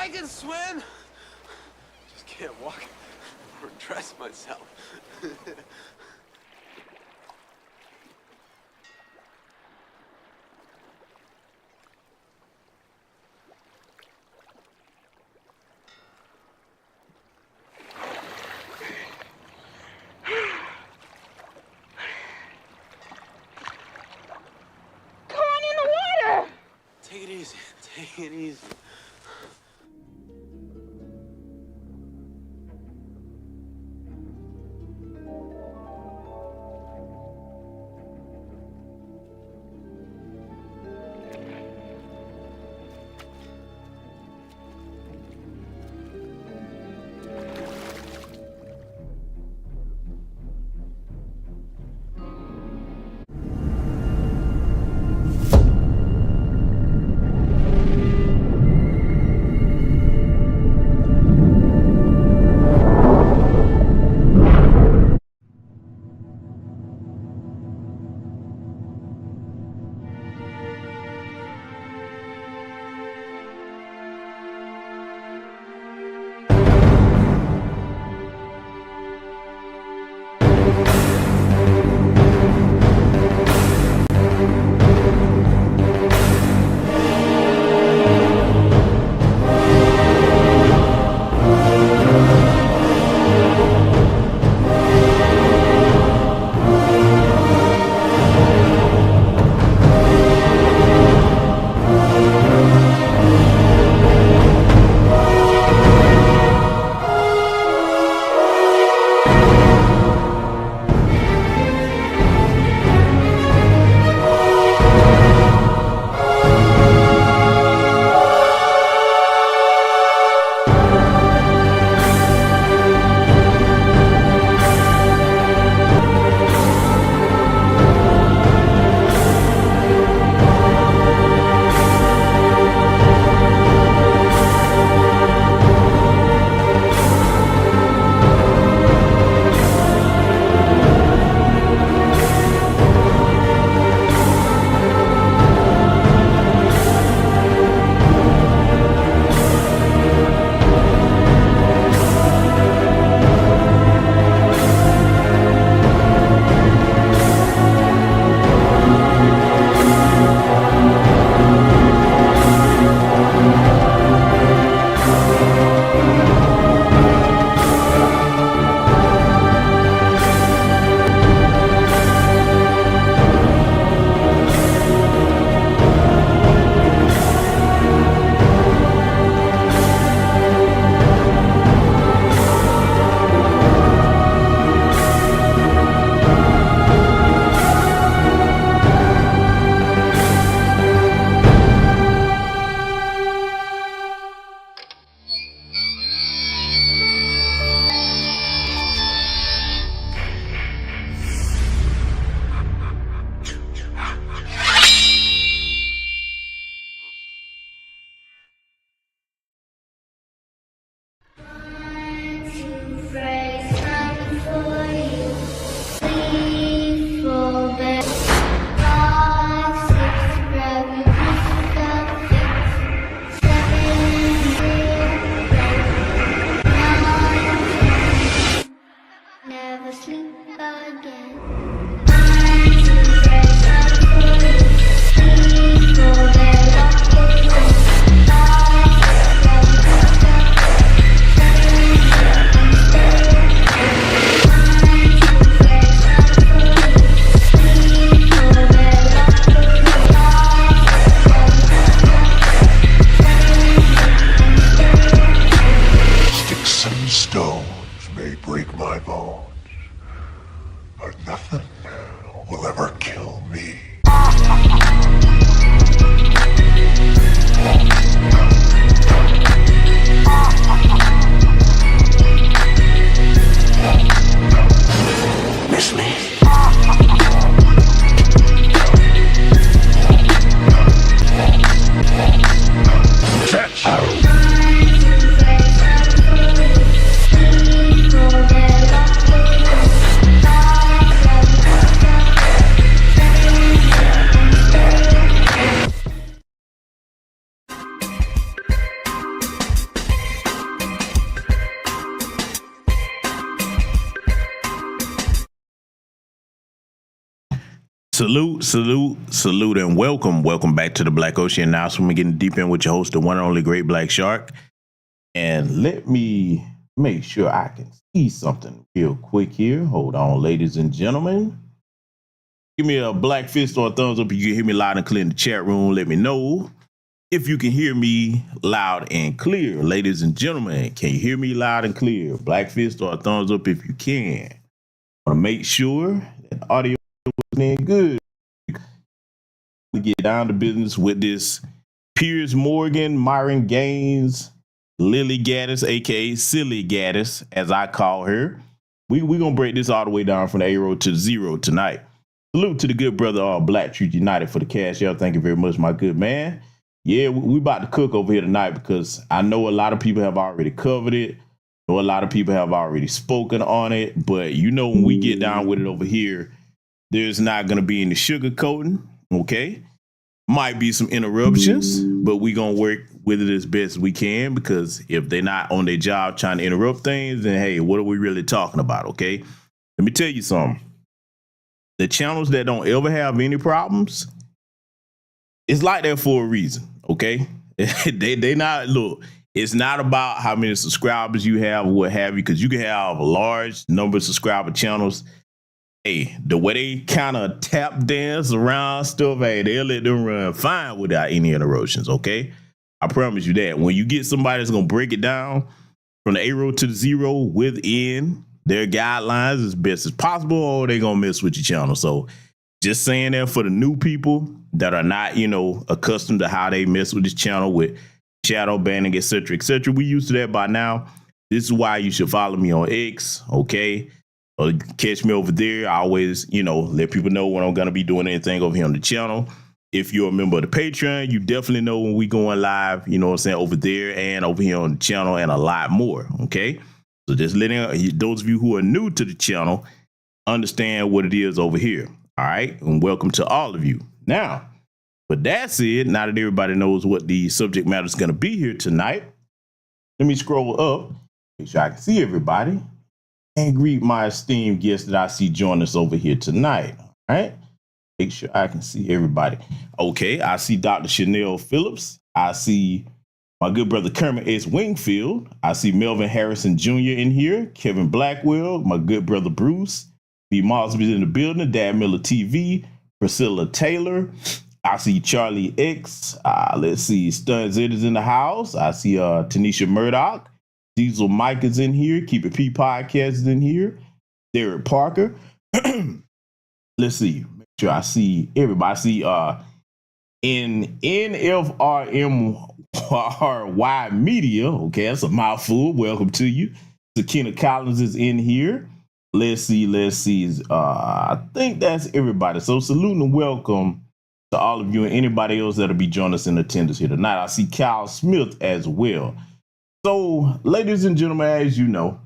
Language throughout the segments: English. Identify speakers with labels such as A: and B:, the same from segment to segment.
A: I can swim. Just can't walk or dress myself. Take it easy. Take it easy.
B: Sticks and stones may break my bones, but nothing Salute, and welcome back to the Black Ocean Announcement. We're getting deep in with your host, the one and only Great Black Shark. And let me make sure I can see something real quick here. Hold on, ladies and gentlemen. Give me a black fist or a thumbs up if you can hear me loud and clear in the chat room. Let me know if you can hear me loud and clear. Ladies and gentlemen, can you hear me loud and clear? Black fist or a thumbs up if you can. I want to make sure that audio is in good. We get down to business with this Piers Morgan, Myron Gaines, Lily Gaddis, aka Silly Gaddis, as I call her. We gonna break this all the way down from the A-road to the zero tonight. Salute to the good brother, Black Truth United, for the cash out. Thank you very much, my good man. Yeah, we about to cook over here tonight because I know a lot of people have already covered it. I know a lot of people have already spoken on it, but you know when we get down with it over here, there's not gonna be any sugarcoating. Okay, might be some interruptions, but we gonna work with it as best we can, because if they're not on their job trying to interrupt things, then hey, what are we really talking about? Okay, let me tell you something. The channels that don't ever have any problems, it's like that for a reason. Okay, they not, look, it's not about how many subscribers you have or what have you, because you can have a large number of subscriber channels. Hey, the way they kind of tap dance around stuff, hey, they'll let them run fine without any interruptions, okay? I promise you that. When you get somebody that's going to break it down from the A-road to the zero within their guidelines as best as possible, or they're going to mess with your channel. So just saying that for the new people that are not, accustomed to how they mess with this channel with shadow banning, etc., etc. We used to that by now. This is why you should follow me on X, okay? Or catch me over there. I always, let people know when I'm going to be doing anything over here on the channel. If you're a member of the Patreon, you definitely know when we going live, over there and over here on the channel, and a lot more, okay? So just letting those of you who are new to the channel understand what it is over here, all right? And welcome to all of you. Now, but that said, now that everybody knows what the subject matter is going to be here tonight, let me scroll up, make sure I can see everybody, and greet my esteemed guests that I see join us over here tonight. All right. Make sure I can see everybody. Okay. I see Dr. Chanel Phillips. I see my good brother Kermit S. Wingfield. I see Melvin Harrison Jr. in here. Kevin Blackwell. My good brother Bruce. B. Mosby's in the building. Dad Miller TV. Priscilla Taylor. I see Charlie X. Let's see. Stun Zed is in the house. I see Tanisha Murdoch. Diesel Mike is in here. Keep It P Podcast is in here. Derek Parker. Let's see. Make sure I see everybody. I see in NFRMY Media. Okay, that's a mouthful. Welcome to you. Sakina Collins is in here. Let's see. I think that's everybody. So salute and welcome to all of you and anybody else that'll be joining us in attendance here tonight. I see Kyle Smith as well. So, ladies and gentlemen, as you know,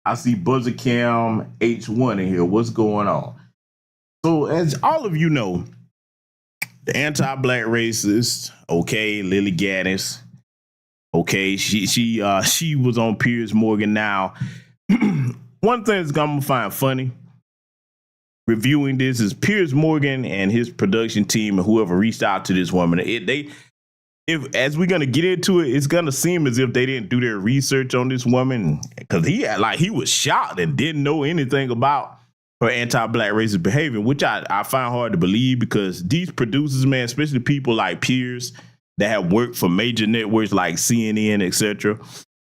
B: I see Buzzer Cam H1 in here. What's going on? So, as all of you know, the anti-black racist, okay, Lily Gaddis, okay, she was on Piers Morgan. Now, one thing that's gonna find funny reviewing this is Piers Morgan and his production team and whoever reached out to this woman. As we're gonna get into it, it's gonna seem as if they didn't do their research on this woman, because he was shocked and didn't know anything about her anti-black racist behavior, which I find hard to believe, because these producers, man, especially people like Piers that have worked for major networks like CNN, etc.,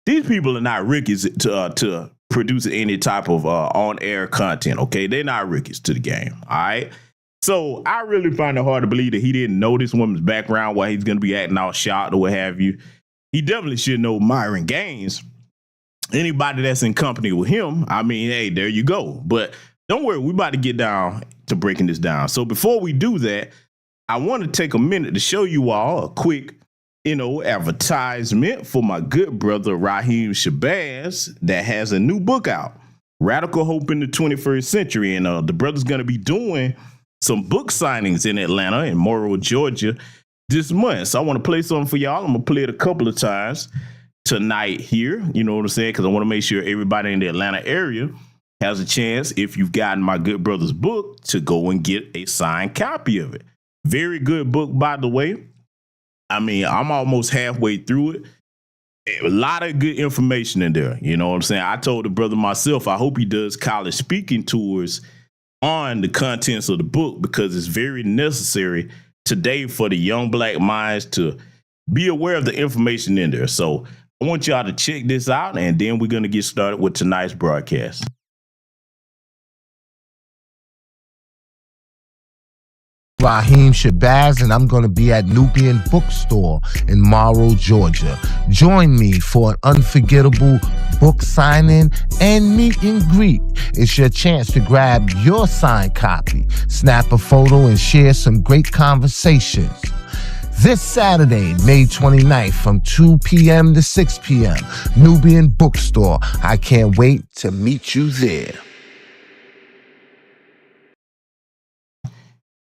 B: these people are not rookies to produce any type of on-air content. Okay, they're not rookies to the game. All right. So I really find it hard to believe that he didn't know this woman's background, why he's going to be acting all shocked or what have you. He definitely should know Myron Gaines. Anybody that's in company with him, I mean, hey, there you go. But don't worry, we're about to get down to breaking this down. So before we do that, I want to take a minute to show you all a quick, advertisement for my good brother Raheem Shabazz that has a new book out, Radical Hope in the 21st Century. And the brother's going to be doing some book signings in Atlanta and Morrow, Georgia this month. So I want to play something for y'all. I'm going to play it a couple of times tonight here. You know what I'm saying? Because I want to make sure everybody in the Atlanta area has a chance, if you've gotten my good brother's book, to go and get a signed copy of it. Very good book, by the way. I mean, I'm almost halfway through it. A lot of good information in there. You know what I'm saying? I told the brother myself, I hope he does college speaking tours on the contents of the book, because it's very necessary today for the young black minds to be aware of the information in there. So I want y'all to check this out, and then we're going to get started with tonight's broadcast.
C: Raheem Shabazz, and I'm going to be at Nubian Bookstore in Morrow, Georgia. Join me for an unforgettable book signing and meet and greet. It's your chance to grab your signed copy, snap a photo, and share some great conversations. This Saturday, May 29th, from 2 p.m. to 6 p.m., Nubian Bookstore. I can't wait to meet you there.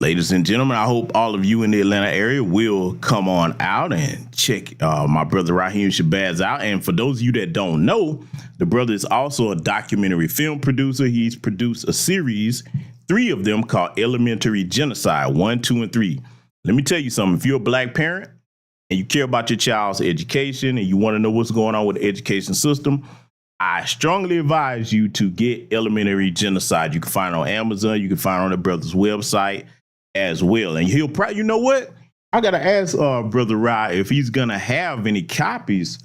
B: Ladies and gentlemen, I hope all of you in the Atlanta area will come on out and check my brother Raheem Shabazz out. And for those of you that don't know, the brother is also a documentary film producer. He's produced a series, 3 of them, called Elementary Genocide, 1, 2, and 3. Let me tell you something. If you're a black parent and you care about your child's education and you want to know what's going on with the education system, I strongly advise you to get Elementary Genocide. You can find it on Amazon. You can find it on the brother's website as well. And he'll probably, you know what? I got to ask Brother Rye if he's going to have any copies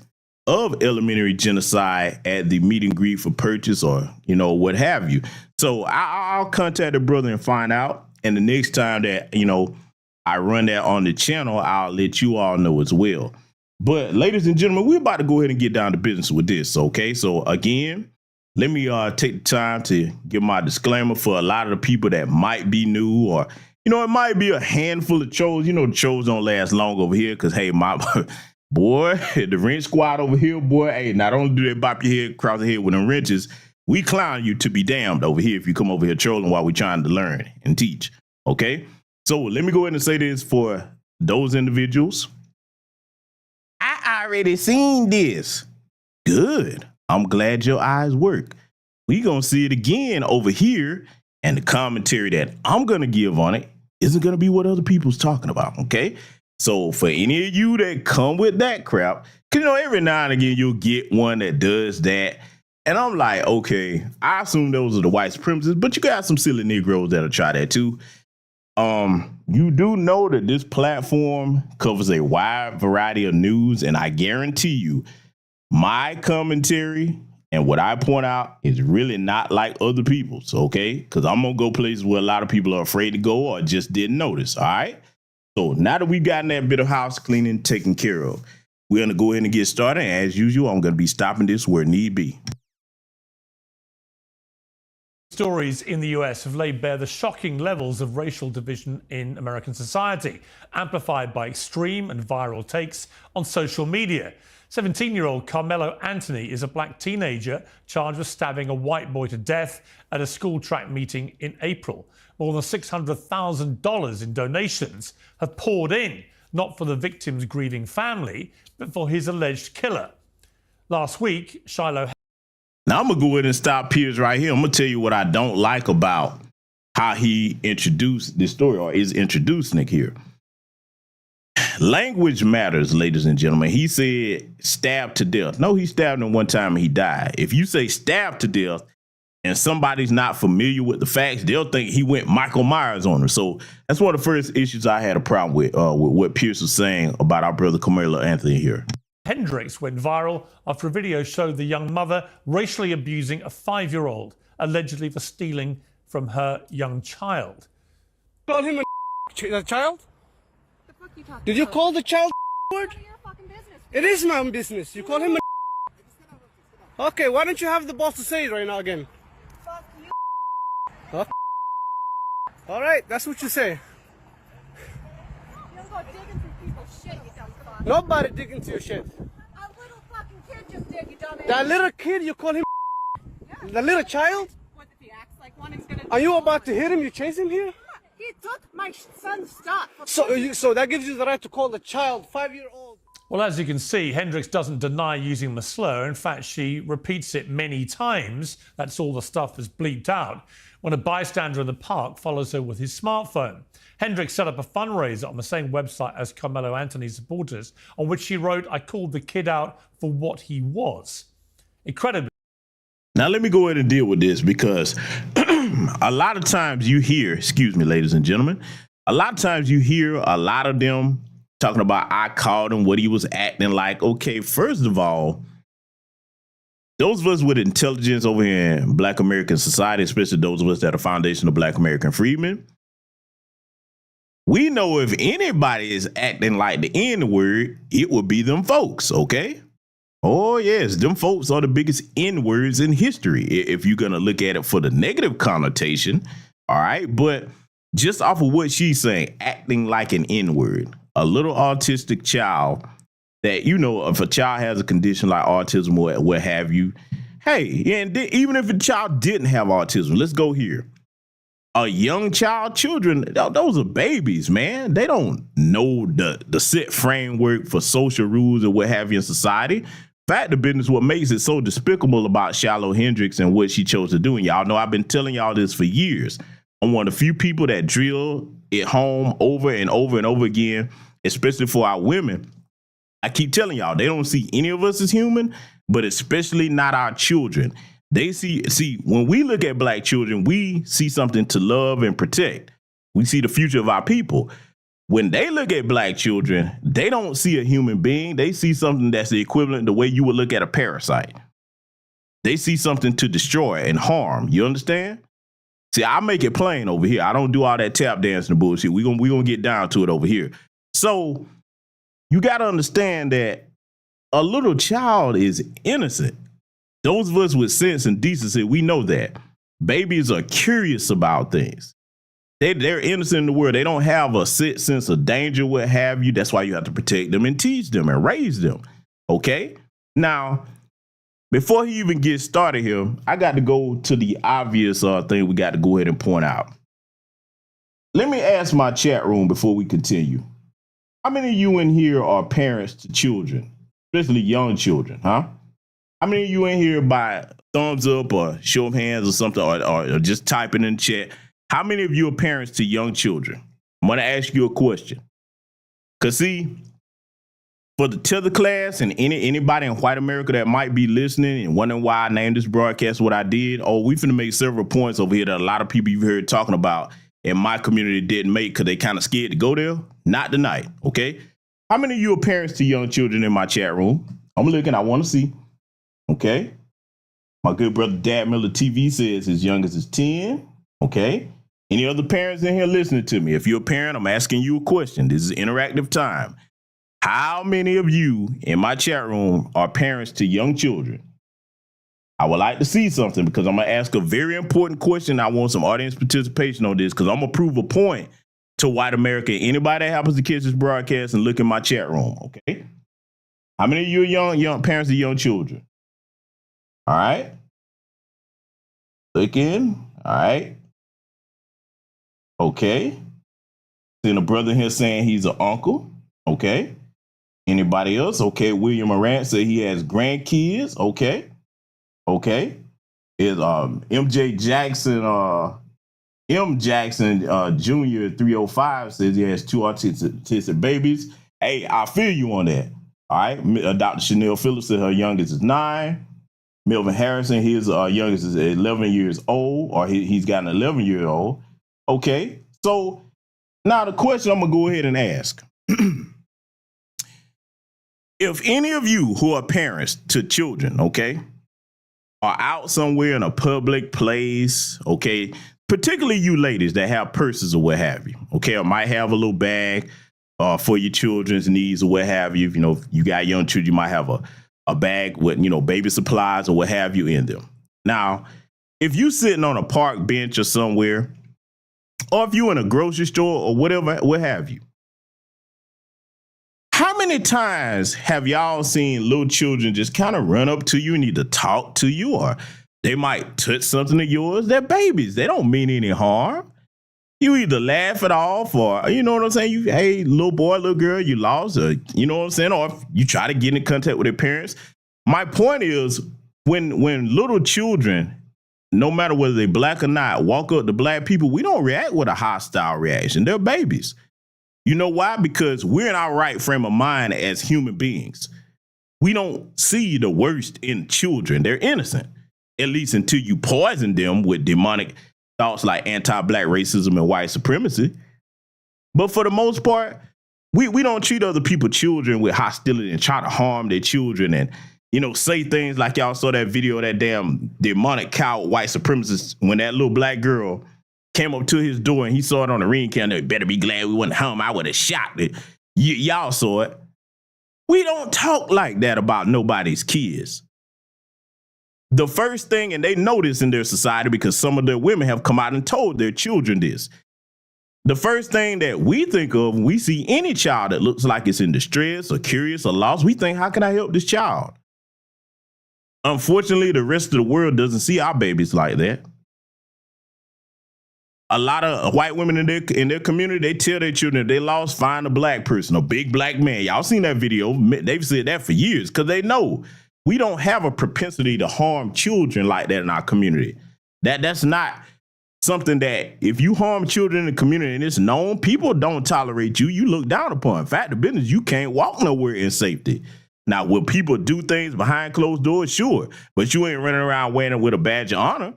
B: of Elementary Genocide at the meet and greet for purchase, or, you know, what have you. So I'll contact the brother and find out. And the next time that, you know, I run that on the channel, I'll let you all know as well. But ladies and gentlemen, we're about to go ahead and get down to business with this. Okay. So again, let me take the time to give my disclaimer for a lot of the people that might be new, or, you know, it might be a handful of trolls. You know, the trolls don't last long over here because, hey, my boy, the wrench squad over here, boy, hey, not only do they bop your head across the head with them wrenches, we clown you to be damned over here if you come over here trolling while we're trying to learn and teach. Okay? So let me go ahead and say this for those individuals. I already seen this. Good. I'm glad your eyes work. We gonna see it again over here, and the commentary that I'm gonna give on it isn't gonna be what other people's talking about. Okay, so for any of you that come with that crap, cause you know every now and again you'll get one that does that, and I'm like, okay, I assume those are the white supremacists, but you got some silly Negroes that'll try that too. You do know that this platform covers a wide variety of news, and I guarantee you, my commentary and what I point out is really not like other people's, okay? Because I'm going to go places where a lot of people are afraid to go or just didn't notice, all right? So now that we've gotten that bit of house cleaning taken care of, we're going to go ahead and get started. And as usual, I'm going to be stopping this where need be.
D: Stories in the US have laid bare the shocking levels of racial division in American society, amplified by extreme and viral takes on social media. 17-year-old Carmelo Anthony is a black teenager charged with stabbing a white boy to death at a school track meeting in April. More than $600,000 in donations have poured in, not for the victim's grieving family, but for his alleged killer. Last week, Shiloh...
B: Now, I'm going to go ahead and stop Piers right here. I'm going to tell you what I don't like about how he introduced this story, or is introducing it here. Language matters, ladies and gentlemen. He said stabbed to death. No, he stabbed him one time and he died. If you say stabbed to death and somebody's not familiar with the facts, they'll think he went Michael Myers on her. So that's one of the first issues I had a problem with what Piers was saying about our brother Carmelo Anthony here.
D: Hendrix went viral after a video showed the young mother racially abusing a 5-year-old, allegedly for stealing from her young child.
E: Call him a child?
F: The fuck you talking
E: Did you
F: about?
E: call the child word?
F: None of your fucking business.
E: It is my own business. You call him a... Okay, why don't you have the boss to say it right now again?
F: Fuck you.
E: Huh? All right, that's what you say.
F: You don't go digging through people's shit, you dumb fuck.
E: Nobody dig into your shit.
F: A little fucking kid just did, you dumbass.
E: That little kid, you call him
F: Yeah.
E: the little child?
F: What if he acts like one, he's gonna...
E: Are you about to hit him? You chase him here?
F: He took my son's stuff.
E: So that gives you the right to call the child 5-year-old.
D: Well, as you can see, Hendrix doesn't deny using the slur. In fact, she repeats it many times. That's all the stuff that's bleeped out. When a bystander in the park follows her with his smartphone. Hendrix set up a fundraiser on the same website as Carmelo Anthony's supporters, on which she wrote, "I called the kid out for what he was." Incredibly.
B: Now, let me go ahead and deal with this because a lot of times you hear, excuse me, ladies and gentlemen, a lot of times you hear a lot of them talking about, I called him, what he was acting like. Okay, first of all, those of us with intelligence over here in Black American society, especially those of us that are foundation of Black American freedmen, we know if anybody is acting like the N-word, it would be them folks, okay? Oh, yes, them folks are the biggest N-words in history, if you're going to look at it for the negative connotation, all right? But just off of what she's saying, acting like an N-word, a little autistic child that, you know, if a child has a condition like autism or what have you, hey, and even if a child didn't have autism, let's go here. A young child, children, those are babies, man. They don't know the set framework for social rules or what have you in society. Fact of business, what makes it so despicable about Shiloh Hendrix and what she chose to do, and y'all know I've been telling y'all this for years. I'm one of the few people that drill it home over and over and over again, especially for our women. I keep telling y'all, they don't see any of us as human, but especially not our children. They see, when we look at Black children, we see something to love and protect. We see the future of our people. When they look at Black children, they don't see a human being. They see something that's the equivalent the way you would look at a parasite. They see something to destroy and harm. You understand? See, I make it plain over here. I don't do all that tap dancing and bullshit. We gonna get down to it over here. So you got to understand that a little child is innocent. Those of us with sense and decency, we know that. Babies are curious about things. They're innocent in the world. They don't have a sense of danger, what have you. That's why you have to protect them and teach them and raise them. Okay? Now, before he even gets started here, I got to go to the obvious thing we got to go ahead and point out. Let me ask my chat room before we continue. How many of you in here are parents to children, especially young children, huh? How many of you in here by thumbs up or show of hands or something, or just typing in the chat? How many of you are parents to young children? I'm going to ask you a question. Because see, for the tether class and anybody in white America that might be listening and wondering why I named this broadcast what I did, we finna make several points over here that a lot of people you've heard talking about in my community didn't make because they kind of scared to go there. Not tonight, okay? How many of you are parents to young children in my chat room? I'm looking, I want to see. Okay. My good brother Dad Miller TV says his youngest is 10. Okay. Any other parents in here listening to me? If you're a parent, I'm asking you a question. This is interactive time. How many of you in my chat room are parents to young children? I would like to see something because I'm going to ask a very important question. I want some audience participation on this because I'm going to prove a point to white America. Anybody that happens to catch this broadcast and look in my chat room, okay? How many of you are young parents of young children? All right. Look in. All right. Okay. Seeing a brother here saying he's an uncle. Okay. Anybody else? Okay. William Morant said he has grandkids. Okay. Okay. Is MJ Jackson, M Jackson Jr. 305 says he has 2 autistic babies. Hey, I feel you on that. All right. Dr. Chanel Phillips said her youngest is 9. Melvin Harrison, his youngest is 11 years old, or he's got an 11-year-old. Okay. So now the question I'm going to go ahead and ask. If any of you who are parents to children, okay, are out somewhere in a public place, okay, particularly you ladies that have purses or what have you, okay, or might have a little bag for your children's needs or what have you. You know, if you got young children, you might have a bag with, you know, baby supplies or what have you in them. Now, if you sitting on a park bench or somewhere, or if you in a grocery store or whatever, what have you, how many times have y'all seen little children just kind of run up to you and need to talk to you, or they might touch something of yours? They're babies. They don't mean any harm. You either laugh it off or, you know what I'm saying? You, hey, little boy, little girl, you lost, or, you know what I'm saying? Or if you try to get in contact with their parents. My point is, when little children, no matter whether they're black or not, walk up to black people, we don't react with a hostile reaction. They're babies. You know why? Because we're in our right frame of mind as human beings. We don't see the worst in children. They're innocent, at least until you poison them with demonic thoughts like anti-black racism and white supremacy. But for the most part, we don't treat other people's children with hostility and try to harm their children and, you know, say things like y'all saw that video of that damn demonic cow white supremacist when that little black girl came up to his door and he saw it on the ring camera. Better be glad we wasn't home. I would have shot it. Y'all saw it. We don't talk like that about nobody's kids. The first thing, and they know this in their society because some of their women have come out and told their children this. The first thing that we think of when we see any child that looks like it's in distress or curious or lost, we think, how can I help this child? Unfortunately, the rest of the world doesn't see our babies like that. A lot of white women in their community, they tell their children if they lost, find a black person, a big black man. Y'all seen that video. They've said that for years because they know we don't have a propensity to harm children like that in our community. That's not something that if you harm children in the community and it's known, people don't tolerate you. You look down upon. In fact, the business, you can't walk nowhere in safety. Now, will people do things behind closed doors? Sure. But you ain't running around wearing it with a badge of honor.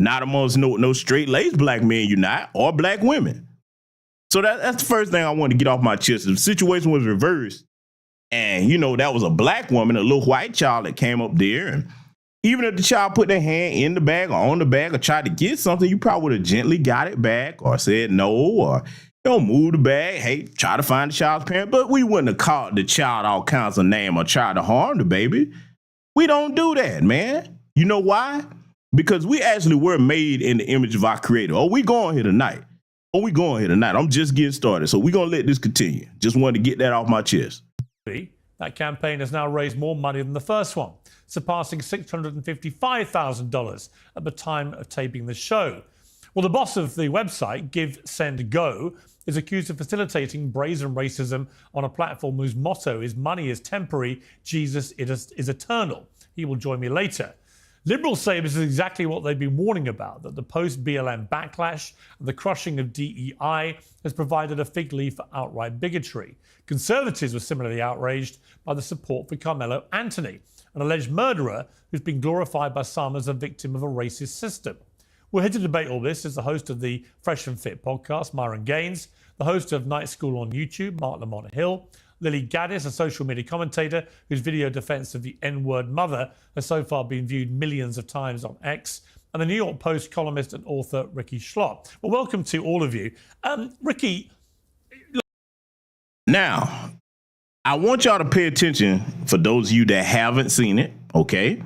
B: Not amongst no straight-laced black men, you're not, or black women. So that's the first thing I wanted to get off my chest. If the situation was reversed, and, you know, that was a black woman, a little white child that came up there, and even if the child put their hand in the bag or on the bag or tried to get something, you probably would have gently got it back or said no or, you know, move the bag, hey, try to find the child's parent. But we wouldn't have called the child all kinds of names or tried to harm the baby. We don't do that, man. You know why? Because we actually were made in the image of our creator. Oh, we going here tonight. I'm just getting started. So we're going to let this continue. Just wanted to get that off my chest.
D: That campaign has now raised more money than the first one, surpassing $655,000 at the time of taping the show. Well, the boss of the website, Give, Send, Go, is accused of facilitating brazen racism on a platform whose motto is money is temporary, Jesus is eternal. He will join me later. Liberals say this is exactly what they've been warning about, that the post-BLM backlash and the crushing of DEI has provided a fig leaf for outright bigotry. Conservatives were similarly outraged by the support for Carmelo Anthony, an alleged murderer who's been glorified by some as a victim of a racist system. We're here to debate all this is the host of the Fresh and Fit podcast, Myron Gaines, the host of Night School on YouTube, Mark Lamont Hill, Lily Gaddis, a social media commentator whose video defense of the N-word mother has so far been viewed millions of times on X, and the New York Post columnist and author Ricky Schlott. Well, welcome to all of you. Ricky.
B: Now, I want y'all to pay attention for those of you that haven't seen it, okay?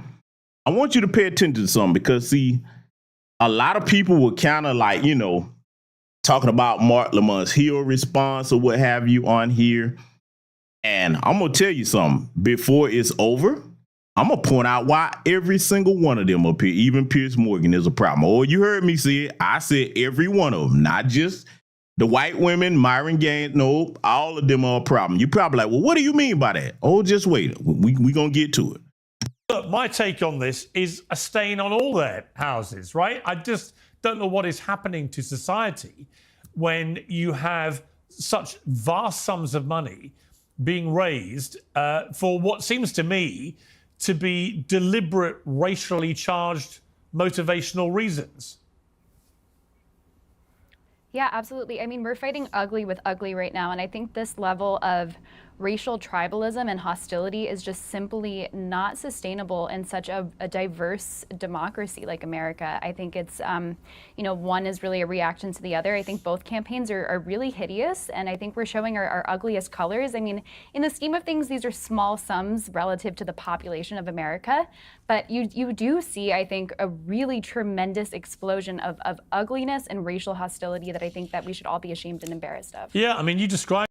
B: I want you to pay attention to something because, see, a lot of people were kind of like, you know, talking about Mark Lamont's Hill response or what have you on here. And I'm going to tell you something. Before it's over, I'm going to point out why every single one of them up here, even Piers Morgan, is a problem. Oh, you heard me say it. I said every one of them, not just the white women, Myron Gaines. No, all of them are a problem. You're probably like, well, what do you mean by that? Oh, just wait. We going to get to it.
D: Look, my take on this is a stain on all their houses, right? I just don't know what is happening to society when you have such vast sums of money being raised for what seems to me to be deliberate, racially charged, motivational reasons.
G: Yeah, absolutely. I mean, we're fighting ugly with ugly right now. And I think this level of racial tribalism and hostility is just simply not sustainable in such a diverse democracy like America. I think it's, you know, one is really a reaction to the other. I think both campaigns are really hideous, and I think we're showing our ugliest colors. I mean, in the scheme of things, these are small sums relative to the population of America, but you do see, I think, a really tremendous explosion of ugliness and racial hostility that I think that we should all be ashamed and embarrassed of.
D: Yeah, I mean, you described.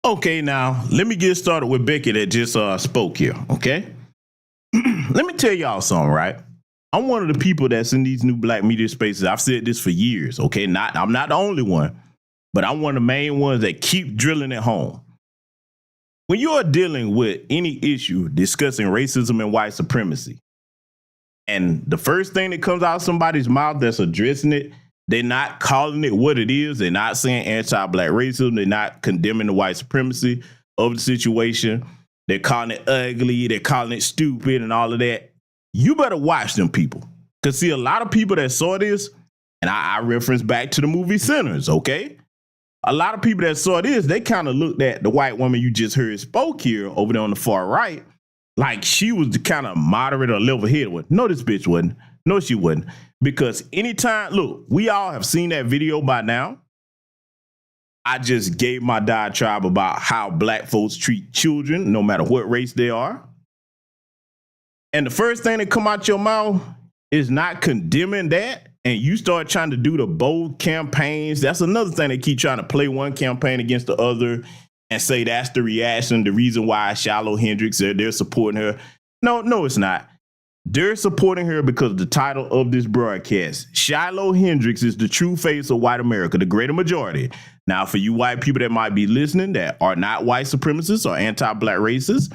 B: Okay, now, let me get started with Becky that just spoke here, okay? Let me tell y'all something, right? I'm one of the people that's in these new black media spaces. I've said this for years, okay? I'm not the only one, but I'm one of the main ones that keep drilling it home. When you are dealing with any issue discussing racism and white supremacy, and the first thing that comes out of somebody's mouth that's addressing it, they're not calling it what it is. They're not saying anti-black racism. They're not condemning the white supremacy of the situation. They're calling it ugly. They're calling it stupid and all of that. You better watch them people. Because see, a lot of people that saw this, and I reference back to the movie Sinners, okay? A lot of people that saw this, they kind of looked at the white woman you just heard spoke here over there on the far right, like she was the kind of moderate or level-headed one. No, this bitch wasn't. No, she wasn't. Because anytime, look, we all have seen that video by now. I just gave my diatribe about how black folks treat children, no matter what race they are. And the first thing that come out your mouth is not condemning that. And you start trying to do the bold campaigns. That's another thing. They keep trying to play one campaign against the other and say that's the reaction, the reason why Shiloh Hendrix, they're supporting her. No, it's not. They're supporting her because of the title of this broadcast. Shiloh Hendrix is the true face of white America, the greater majority. Now, for you white people that might be listening that are not white supremacists or anti-black racists,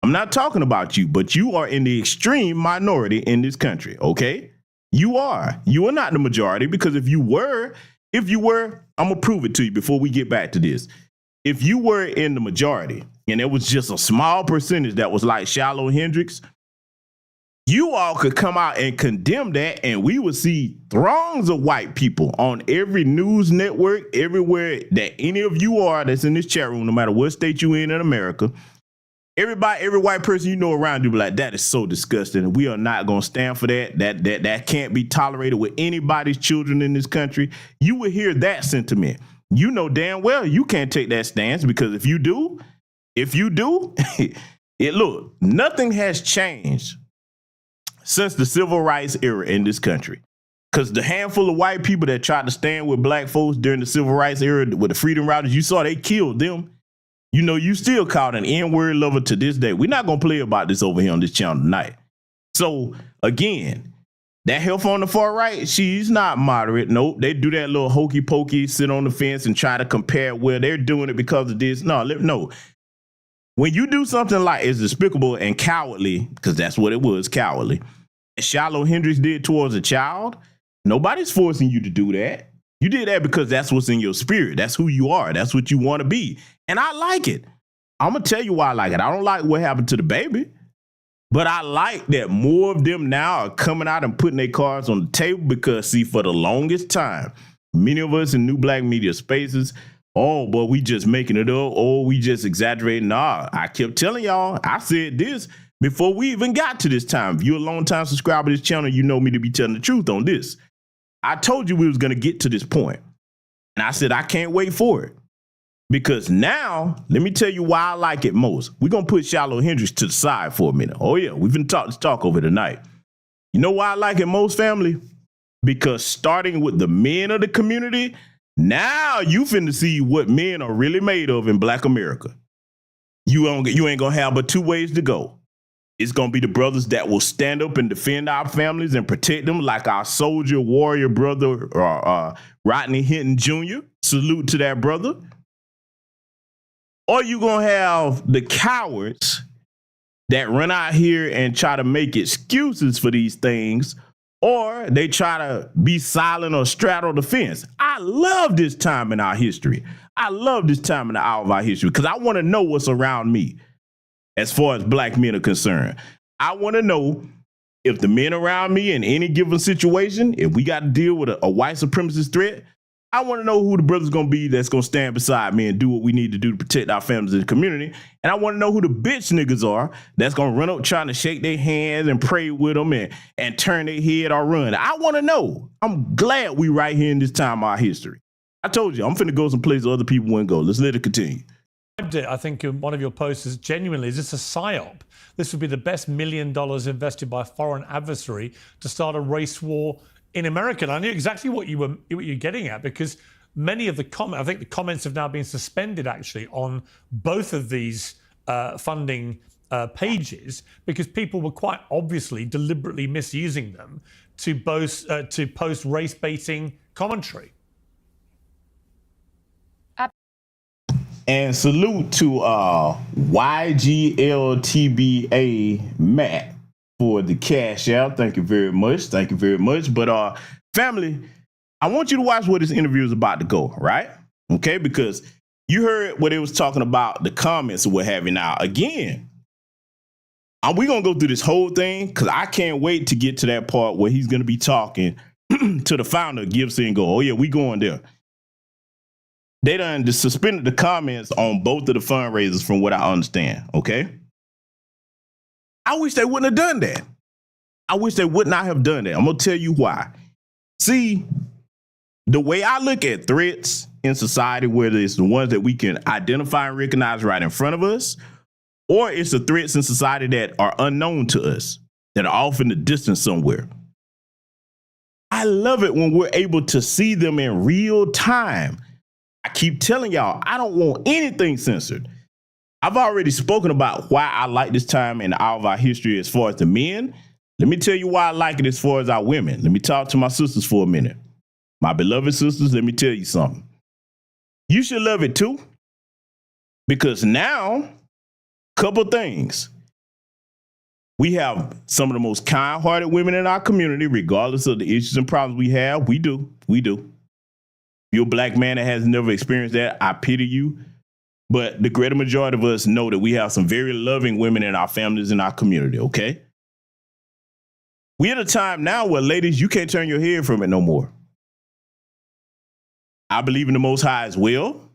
B: I'm not talking about you, but you are in the extreme minority in this country, okay? You are. You are not the majority, because if you were, I'm going to prove it to you before we get back to this. If you were in the majority and it was just a small percentage that was like Shiloh Hendrix, you all could come out and condemn that, and we would see throngs of white people on every news network, everywhere that any of you are that's in this chat room, no matter what state you in America. Everybody, every white person you know around you be like, that is so disgusting. We are not going to stand for that. That can't be tolerated with anybody's children in this country. You will hear that sentiment. You know damn well you can't take that stance, because if you do, look, nothing has changed since the civil rights era in this country. Because the handful of white people that tried to stand with black folks during the civil rights era with the Freedom Riders, you saw they killed them. You know, you still called an N-word lover to this day. We're not going to play about this over here on this channel tonight. So, again, that help on the far right, she's not moderate. Nope. They do that little hokey pokey, sit on the fence and try to compare where they're doing it because of this. No. When you do something like it's despicable and cowardly, because that's what it was, cowardly, as Shiloh Hendrix did towards a child, nobody's forcing you to do that. You did that because that's what's in your spirit. That's who you are. That's what you want to be. And I like it. I'm going to tell you why I like it. I don't like what happened to the baby, but I like that more of them now are coming out and putting their cards on the table, because, see, for the longest time, many of us in new black media spaces, oh, boy, we just making it up. Oh, we just exaggerating. Nah, I kept telling y'all, I said this before we even got to this time. If you're a long time subscriber to this channel, you know me to be telling the truth on this. I told you we was going to get to this point. And I said, I can't wait for it. Because now, let me tell you why I like it most. We're going to put Shiloh Hendrix to the side for a minute. Oh, yeah, we've been talk over tonight. You know why I like it most, family? Because starting with the men of the community, now you finna see what men are really made of in black America. You ain't going to have but two ways to go. It's going to be the brothers that will stand up and defend our families and protect them, like our soldier warrior brother, Rodney Hinton Jr. Salute to that brother. Or you going to have the cowards that run out here and try to make excuses for these things, or they try to be silent or straddle the fence. I love this time in our history. I love this time in the hour of our history, because I want to know what's around me. As far as black men are concerned, I want to know if the men around me in any given situation, if we got to deal with a white supremacist threat, I want to know who the brother's going to be that's going to stand beside me and do what we need to do to protect our families and the community. And I want to know who the bitch niggas are that's going to run up trying to shake their hands and pray with them and turn their head or run. I want to know. I'm glad we right here in this time of our history. I told you, I'm finna go some places other people wouldn't go. Let's let it continue.
D: I think in one of your posts is genuinely, is this a psyop? This would be the best $1 million invested by a foreign adversary to start a race war in America. And I knew exactly what you're getting at, because many of the I think the comments have now been suspended actually on both of these funding pages because people were quite obviously deliberately misusing them to post race baiting commentary.
B: And salute to YGLTBA Matt for the cash out. Thank you very much. Thank you very much. But family, I want you to watch where this interview is about to go, right? Okay, because you heard what it was talking about, the comments that we're having now. Again, we're going to go through this whole thing because I can't wait to get to that part where he's going to be talking to the founder of Gibson and go, oh, yeah, we going there. They done suspended the comments on both of the fundraisers from what I understand, okay? I wish they wouldn't have done that. I wish they would not have done that. I'm going to tell you why. See, the way I look at threats in society, whether it's the ones that we can identify and recognize right in front of us, or it's the threats in society that are unknown to us, that are off in the distance somewhere. I love it when we're able to see them in real time. I keep telling y'all, I don't want anything censored. I've already spoken about why I like this time in all of our history as far as the men. Let me tell you why I like it as far as our women. Let me talk to my sisters for a minute. My beloved sisters, let me tell you something. You should love it too. Because now, couple things. We have some of the most kind-hearted women in our community, regardless of the issues and problems we have. We do. You're a black man that has never experienced that, I pity you. But the greater majority of us know that we have some very loving women in our families, in our community, okay? We're at a time now where, ladies, you can't turn your head from it no more. I believe in the Most High as well.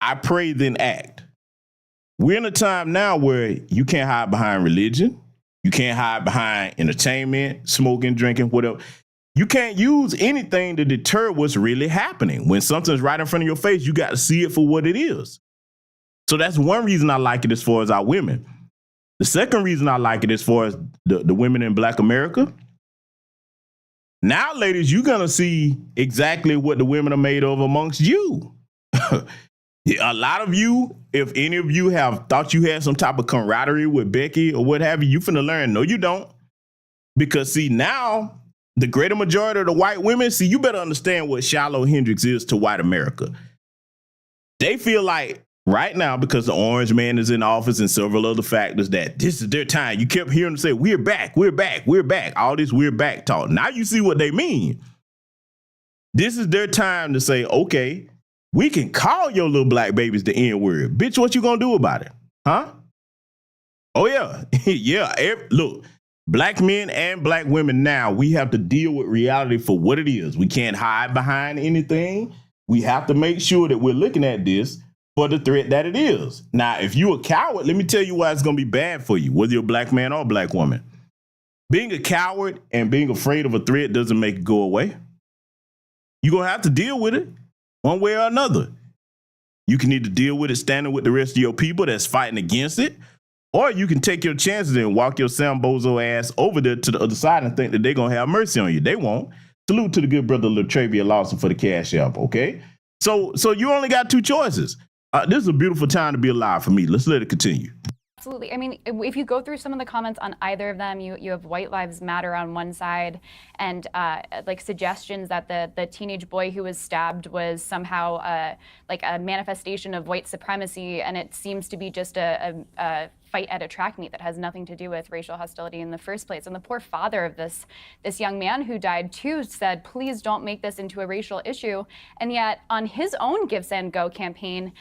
B: I pray, then act. We're in a time now where you can't hide behind religion. You can't hide behind entertainment, smoking, drinking, whatever. You can't use anything to deter what's really happening. When something's right in front of your face, you got to see it for what it is. So that's one reason I like it as far as our women. The second reason I like it as far as the women in Black America. Now, ladies, you're going to see exactly what the women are made of amongst you. A lot of you, if any of you have thought you had some type of camaraderie with Becky or what have you, you finna learn. No, you don't. Because see, now the greater majority of the white women, see, you better understand what Shiloh Hendrix is to white America. They feel like right now, because the orange man is in office and several other factors, that this is their time. You kept hearing them say, we're back, we're back, we're back. All this we're back talk. Now you see what they mean. This is their time to say, okay, we can call your little black babies the N-word. Bitch, what you gonna do about it? Huh? Oh, yeah. Yeah. Look, black men and black women now, we have to deal with reality for what it is. We can't hide behind anything. We have to make sure that we're looking at this for the threat that it is. Now, if you're a coward, let me tell you why it's going to be bad for you, whether you're a black man or a black woman. Being a coward and being afraid of a threat doesn't make it go away. You're going to have to deal with it one way or another. You can either deal with it standing with the rest of your people that's fighting against it, or you can take your chances and walk your Sambozo ass over there to the other side and think that they're going to have mercy on you. They won't. Salute to the good brother Latravia Lawson for the cash app, okay? So you only got two choices. This is a beautiful time to be alive for me. Let's let it continue.
G: Absolutely. I mean, if you go through some of the comments on either of them, you have White Lives Matter on one side and like suggestions that the teenage boy who was stabbed was somehow like a manifestation of white supremacy, and it seems to be just a fight at a track meet that has nothing to do with racial hostility in the first place. And the poor father of this young man who died too said, please don't make this into a racial issue. And yet on his own Give, Send, Go campaign,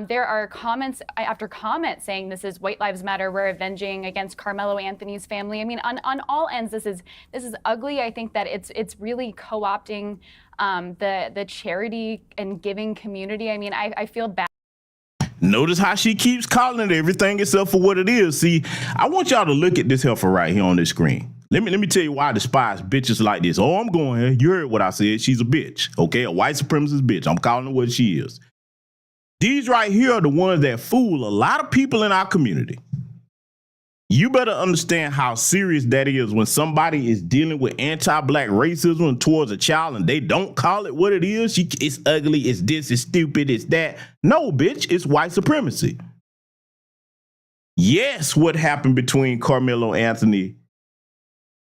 G: there are comments after comment saying this is White Lives Matter, we're avenging against Carmelo Anthony's family. I mean, on all ends, this is ugly. I think that it's really co-opting the charity and giving community. I mean, I feel bad.
B: Notice how she keeps calling it everything except for what it is. See, I want y'all to look at this heifer right here on this screen. Let me tell you why I despise bitches like this. Oh, I'm going here. You heard what I said. She's a bitch, okay? A white supremacist bitch. I'm calling her what she is. These right here are the ones that fool a lot of people in our community. You better understand how serious that is when somebody is dealing with anti-black racism towards a child and they don't call it what it is. It's ugly, it's this, it's stupid, it's that. No, bitch, it's white supremacy. Yes, what happened between Carmelo Anthony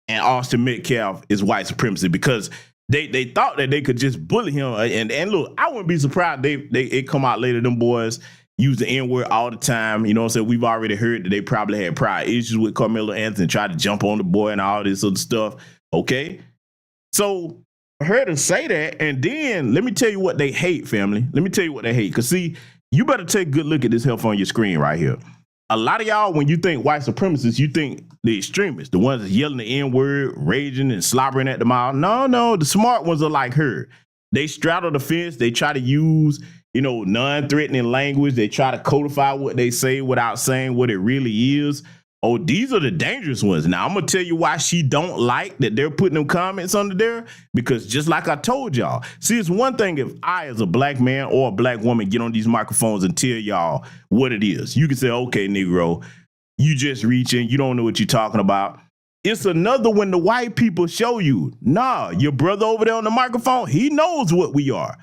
B: and Austin Metcalf is white supremacy, because they thought that they could just bully him. And look, I wouldn't be surprised it come out later, them boys use the N-word all the time. You know what I'm saying? We've already heard that they probably had prior issues with Carmelo Anthony, tried to jump on the boy and all this other stuff. Okay? So I heard her say that, and then let me tell you what they hate, family. Let me tell you what they hate. Because, see, you better take a good look at this health on your screen right here. A lot of y'all, when you think white supremacists, you think the extremists, the ones that's yelling the N-word, raging and slobbering at the mouth. No, the smart ones are like her. They straddle the fence. They try to use, non-threatening language. They try to codify what they say without saying what it really is. Oh, these are the dangerous ones. Now, I'm going to tell you why she don't like that they're putting them comments under there, because just like I told y'all, see, it's one thing if I, as a black man or a black woman, get on these microphones and tell y'all what it is. You can say, okay, Negro, you just reaching. You don't know what you're talking about. It's another when the white people show you, nah, your brother over there on the microphone, he knows what we are.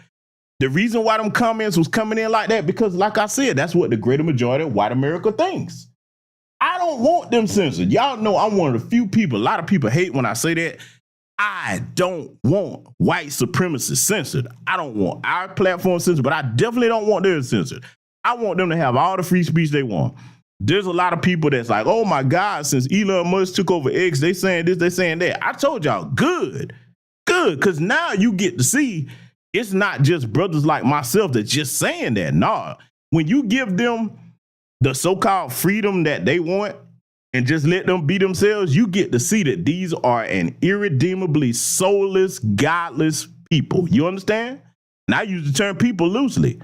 B: The reason why them comments was coming in like that, because like I said, that's what the greater majority of white America thinks. I don't want them censored. Y'all know I'm one of the few people, a lot of people hate when I say that. I don't want white supremacists censored. I don't want our platform censored, but I definitely don't want theirs censored. I want them to have all the free speech they want. There's a lot of people that's like, oh my God, since Elon Musk took over X, they saying this, they saying that. I told y'all, good, because now you get to see it's not just brothers like myself that's just saying that. Nah, when you give them the so-called freedom that they want and just let them be themselves, you get to see that these are an irredeemably soulless, godless people. You understand? And I use the term people loosely.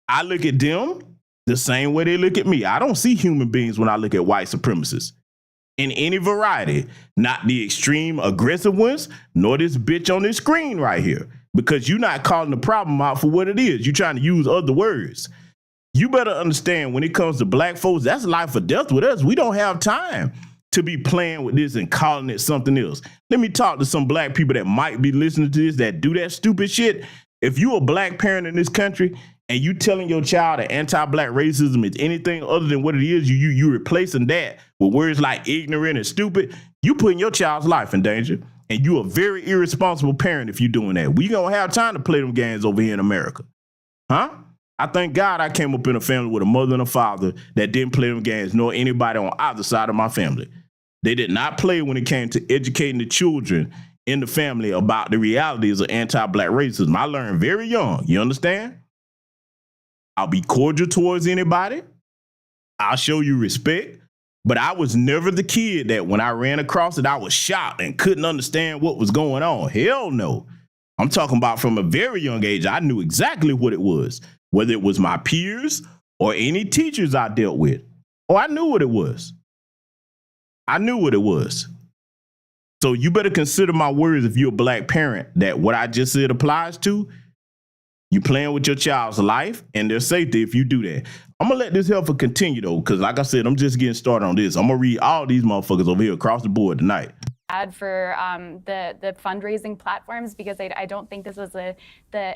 B: I look at them the same way they look at me. I don't see human beings when I look at white supremacists in any variety, not the extreme aggressive ones, nor this bitch on this screen right here, because you're not calling the problem out for what it is. You're trying to use other words. You better understand, when it comes to black folks, that's life or death with us. We don't have time to be playing with this and calling it something else. Let me talk to some black people that might be listening to this that do that stupid shit. If you a black parent in this country and you telling your child that anti-black racism is anything other than what it is, you replacing that with words like ignorant and stupid, you putting your child's life in danger. And you a very irresponsible parent if you doing that. We don't have time to play them games over here in America. Huh? I thank God I came up in a family with a mother and a father that didn't play them games, nor anybody on either side of my family. They did not play when it came to educating the children in the family about the realities of anti-black racism. I learned very young. You understand? I'll be cordial towards anybody. I'll show you respect. But I was never the kid that when I ran across it, I was shocked and couldn't understand what was going on. Hell no. I'm talking about from a very young age, I knew exactly what it was. Whether it was my peers or any teachers I dealt with. Oh, I knew what it was. I knew what it was. So you better consider my words if you're a black parent, that what I just said applies to. You playing with your child's life and their safety if you do that. I'm going to let this heifer continue, though, because like I said, I'm just getting started on this. I'm going to read all these motherfuckers over here across the board tonight.
G: For the fundraising platforms, because I don't think this was the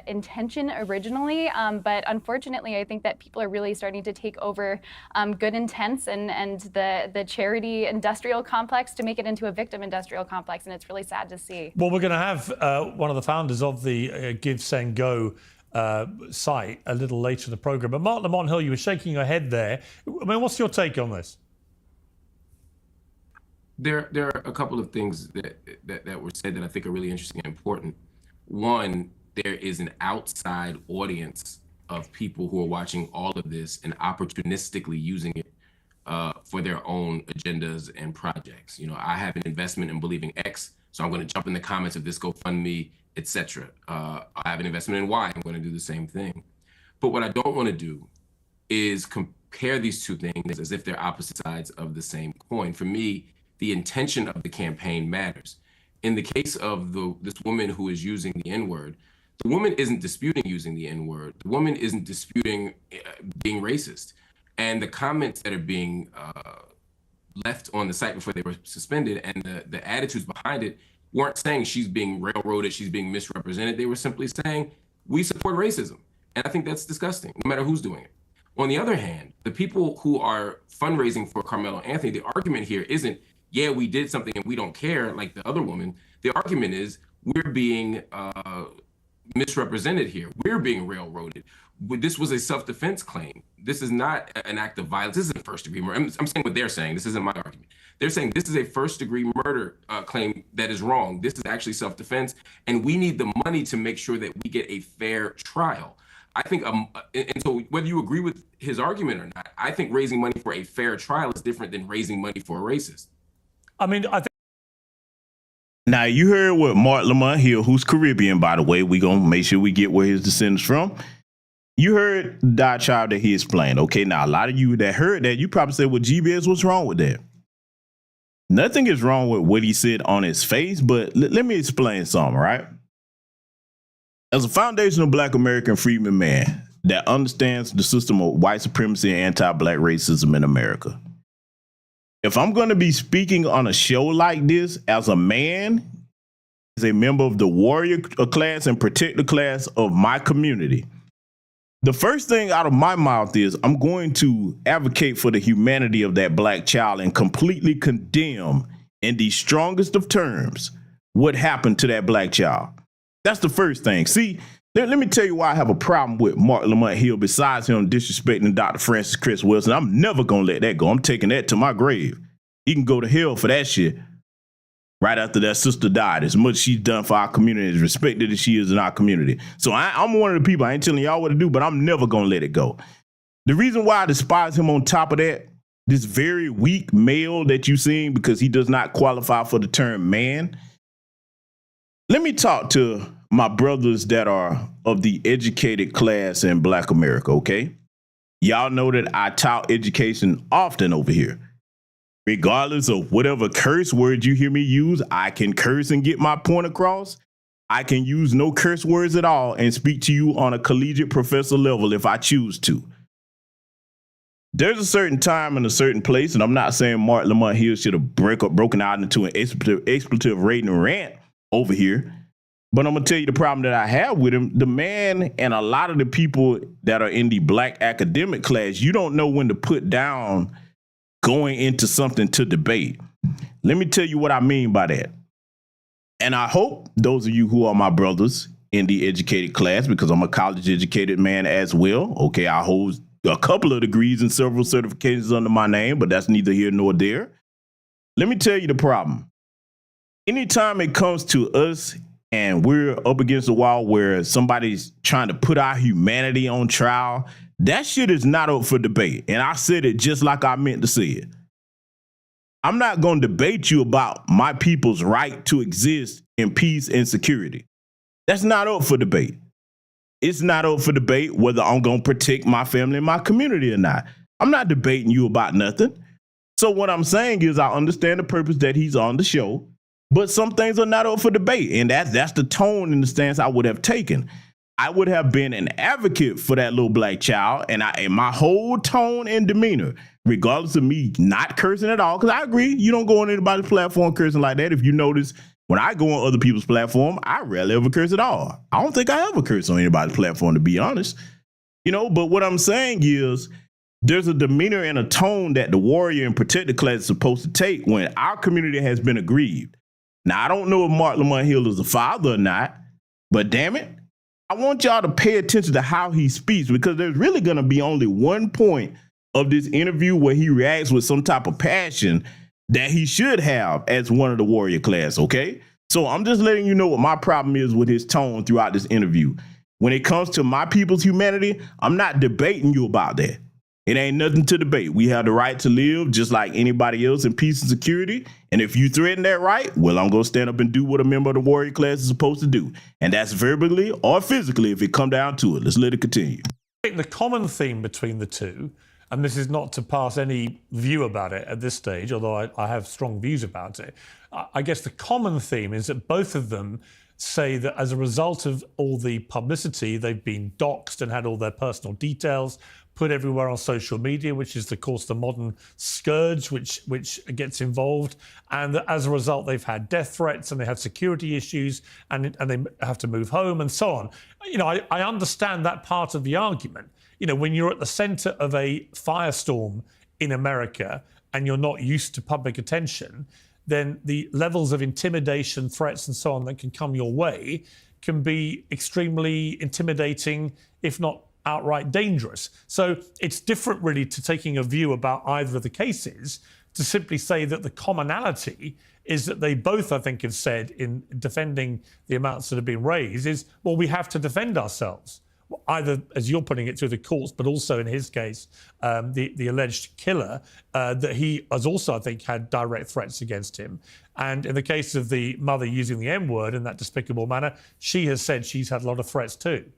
G: intention originally, but unfortunately I think that people are really starting to take over good intents and the charity industrial complex to make it into a victim industrial complex, and it's really sad to see.
D: Well, we're going to have one of the founders of the Give, Send, Go site a little later in the program. But Mark Lamont Hill, you were shaking your head there. I mean, what's your take on this?
H: There are a couple of things that were said that I think are really interesting and important. One, there is an outside audience of people who are watching all of this and opportunistically using it for their own agendas and projects. You know, I have an investment in believing X, so I'm going to jump in the comments of this GoFundMe, etc. I have an investment in Y, I'm going to do the same thing. But what I don't want to do is compare these two things as if they're opposite sides of the same coin. For me, the intention of the campaign matters. In the case of this woman who is using the N-word, the woman isn't disputing using the N-word. The woman isn't disputing being racist. And the comments that are being left on the site before they were suspended and the attitudes behind it weren't saying she's being railroaded, she's being misrepresented. They were simply saying, we support racism. And I think that's disgusting, no matter who's doing it. On the other hand, the people who are fundraising for Carmelo Anthony, the argument here isn't, yeah, we did something and we don't care like the other woman. The argument is we're being misrepresented here. We're being railroaded. This was a self-defense claim. This is not an act of violence. This isn't first-degree murder. I'm saying what they're saying. This isn't my argument. They're saying this is a first-degree murder claim that is wrong. This is actually self-defense, and we need the money to make sure that we get a fair trial. I think, and so whether you agree with his argument or not, I think raising money for a fair trial is different than raising money for a racist.
D: I mean, I think.
B: Now, you heard what Mark Lamont Hill, who's Caribbean, by the way, we going to make sure we get where his descendants from. You heard the diatribe that he explained. Okay, now, a lot of you that heard that, you probably said, well, GBS, what's wrong with that? Nothing is wrong with what he said on his face, but let me explain something, right? As a foundational Black American freedman man that understands the system of white supremacy and anti-Black racism in America, if I'm going to be speaking on a show like this as a man, as a member of the warrior class and protector class of my community, the first thing out of my mouth is I'm going to advocate for the humanity of that Black child and completely condemn in the strongest of terms what happened to that Black child. That's the first thing. See, let me tell you why I have a problem with Mark Lamont Hill besides him disrespecting Dr. Francis Chris Wilson. I'm never going to let that go. I'm taking that to my grave. He can go to hell for that shit. Right after that sister died, as much she's done for our community, as respected as she is in our community. So I'm one of the people, I ain't telling y'all what to do, but I'm never going to let it go. The reason why I despise him on top of that, this very weak male that you seen because he does not qualify for the term man. Let me talk to my brothers that are of the educated class in Black America, okay? Y'all know that I tout education often over here. Regardless of whatever curse word you hear me use, I can curse and get my point across. I can use no curse words at all and speak to you on a collegiate professor level if I choose to. There's a certain time and a certain place, and I'm not saying Mark Lamont Hill should have broken out into an expletive rating rant over here. But I'm going to tell you the problem that I have with him. The man and a lot of the people that are in the Black academic class, you don't know when to put down going into something to debate. Let me tell you what I mean by that. And I hope those of you who are my brothers in the educated class, because I'm a college educated man as well. Okay, I hold a couple of degrees and several certifications under my name, but that's neither here nor there. Let me tell you the problem. Anytime it comes to us and we're up against a wall where somebody's trying to put our humanity on trial, that shit is not up for debate. And I said it just like I meant to say it. I'm not going to debate you about my people's right to exist in peace and security. That's not up for debate. It's not up for debate whether I'm going to protect my family and my community or not. I'm not debating you about nothing. So what I'm saying is I understand the purpose that he's on the show, but some things are not up for debate. And that's the tone and the stance I would have taken. I would have been an advocate for that little Black child, and my whole tone and demeanor, regardless of me not cursing at all, because I agree, you don't go on anybody's platform cursing like that. If you notice, when I go on other people's platform, I rarely ever curse at all. I don't think I ever curse on anybody's platform, to be honest. But what I'm saying is there's a demeanor and a tone that the warrior and protector class is supposed to take when our community has been aggrieved. Now, I don't know if Mark Lamont Hill is a father or not, but damn it, I want y'all to pay attention to how he speaks, because there's really going to be only one point of this interview where he reacts with some type of passion that he should have as one of the warrior class, okay? So I'm just letting you know what my problem is with his tone throughout this interview. When it comes to my people's humanity, I'm not debating you about that. It ain't nothing to debate. We have the right to live just like anybody else in peace and security. And if you threaten that right, well, I'm going to stand up and do what a member of the warrior class is supposed to do. And that's verbally or physically if it come down to it. Let's let it continue.
D: I think the common theme between the two, and this is not to pass any view about it at this stage, although I have strong views about it. I guess the common theme is that both of them say that as a result of all the publicity, they've been doxxed and had all their personal details put everywhere on social media, which is, of course, the modern scourge which gets involved. And that as a result, they've had death threats and they have security issues and they have to move home and so on. You know, I understand that part of the argument. You know, when you're at the center of a firestorm in America and you're not used to public attention, then the levels of intimidation, threats, and so on that can come your way can be extremely intimidating, if not outright dangerous. So it's different, really, to taking a view about either of the cases to simply say that the commonality is that they both, I think, have said in defending the amounts that have been raised is, well, we have to defend ourselves. Either, as you're putting it, through the courts, but also in his case, the alleged killer, that he has also, I think, had direct threats against him. And in the case of the mother using the M-word in that despicable manner, she has said she's had a lot of threats too.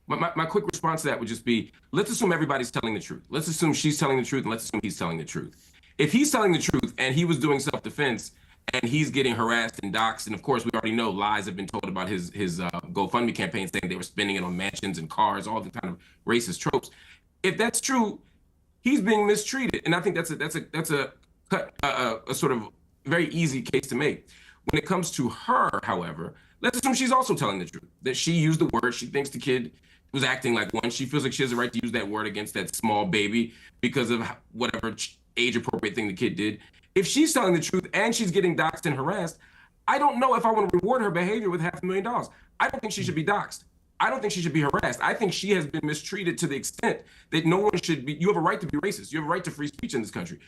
H: My quick response to that would just be, let's assume everybody's telling the truth. Let's assume she's telling the truth, and let's assume he's telling the truth. If he's telling the truth and he was doing self-defense and he's getting harassed and doxxed, and of course we already know lies have been told about his GoFundMe campaign, saying they were spending it on mansions and cars, all the kind of racist tropes. If that's true, he's being mistreated, and I think that's a sort of very easy case to make. When it comes to her, however, let's assume she's also telling the truth, that she used the word, she thinks the kid was acting like one, she feels like she has the right to use that word against that small baby because of whatever age-appropriate thing the kid did. If she's telling the truth and she's getting doxxed and harassed, I don't know if I want to reward her behavior with $500,000. I don't think she should be doxxed. I don't think she should be harassed. I think she has been mistreated to the extent that no one should be. You have a right to be racist. You have a right to free speech in this country.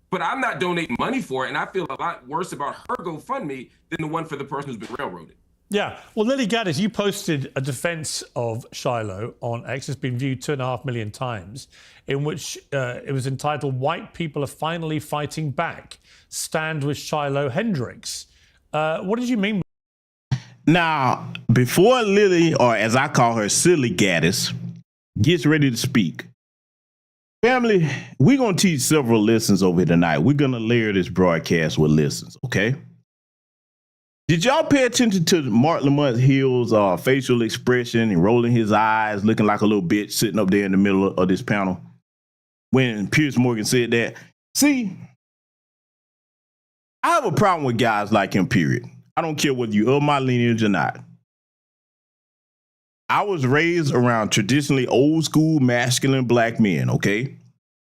H: But I'm not donating money for it, and I feel a lot worse about her GoFundMe than the one for the person who's been railroaded.
D: Yeah, well, Lily Gaddis, you posted a defense of Shiloh on X. It's been viewed 2.5 million times, in which it was entitled, "White People Are Finally Fighting Back. Stand with Shiloh Hendrix." What did you mean?
B: Now, before Lily, or as I call her, Silly Gaddis, gets ready to speak, family, we're going to teach several lessons over here tonight. We're going to layer this broadcast with lessons, okay? Did y'all pay attention to Mark Lamont Hill's facial expression and rolling his eyes, looking like a little bitch sitting up there in the middle of this panel when Piers Morgan said that? See, I have a problem with guys like him, period. I don't care whether you're of my lineage or not. I was raised around traditionally old school masculine black men, okay?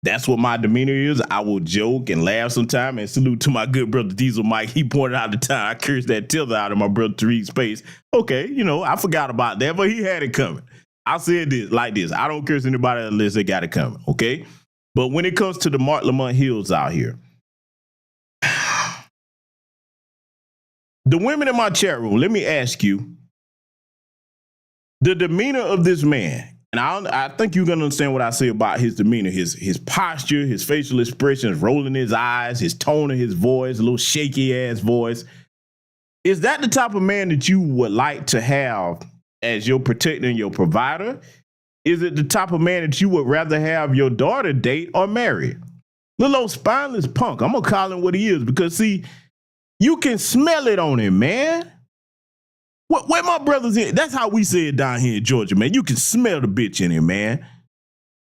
B: That's what my demeanor is. I will joke and laugh sometime, and salute to my good brother Diesel Mike. He pointed out the time I cursed that tether out of my brother Tariq's face. Okay, you know, I forgot about that, but he had it coming. I said this like this. I don't curse anybody unless they got it coming, okay? But when it comes to the Mark Lamont Hills out here, the women in my chat room, let me ask you, the demeanor of this man, and I think you're going to understand what I say about his demeanor, his posture, his facial expressions, rolling his eyes, his tone of his voice, a little shaky ass voice. Is that the type of man that you would like to have as your protector and your provider? Is it the type of man that you would rather have your daughter date or marry? Little old spineless punk. I'm going to call him what he is, because see, you can smell it on him, man. Where my brothers in? That's how we say it down here in Georgia, man. You can smell the bitch in him, man.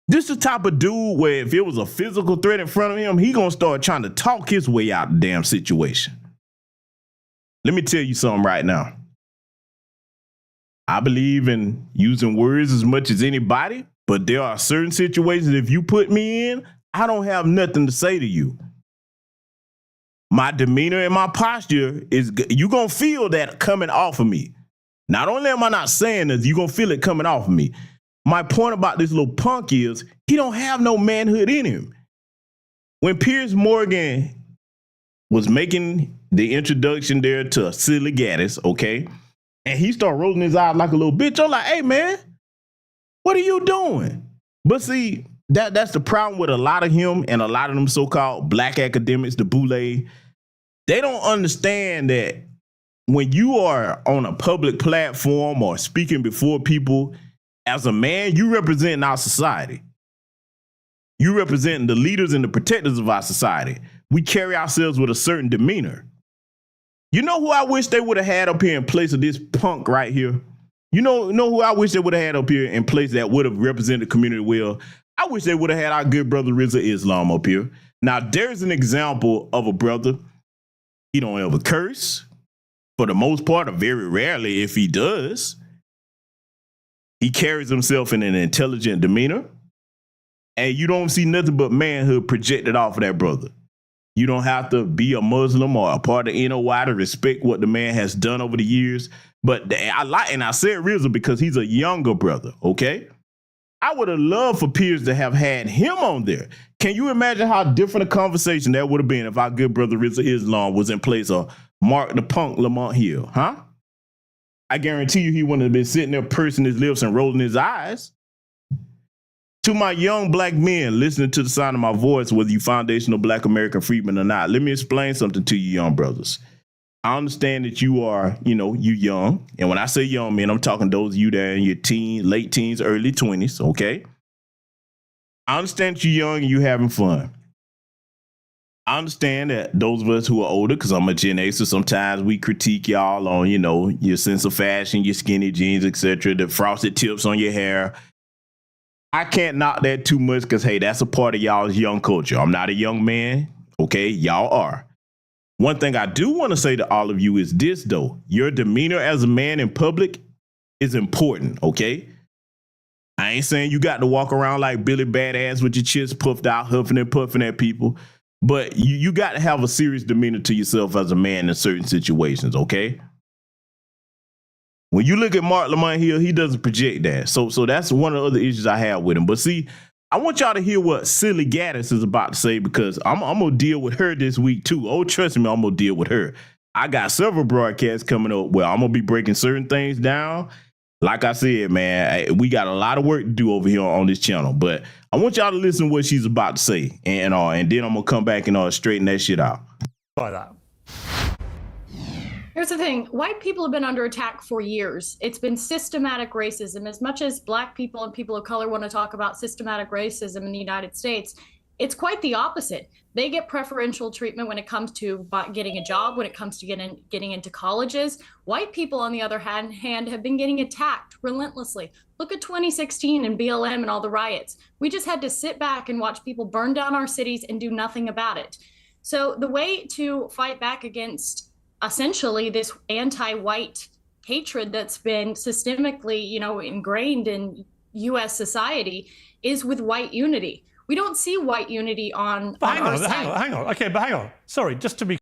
B: This the type of dude where if it was a physical threat in front of him, he gonna start trying to talk his way out the damn situation. Let me tell you something right now. I believe in using words as much as anybody, but there are certain situations if you put me in, I don't have nothing to say to you. My demeanor and my posture is, you're going to feel that coming off of me. Not only am I not saying this, you're going to feel it coming off of me. My point about this little punk is he don't have no manhood in him. When Piers Morgan was making the introduction there to Silly Gaddis, okay, and he started rolling his eyes like a little bitch, I'm like, hey, man, what are you doing? But see, that's the problem with a lot of him and a lot of them so-called black academics, the boule. They don't understand that when you are on a public platform or speaking before people, as a man, you represent our society. You represent the leaders and the protectors of our society. We carry ourselves with a certain demeanor. You know who I wish they would have had up here in place of this punk right here? You know who I wish they would have had up here in place that would have represented the community well? I wish they would have had our good brother Rizza Islam up here. Now, there's an example of a brother. He don't ever curse. For the most part, or very rarely, if he does, he carries himself in an intelligent demeanor. And you don't see nothing but manhood projected off of that brother. You don't have to be a Muslim or a part of NOI to respect what the man has done over the years. But I said Rizza because he's a younger brother, okay? I would have loved for Piers to have had him on there. Can you imagine how different a conversation that would have been if our good brother Rizza Islam was in place of Mark the Punk Lamont Hill, huh? I guarantee you he wouldn't have been sitting there pursing his lips and rolling his eyes. To my young black men listening to the sound of my voice, whether you foundational black American freedmen or not, let me explain something to you young brothers. I understand that you are, you young. And when I say young men, I'm talking those of you that are in your late teens, early 20s, okay? I understand that you're young and you're having fun. I understand that those of us who are older, because I'm a Gen X, so sometimes we critique y'all on, your sense of fashion, your skinny jeans, etc., the frosted tips on your hair. I can't knock that too much because, hey, that's a part of y'all's young culture. I'm not a young man, okay? Y'all are. One thing I do want to say to all of you is this, though. Your demeanor as a man in public is important, okay? I ain't saying you got to walk around like Billy Badass with your chest puffed out, huffing and puffing at people, but you got to have a serious demeanor to yourself as a man in certain situations, okay? When you look at Mark Lamont Hill, he doesn't project that. So that's one of the other issues I have with him. But see, I want y'all to hear what Silly Gaddis is about to say because I'm going to deal with her this week too. Oh, trust me, I'm going to deal with her. I got several broadcasts coming up where I'm going to be breaking certain things down. Like I said, man, we got a lot of work to do over here on this channel. But I want y'all to listen to what she's about to say. And then I'm going to come back and straighten that shit out.
D: By that.
F: Here's the thing. White people have been under attack for years. It's been systematic racism. As much as black people and people of color want to talk about systematic racism in the United States, it's quite the opposite. They get preferential treatment when it comes to getting a job, when it comes to getting into colleges. White people, on the other hand, have been getting attacked relentlessly. Look at 2016 and BLM and all the riots. We just had to sit back and watch people burn down our cities and do nothing about it. So the way to fight back against essentially this anti-white hatred that's been systemically, ingrained in U.S. society is with white unity. We don't see white unity on our side.
D: Hang on. Okay, but hang on. Sorry, just to be...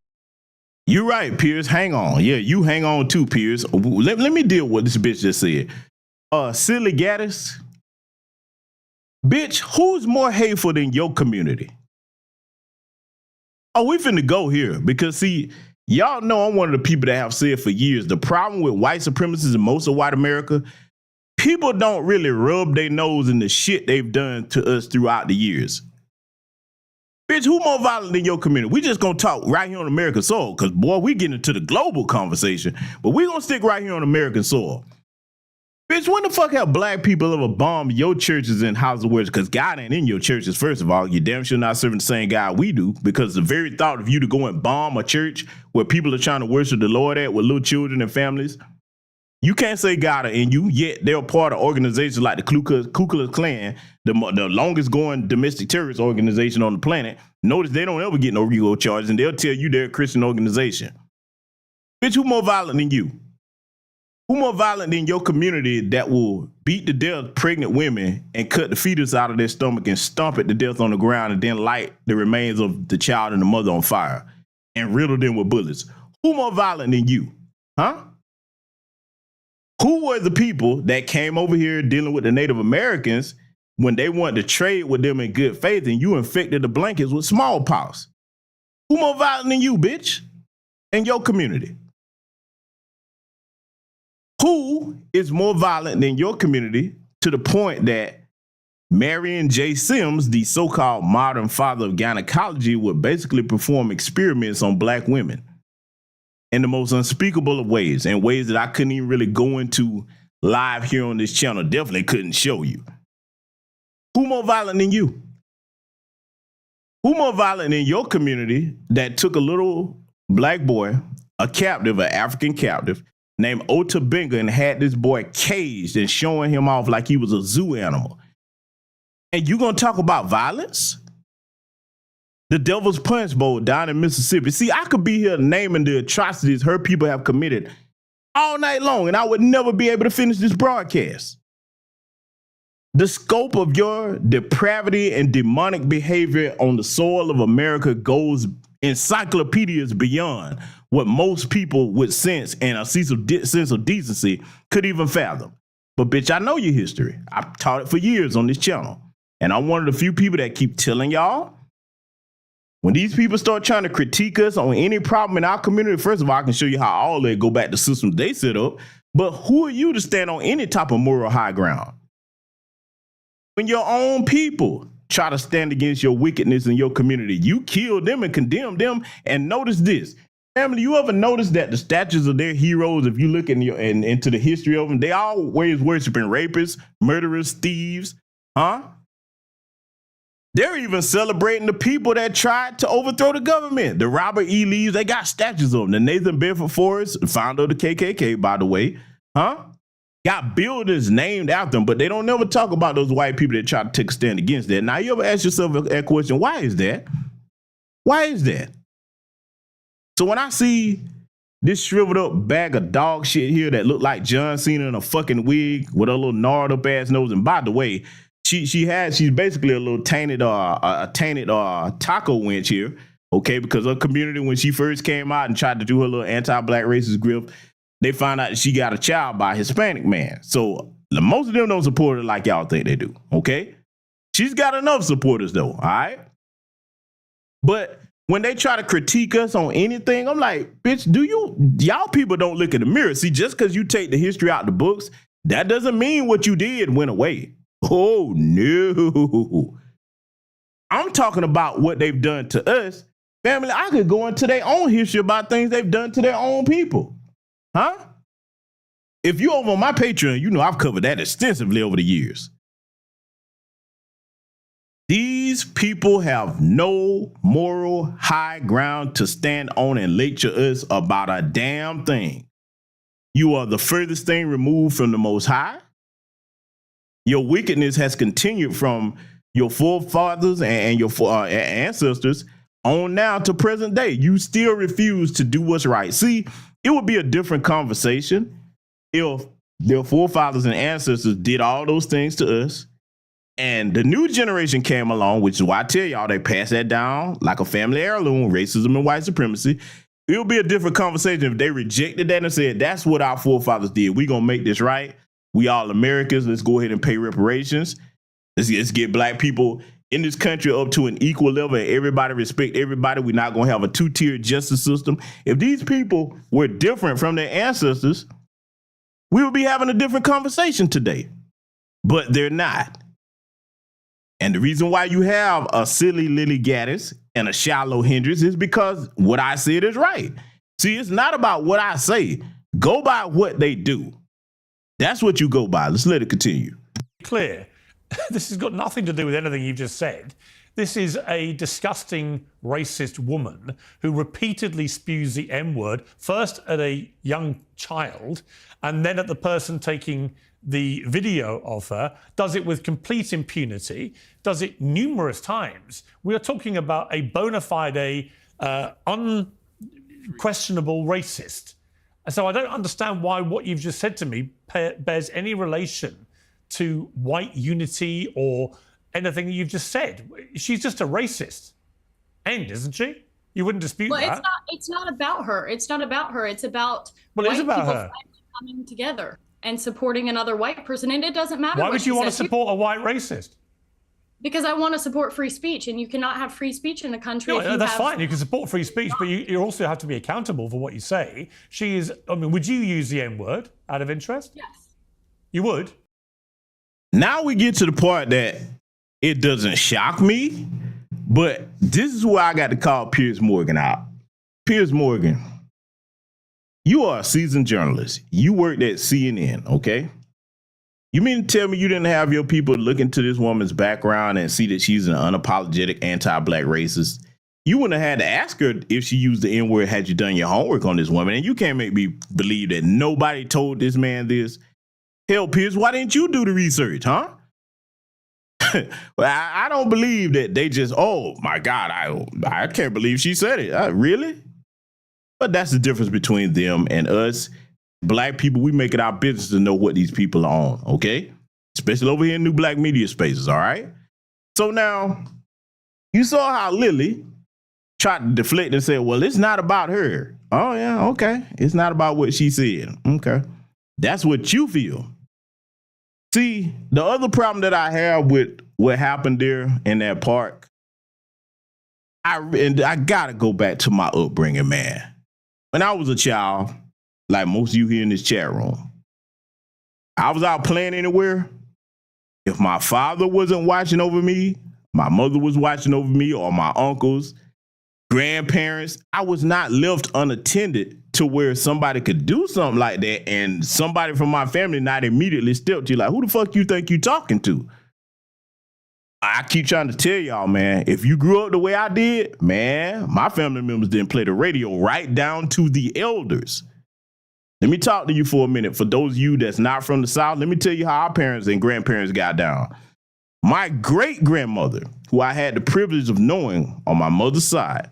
B: You're right, Piers. Hang on. Yeah, you hang on too, Piers. Let me deal with what this bitch just said. Silly Gaddis. Bitch, who's more hateful than your community? Oh, we finna go here because, see, y'all know I'm one of the people that have said for years, the problem with white supremacists in most of white America, people don't really rub their nose in the shit they've done to us throughout the years. Bitch, who more violent than your community? We just gonna talk right here on American soil, because, boy, we get into the global conversation, but we gonna stick right here on American soil. Bitch, when the fuck have black people ever bombed your churches and houses of worship? Because God ain't in your churches, first of all. You damn sure not serving the same God we do, because the very thought of you to go and bomb a church where people are trying to worship the Lord at with little children and families, you can't say God are in you, yet they're part of organizations like the Ku Klux Klan, the longest going domestic terrorist organization on the planet. Notice they don't ever get no RICO charges, and they'll tell you they're a Christian organization. Bitch, who more violent than you? Who more violent than your community that will beat to death pregnant women and cut the fetus out of their stomach and stomp it to death on the ground and then light the remains of the child and the mother on fire and riddle them with bullets? Who more violent than you? Huh? Who were the people that came over here dealing with the Native Americans when they wanted to trade with them in good faith and you infected the blankets with smallpox? Who more violent than you, bitch? In your community? Who is more violent than your community to the point that Marion J. Sims, the so-called modern father of gynecology, would basically perform experiments on black women in the most unspeakable of ways, in ways that I couldn't even really go into live here on this channel, definitely couldn't show you? Who more violent than you? Who more violent than your community that took a little black boy a captive, an African captive, named Otabenga, and had this boy caged and showing him off like he was a zoo animal. And you gonna talk about violence? The Devil's Punch Bowl down in Mississippi. See, I could be here naming the atrocities her people have committed all night long, and I would never be able to finish this broadcast. The scope of your depravity and demonic behavior on the soil of America goes encyclopedias beyond what most people with sense and a sense of decency could even fathom. But bitch, I know your history. I've taught it for years on this channel. And I'm one of the few people that keep telling y'all, when these people start trying to critique us on any problem in our community, first of all, I can show you how all that go back to systems they set up. But who are you to stand on any type of moral high ground? When your own people try to stand against your wickedness in your community, you kill them and condemn them. And notice this, family, you ever notice that the statues of their heroes, if you look into the history of them, they always worshiping rapists, murderers, thieves, huh? They're even celebrating the people that tried to overthrow the government. The Robert E. Lees, they got statues of them. The Nathan Bedford Forrest, founder of the KKK, by the way, huh? Got buildings named after them, but they don't never talk about those white people that try to take a stand against that. Now, you ever ask yourself that question, why is that? Why is that? So when I see this shriveled up bag of dog shit here that look like John Cena in a fucking wig with a little gnarled up ass nose, and by the way, she's basically a little tainted taco wench here, okay? Because her community, when she first came out and tried to do her little anti-black racist grip, they found out that she got a child by a Hispanic man. So most of them don't support her like y'all think they do, okay? She's got enough supporters though, all right? But when they try to critique us on anything, I'm like, bitch, y'all people don't look in the mirror. See, just because you take the history out the books, that doesn't mean what you did went away. Oh, no. I'm talking about what they've done to us. Family, I could go into their own history about things they've done to their own people. Huh? If you're over on my Patreon, you know I've covered that extensively over the years. These people have no moral high ground to stand on and lecture us about a damn thing. You are the furthest thing removed from the Most High. Your wickedness has continued from your forefathers and your ancestors on now to present day. You still refuse to do what's right. See, it would be a different conversation if their forefathers and ancestors did all those things to us, and the new generation came along, which is why I tell y'all they pass that down like a family heirloom, racism and white supremacy. It would be a different conversation if they rejected that and said, that's what our forefathers did. We're going to make this right. We all Americans. Let's go ahead and pay reparations. Let's get black people in this country up to an equal level and everybody respect everybody. We're not going to have a two-tier justice system. If these people were different from their ancestors, we would be having a different conversation today. But they're not. And the reason why you have a silly Lily Gaddis and a Shiloh Hendrix is because what I said is right. See, it's not about what I say. Go by what they do. That's what you go by. Let's let it continue.
D: Clear. This has got nothing to do with anything you've just said. This is a disgusting racist woman who repeatedly spews the M-word, first at a young child and then at the person taking the video of her, does it with complete impunity, does it numerous times. We are talking about a bona fide, unquestionable racist. And so I don't understand why what you've just said to me bears any relation to white unity or anything that you've just said. She's just a racist. End, isn't she? You wouldn't dispute that.
F: It's not about her. It's not about her. It's about
D: white people
F: coming together and supporting another white person. And it doesn't matter.
D: Why would you want to support a white racist?
F: Because I want to support free speech, and you cannot have free speech in a country.
D: No, that's fine. You can support free speech, but you also have to be accountable for what you say. She is, I mean, would you use the N-word out of interest?
F: Yes.
D: You would?
B: Now we get to the part that it doesn't shock me, but this is where I got to call Piers Morgan out. Piers Morgan, you are a seasoned journalist. You worked at CNN, okay? You mean to tell me you didn't have your people look into this woman's background and see that she's an unapologetic anti-black racist? you wouldn't have had to ask her if she used the N-word had you done your homework on this woman. And you can't make me believe that nobody told this man this. Hell, Piers, why didn't you do the research, huh? Well, I don't believe that they just, oh my God, I can't believe she said it. Really? But that's the difference between them and us. Black people, we make it our business to know what these people are on, okay? Especially over here in new black media spaces, all right? So now, you saw how Lily tried to deflect and say, well, it's not about her. Oh, yeah, okay. It's not about what she said. Okay. That's what you feel. See, the other problem that I have with what happened there in that park, I got to go back to my upbringing, man. When I was a child, like most of you here in this chat room, I was out playing anywhere. If my father wasn't watching over me, my mother was watching over me, or my uncles, grandparents, I was not left unattended to where somebody could do something like that and somebody from my family not immediately step to you like, who the fuck you think you talking to? I keep trying to tell y'all, man, if you grew up the way I did, man, my family members didn't play the radio right down to the elders. Let me talk to you for a minute. For those of you that's not from the South, let me tell you how our parents and grandparents got down. My great-grandmother, who I had the privilege of knowing on my mother's side,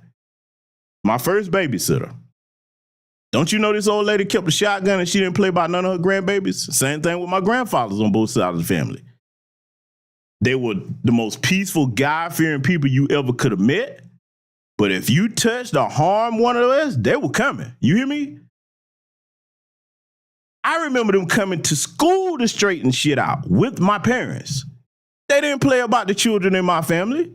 B: my first babysitter. Don't you know this old lady kept a shotgun and she didn't play by none of her grandbabies? Same thing with my grandfathers on both sides of the family. They were the most peaceful, God-fearing people you ever could have met. But if you touched or harmed one of us, they were coming. You hear me? I remember them coming to school to straighten shit out with my parents. They didn't play about the children in my family.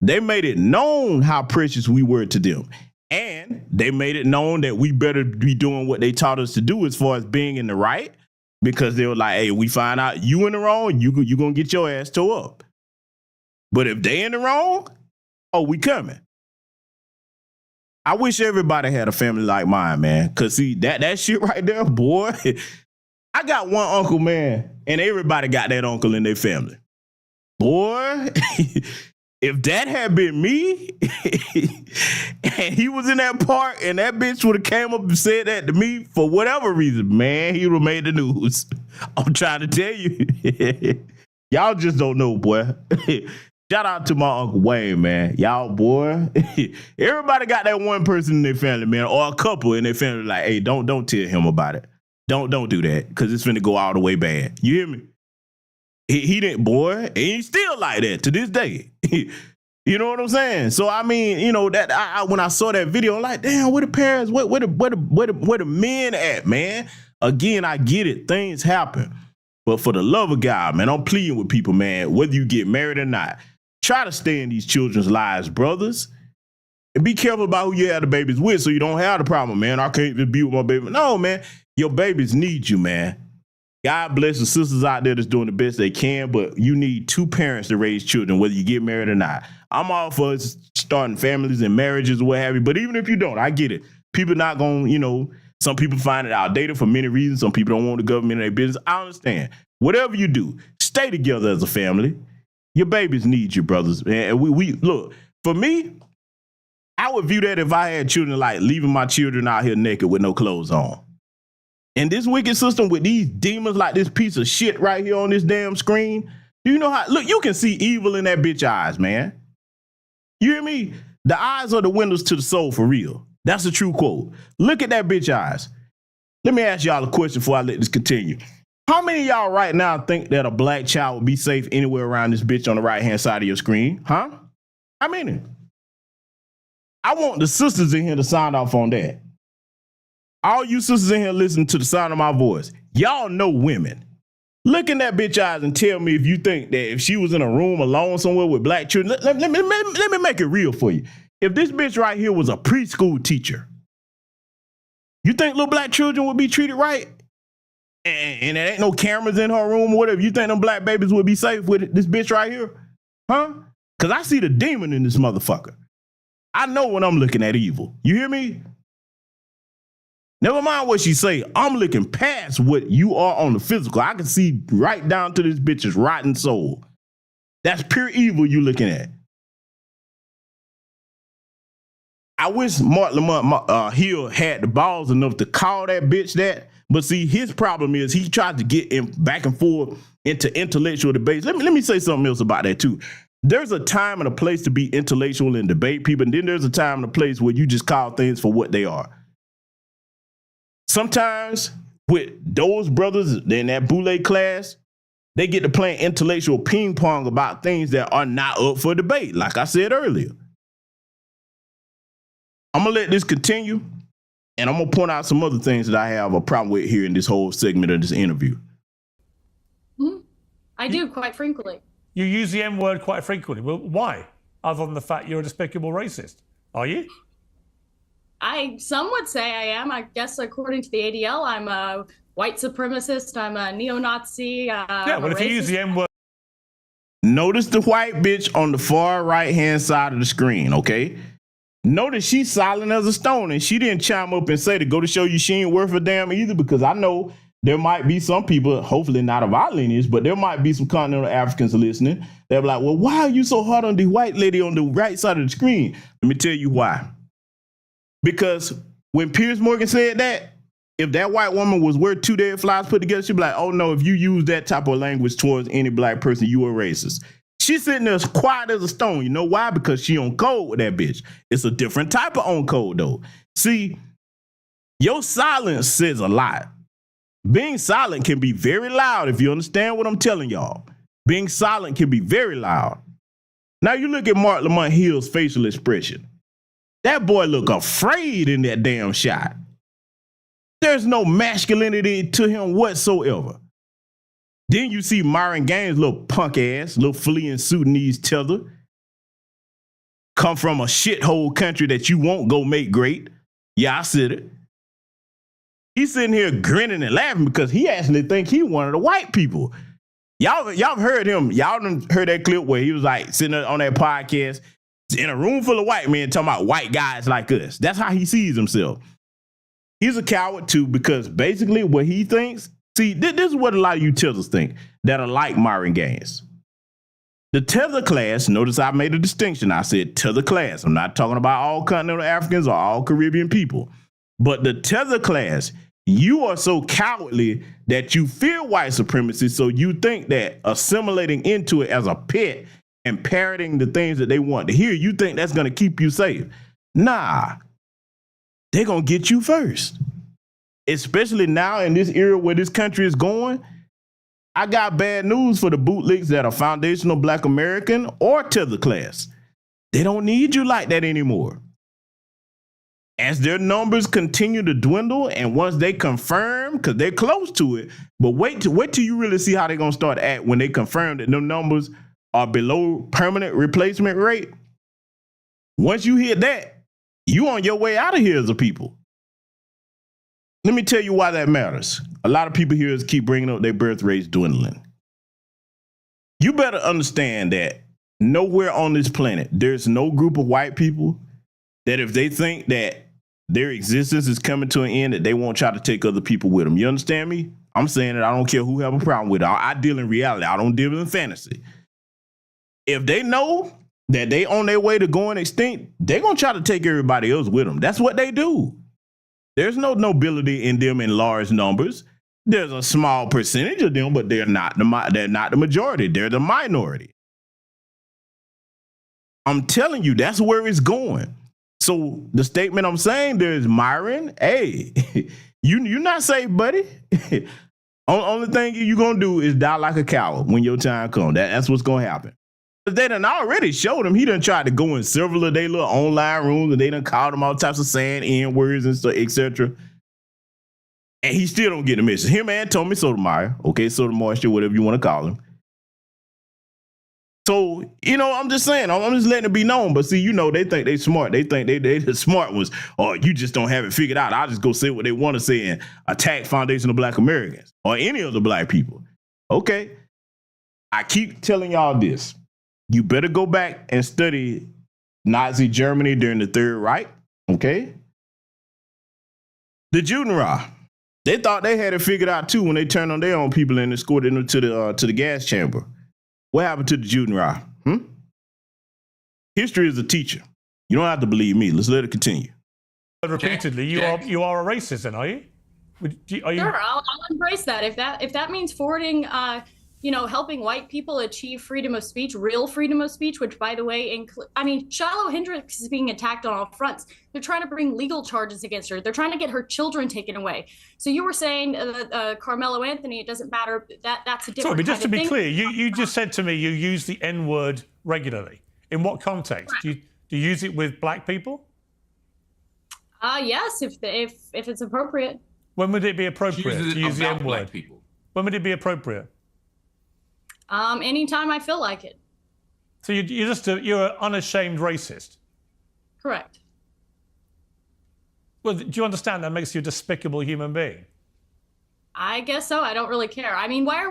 B: They made it known how precious we were to them. And they made it known that we better be doing what they taught us to do as far as being in the right, because they were like, hey, we find out you in the wrong, you going to get your ass tore up. But if they in the wrong, oh, we coming. I wish everybody had a family like mine, man. Because see, that shit right there, boy, I got one uncle, man, and everybody got that uncle in their family. Boy, if that had been me and he was in that park and that bitch would have came up and said that to me for whatever reason, man, he would have made the news. I'm trying to tell you. Y'all just don't know, boy. Shout out to my Uncle Wayne, man. Y'all, boy. Everybody got that one person in their family, man, or a couple in their family like, hey, don't tell him about it. Don't do that, because it's finna go all the way bad. You hear me? He didn't, boy, and he's still like that to this day. You know what I'm saying? So I mean, you know, that when I saw that video, I'm like, damn, where the parents, where the men at, man? Again, I get it, things happen, but for the love of God, man, I'm pleading with people, man, whether you get married or not, try to stay in these children's lives, brothers, and be careful about who you have the babies with, so you don't have the problem, man. I can't just be with my baby. No, man, your babies need you, man. God bless the sisters out there that's doing the best they can, but you need two parents to raise children, whether you get married or not. I'm all for starting families and marriages or what have you, but even if you don't, I get it. People not going to, you know, some people find it outdated for many reasons. Some people don't want the government in their business. I understand. Whatever you do, stay together as a family. Your babies need you, brothers. And we look, for me, I would view that if I had children, like leaving my children out here naked with no clothes on. And this wicked system with these demons like this piece of shit right here on this damn screen, do you know how, look, you can see evil in that bitch eyes, man. You hear me? The eyes are the windows to the soul for real. That's a true quote. Look at that bitch eyes. Let me ask y'all a question before I let this continue. How many of y'all right now think that a black child would be safe anywhere around this bitch on the right-hand side of your screen? Huh? How many? I want the sisters in here to sign off on that. All you sisters in here listening to the sound of my voice, y'all know women. Look in that bitch eyes and tell me if you think that if she was in a room alone somewhere with black children, let me make it real for you. If this bitch right here was a preschool teacher, you think little black children would be treated right? And there ain't no cameras in her room or whatever. You think them black babies would be safe with this bitch right here? Huh? Because I see the demon in this motherfucker. I know when I'm looking at evil. You hear me? Never mind what she say. I'm looking past what you are on the physical. I can see right down to this bitch's rotten soul. That's pure evil you looking at. I wish Mark Lamont Hill had the balls enough to call that bitch that. But see, his problem is he tried to get back and forth into intellectual debates. Let me say something else about that too. There's a time and a place to be intellectual and debate people, and then there's a time and a place where you just call things for what they are. Sometimes with those brothers in that Boule class, they get to play intellectual ping pong about things that are not up for debate, like I said earlier. I'm going to let this continue, and I'm going to point out some other things that I have a problem with here in this whole segment of this interview.
F: I do, quite frankly.
D: You use the M word quite frequently. Well, why? Other than the fact you're a despicable racist. Are you?
F: Some would say I am. I guess according to the ADL, I'm a white supremacist. I'm a neo-Nazi.
D: Yeah, but if you use the M word.
B: Notice the white bitch on the far right-hand side of the screen, okay? Notice she's silent as a stone, and she didn't chime up and say to go to show you she ain't worth a damn either, because I know there might be some people, hopefully not of our lineage, but there might be some continental Africans listening. They're like, well, why are you so hard on the white lady on the right side of the screen? Let me tell you why. Because when Piers Morgan said that, if that white woman was worth two dead flies put together, she'd be like, oh no, if you use that type of language towards any black person, you are racist. She's sitting there as quiet as a stone. You know why? Because she on code with that bitch. It's a different type of on code though. See, your silence says a lot. Being silent can be very loud if you understand what I'm telling y'all. Being silent can be very loud. Now you look at Mark Lamont Hill's facial expression. That boy look afraid in that damn shot. There's no masculinity to him whatsoever. Then you see Myron Gaines' little punk ass, little flea and Sudanese tether, come from a shithole country that you won't go make great. Yeah, I said it. He's sitting here grinning and laughing because he actually think he one of the white people. Y'all heard him. Y'all done heard that clip where he was like sitting on that podcast in a room full of white men talking about white guys like us. That's how he sees himself. He's a coward too, because basically what he thinks, see, this is what a lot of you tethers think that are like Myron Gaines. The tether class, notice I made a distinction. I said tether class. I'm not talking about all continental Africans or all Caribbean people. But the tether class, you are so cowardly that you fear white supremacy, so you think that assimilating into it as a pet and parroting the things that they want to hear, you think that's going to keep you safe. Nah, they're going to get you first. Especially now in this era where this country is going. I got bad news for the bootlegs that are foundational Black American or tether class. They don't need you like that anymore. As their numbers continue to dwindle, and once they confirm, because they're close to it, but wait till you really see how they're going to start to act when they confirm that them numbers are below permanent replacement rate. Once you hear that, you on your way out of here as a people. Let me tell you why that matters. A lot of people here keep bringing up their birth rates dwindling. You better understand that nowhere on this planet, there's no group of white people that if they think that their existence is coming to an end, that they won't try to take other people with them. You understand me? I'm saying that I don't care who have a problem with it. I deal in reality. I don't deal in fantasy. If they know that they on their way to going extinct, they're going to try to take everybody else with them. That's what they do. There's no nobility in them in large numbers. There's a small percentage of them, but they're not the majority. They're the minority. I'm telling you, that's where it's going. So the statement I'm saying there is, Myron, hey, you're not safe, buddy. Only thing you're going to do is die like a coward when your time comes. That's what's going to happen. But they done already showed him. He done tried to go in several of their little online rooms, and they done called him all types of saying N-words and stuff, etc. And he still don't get the message. Him and Tommy Sotomayor, okay, Sotomayor, whatever you want to call him. So, I'm just saying, I'm just letting it be known. But see, they think they smart. They think they the smart ones. Or you just don't have it figured out. I'll just go say what they want to say and attack foundational Black Americans or any other Black people. Okay. I keep telling y'all this. You better go back and study Nazi Germany during the Third Reich. Okay. The Judenreich. They thought they had it figured out too when they turned on their own people and escorted them to the gas chamber. What happened to the Judenreich? History is a teacher. You don't have to believe me. Let's let it continue.
D: Repeatedly, you are a racist, then, are you? Are you?
F: Sure, I'll embrace that. If that means forwarding, helping white people achieve freedom of speech, real freedom of speech, which, by the way, Shiloh Hendrix is being attacked on all fronts. They're trying to bring legal charges against her. They're trying to get her children taken away. So you were saying Carmelo Anthony, it doesn't matter. That's a different.
D: Sorry, but just to be
F: thing.
D: clear, you just said to me you use the N-word regularly. In what context? Do you use it with black people?
F: Yes, if it's appropriate.
D: When would it be appropriate to use the N-word? When would it be appropriate?
F: Anytime I feel like it.
D: So you're an unashamed racist?
F: Correct.
D: Well, do you understand that makes you a despicable human being?
F: I guess so. I don't really care. I mean, why are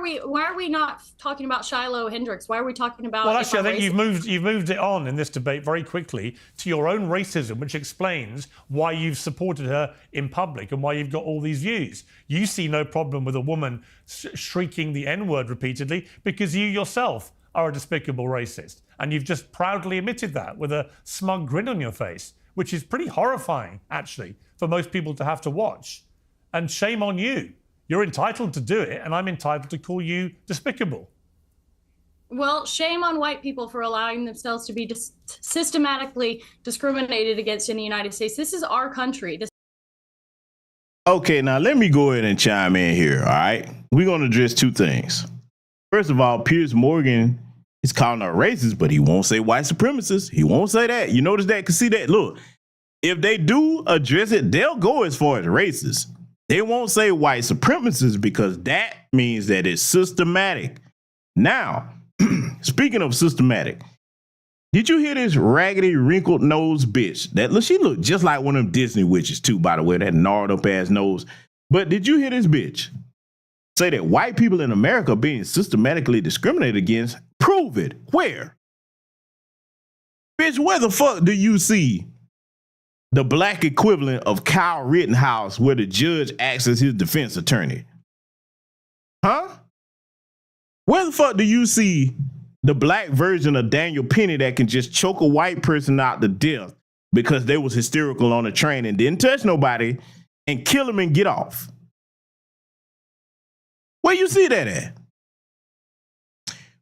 F: we not talking about Shiloh Hendrix? Why are we talking about?
D: Well, actually, I think you've moved it on in this debate very quickly to your own racism, which explains why you've supported her in public and why you've got all these views. You see no problem with a woman shrieking the N-word repeatedly because you yourself are a despicable racist, and you've just proudly admitted that with a smug grin on your face, which is pretty horrifying, actually, for most people to have to watch. And shame on you. You're entitled to do it, and I'm entitled to call you despicable.
F: Well, shame on white people for allowing themselves to be systematically discriminated against in the United States. This is our country.
B: Okay, now let me go ahead and chime in here, all right? We're going to address two things. First of all, Piers Morgan is calling her racist, but he won't say white supremacist. He won't say that. You notice that? Because see that? Look, if they do address it, they'll go as far as racist. They won't say white supremacists because that means that it's systematic. Now, speaking of systematic, did you hear this raggedy, wrinkled nose bitch? She looked just like one of them Disney witches too, by the way, that gnarled up ass nose. But did you hear this bitch say that white people in America are being systematically discriminated against? Prove it. Where? Bitch, where the fuck do you see the black equivalent of Kyle Rittenhouse where the judge acts as his defense attorney? Huh? Where the fuck do you see the black version of Daniel Penny that can just choke a white person out to death because they was hysterical on a train and didn't touch nobody and kill him and get off? Where you see that at?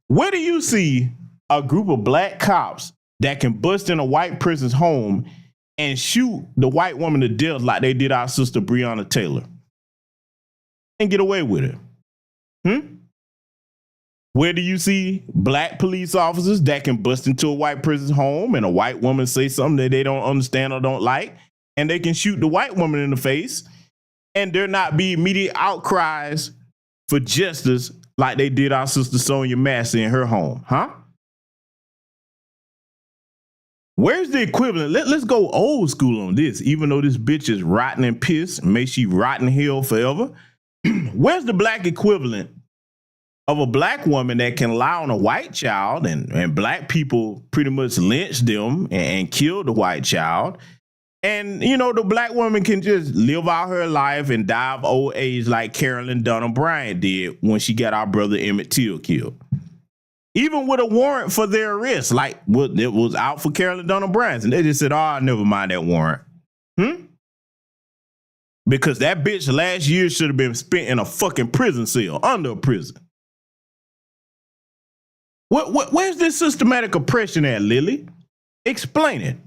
B: Where do you see a group of black cops that can bust in a white person's home and shoot the white woman to death like they did our sister Breonna Taylor and get away with it? Where do you see black police officers that can bust into a white person's home and a white woman say something that they don't understand or don't like, and they can shoot the white woman in the face, and there not be immediate outcries for justice like they did our sister Sonia Massey in her home? Huh? Where's the equivalent? Let's go old school on this, even though this bitch is rotten and pissed. May she rot in hell forever. Where's the black equivalent of a black woman that can lie on a white child and black people pretty much lynch them and kill the white child? And, you know, the black woman can just live out her life and die of old age like Carolyn Dunham Bryant did when she got our brother Emmett Till killed. Even with a warrant for their arrest, like it was out for Carolyn Dunham Bryant. And they just said, oh, never mind that warrant. Because that bitch last year should have been spent in a fucking prison cell, under a prison. Where's this systematic oppression at, Lily? Explain it.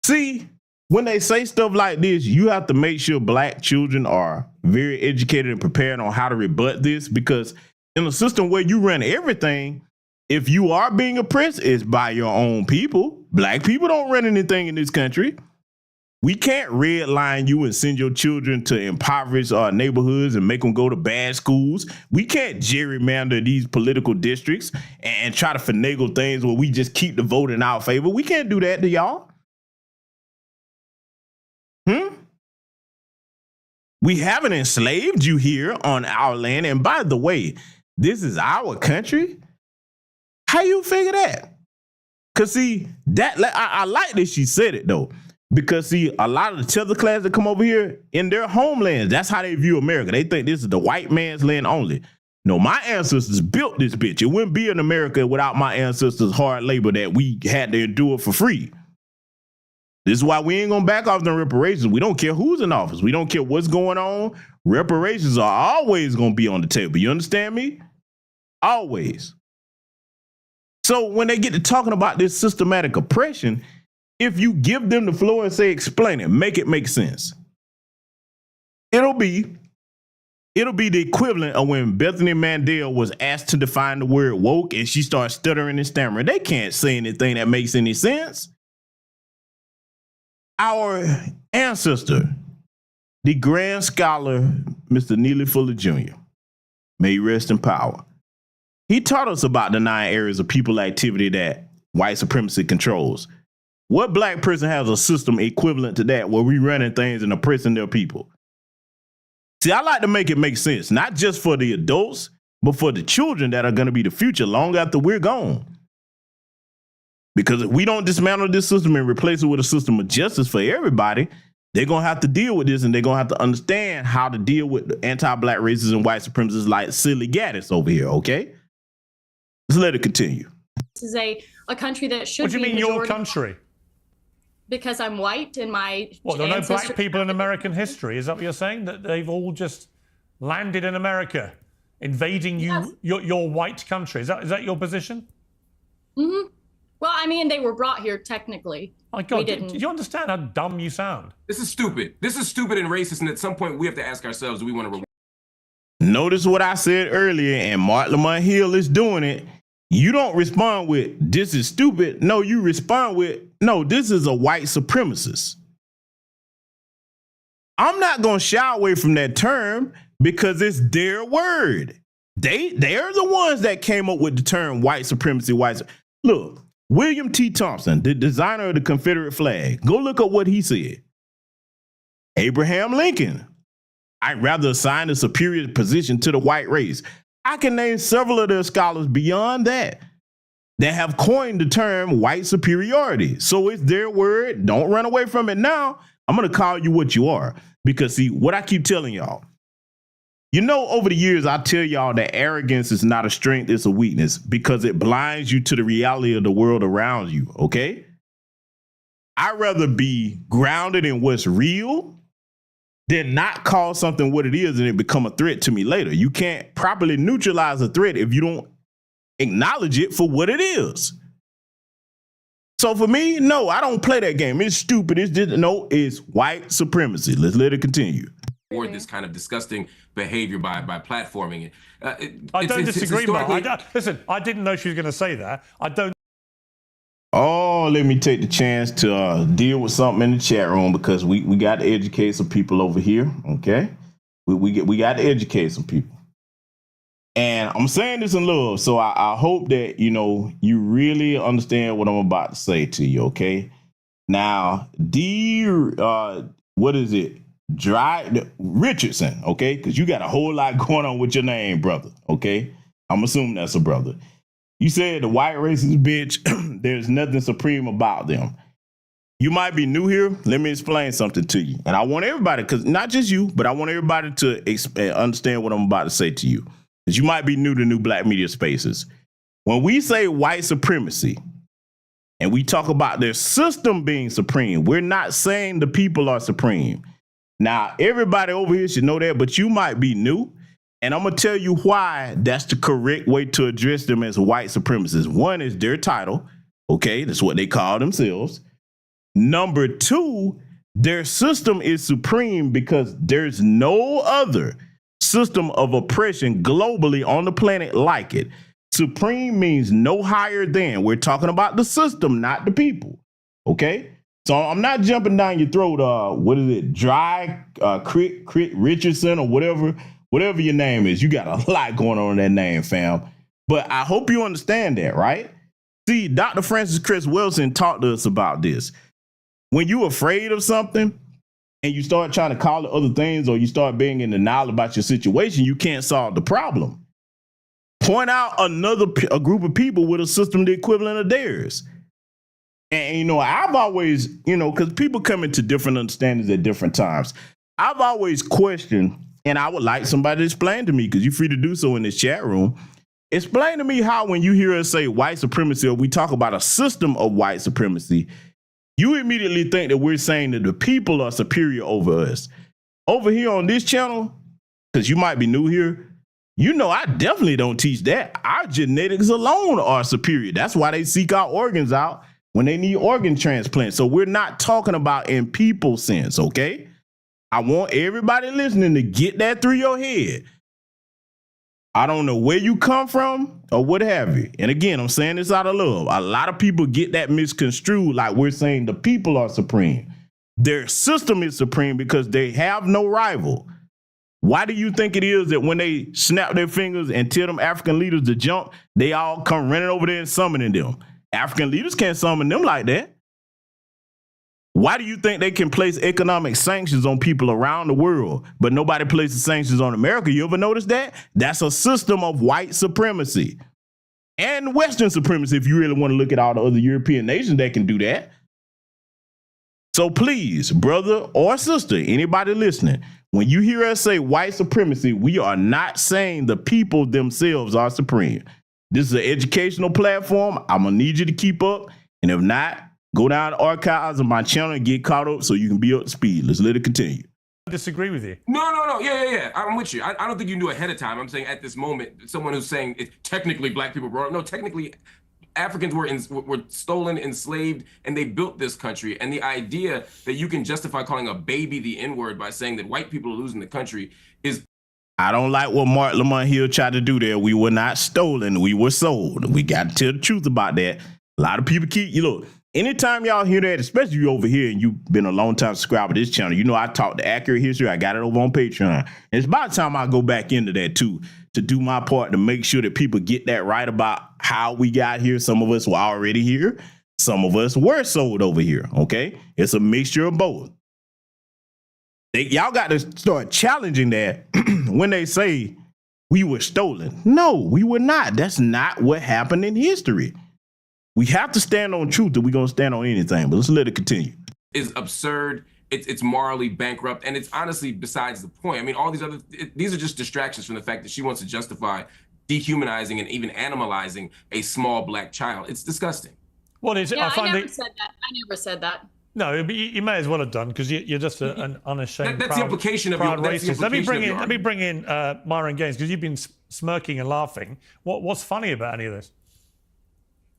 B: See, when they say stuff like this, you have to make sure black children are very educated and prepared on how to rebut this, because in a system where you run everything, if you are being oppressed, it's by your own people. Black people don't run anything in this country. We can't redline you and send your children to impoverished neighborhoods and make them go to bad schools. We can't gerrymander these political districts and try to finagle things where we just keep the vote in our favor. We can't do that to y'all. We haven't enslaved you here on our land. And by the way, this is our country. How you figure that? Because see, I like that she said it though. Because see, a lot of the tether class that come over here in their homelands, that's how they view America. They think this is the white man's land only. No, my ancestors built this bitch. It wouldn't be in America without my ancestors' hard labor that we had to endure for free. This is why we ain't gonna back off the reparations. We don't care who's in office. We don't care what's going on. Reparations are always gonna be on the table. You understand me? Always. So when they get to talking about this systematic oppression, if you give them the floor and say, explain it, make it make sense, it'll be the equivalent of when Bethany Mandel was asked to define the word woke and she started stuttering and stammering. They can't say anything that makes any sense. Our ancestor, the grand scholar, Mr. Neely Fuller Jr., may he rest in power. He taught us about the 9 areas of people activity that white supremacy controls. What black person has a system equivalent to that where we running things and oppressing their people? See, I like to make it make sense, not just for the adults, but for the children that are going to be the future long after we're gone. Because if we don't dismantle this system and replace it with a system of justice for everybody, they're going to have to deal with this, and they're going to have to understand how to deal with the anti-black racists and white supremacists like silly Gaddis over here, okay? Let's let it continue.
F: This is a country that should be
D: What do you mean your country?
F: Because I'm white and my
D: What, there are no black people in American history? Is that what you're saying? That they've all just landed in America, invading you,
F: Yes.
D: your white country? Is that your position?
F: Mm-hmm. Well, I mean, they were brought here technically.
D: My God,
F: We
D: do
F: didn't.
D: you understand how dumb you sound?
H: This is stupid. This is stupid and racist. And at some point, we have to ask ourselves, do we want to?
B: Notice what I said earlier, and Mark Lamont Hill is doing it. You don't respond with, this is stupid. No, you respond with, no, this is a white supremacist. I'm not going to shy away from that term because it's their word. They're the ones that came up with the term white supremacy. Look, William T. Thompson, the designer of the Confederate flag, go look up what he said. Abraham Lincoln, I'd rather assign a superior position to the white race. I can name several of their scholars beyond that have coined the term white superiority. So it's their word. Don't run away from it now. I'm going to call you what you are. Because see, what I keep telling y'all, you know, over the years, I tell y'all that arrogance is not a strength, it's a weakness because it blinds you to the reality of the world around you, okay? I'd rather be grounded in what's real than not call something what it is and it become a threat to me later. You can't properly neutralize a threat if you don't acknowledge it for what it is. So for me, no, I don't play that game. It's stupid. It's just, no, it's white supremacy. Let's let it continue.
H: Or this kind of disgusting behavior by platforming it.
D: I don't disagree, Mark. Listen, I didn't know she was going to say that. I don't.
B: Oh, let me take the chance to deal with something in the chat room because we got to educate some people over here. Okay, we got to educate some people, and I'm saying this in love. So I hope that you know you really understand what I'm about to say to you. Okay, now what is it? Richardson, okay? Because you got a whole lot going on with your name, brother, okay? I'm assuming that's a brother. You said the white racist bitch, there's nothing supreme about them. You might be new here. Let me explain something to you. And I want everybody, because not just you, but I want everybody to understand what I'm about to say to you. Because you might be new to new black media spaces. When we say white supremacy, and we talk about their system being supreme, we're not saying the people are supreme. Now, everybody over here should know that, but you might be new. And I'm going to tell you why that's the correct way to address them as white supremacists. One is their title. Okay, that's what they call themselves. Number two, their system is supreme because there's no other system of oppression globally on the planet like it. Supreme means no higher than. We're talking about the system, not the people. Okay? So I'm not jumping down your throat. What is it? Crit Richardson or whatever your name is. You got a lot going on in that name, fam. But I hope you understand that, right? See, Dr. Francis Chris Wilson talked to us about this. When you're afraid of something and you start trying to call it other things or you start being in denial about your situation, you can't solve the problem. Point out a group of people with a system the equivalent of theirs. And, you know, I've always, you know, because people come into different understandings at different times. I've always questioned And I would like somebody to explain to me, because you're free to do so in this chat room. Explain to me how, when you hear us say white supremacy, or we talk about a system of white supremacy, you immediately think that we're saying that the people are superior over us. Over here on this channel, because you might be new here, you know I definitely don't teach that. Our genetics alone are superior. That's why they seek our organs out when they need organ transplants. So we're not talking about in people sense, okay? I want everybody listening to get that through your head. I don't know where you come from or what have you. And again, I'm saying this out of love. A lot of people get that misconstrued, like we're saying the people are supreme. Their system is supreme because they have no rival. Why do you think it is that when they snap their fingers and tell them African leaders to jump, they all come running over there and summoning them? African leaders can't summon them like that. Why do you think they can place economic sanctions on people around the world, but nobody places sanctions on America? You ever notice that? That's a system of white supremacy and Western supremacy. If you really want to look at all the other European nations that can do that. So please, brother or sister, anybody listening, when you hear us say white supremacy, we are not saying the people themselves are supreme. This is an educational platform. I'm going to need you to keep up. And if not, go down the archives of my channel and get caught up so you can be up to speed. Let's let it continue.
D: I disagree with you.
H: No. Yeah. I'm with you. I don't think you knew ahead of time. I'm saying at this moment, someone who's saying it's technically black people brought up. No, technically Africans were stolen, enslaved, and they built this country. And the idea that you can justify calling a baby the N-word by saying that white people are losing the country is...
B: I don't like what Mark Lamont Hill tried to do there. We were not stolen. We were sold. We got to tell the truth about that. A lot of people look, anytime y'all hear that, especially you over here and you've been a long time subscriber to this channel, you know I talk the accurate history. I got it over on Patreon. And it's about time I go back into that too, to do my part to make sure that people get that right about how we got here. Some of us were already here. Some of us were sold over here, okay? It's a mixture of both. Y'all got to start challenging that when they say we were stolen. No, we were not. That's not what happened in history. We have to stand on truth if we're going to stand on anything, but let's let it continue.
H: Is absurd. It's morally bankrupt, and it's honestly besides the point. I mean, all these these are just distractions from the fact that she wants to justify dehumanizing and even animalizing a small black child. It's disgusting.
D: What is it?
F: Yeah, I never said that. I never said that.
D: No, you may as well have done, because you're just an unashamed.
H: That's the implication of your racist.
D: Let me bring in Myron Gaines, because you've been smirking and laughing. What's funny about any of this?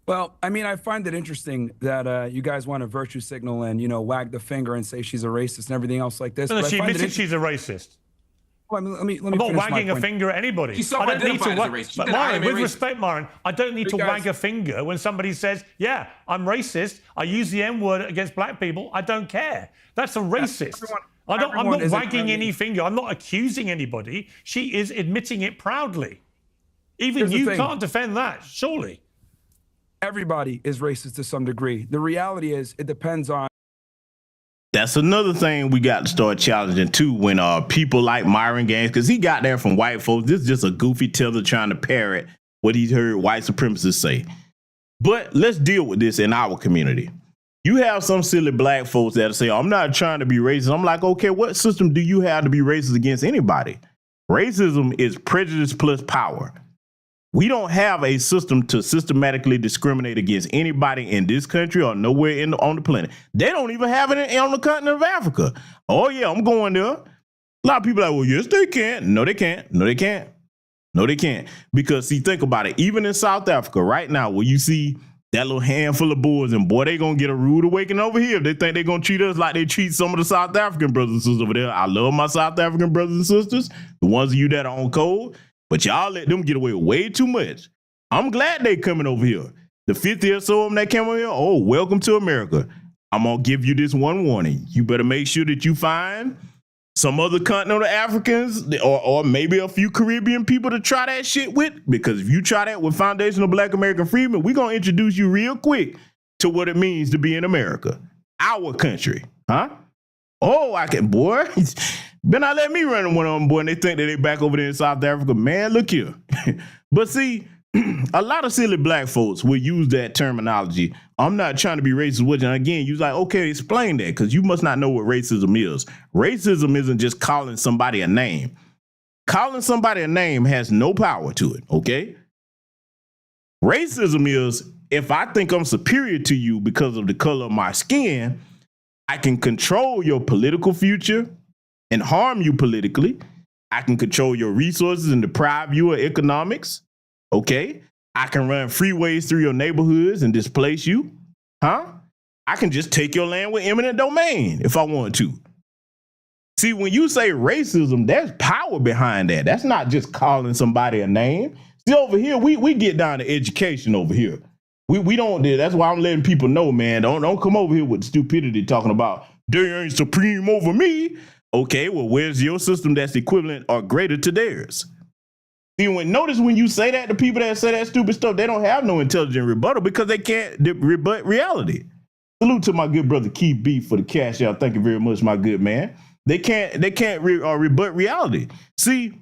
I: Well, I mean, I find it interesting that you guys want to virtue signal and, wag the finger and say she's a racist and everything else like this.
D: No, she admits she's a racist.
I: Well, let me
D: I'm not wagging a finger at anybody.
H: She's self-identified as a racist.
D: But Myron, with respect, Myron, I don't need to wag a finger when somebody says, yeah, I'm racist. I use the N-word against black people. I don't care. That's a racist. I'm not wagging any finger. I'm not accusing anybody. She is admitting it proudly. Even you can't defend that, surely.
I: Everybody is racist to some degree. The reality is it depends on.
B: That's another thing we got to start challenging too, when people like Myron Gaines, because he got there from white folks. This is just a goofy tether trying to parrot what he heard white supremacists say. But let's deal with this in our community. You have some silly black folks that say, I'm not trying to be racist. I'm like, okay, what system do you have to be racist against anybody? Racism is prejudice plus power. We don't have a system to systematically discriminate against anybody in this country or nowhere on the planet. They don't even have it on the continent of Africa. Oh, yeah, I'm going there. A lot of people are like, well, yes, they can. No, they can't. No, they can't. No, they can't. Because, see, think about it. Even in South Africa right now, where you see that little handful of boys, and boy, they going to get a rude awakening over here. They think they're going to treat us like they treat some of the South African brothers and sisters over there. I love my South African brothers and sisters, the ones of you that are on code. But y'all let them get away way too much. I'm glad they coming over here. The 50 or so of them that came over here, oh, welcome to America. I'm going to give you this one warning. You better make sure that you find some other continental Africans or maybe a few Caribbean people to try that shit with. Because if you try that with foundational Black American freedom, we're going to introduce you real quick to what it means to be in America. Our country. Huh? Oh, I can, boy. Better not let me run one of them, boy, and they think that they back over there in South Africa. Man, look here. But see, a lot of silly black folks will use that terminology. I'm not trying to be racist with you. And again, you like, okay, explain that, because you must not know what racism is. Racism isn't just calling somebody a name. Calling somebody a name has no power to it, okay? Racism is if I think I'm superior to you because of the color of my skin, I can control your political future and harm you politically. I can control your resources and deprive you of economics, okay? I can run freeways through your neighborhoods and displace you, huh? I can just take your land with eminent domain if I want to. See, when you say racism, there's power behind that. That's not just calling somebody a name. See, over here, we get down to education over here. We don't, that's why I'm letting people know, man, don't come over here with stupidity talking about they ain't supreme over me. Okay, well, where's your system that's equivalent or greater to theirs? See, notice when you say that to people that say that stupid stuff, they don't have no intelligent rebuttal because they can't rebut reality. Salute to my good brother Keith B for the cash out. Thank you very much, my good man. They can't rebut reality. See,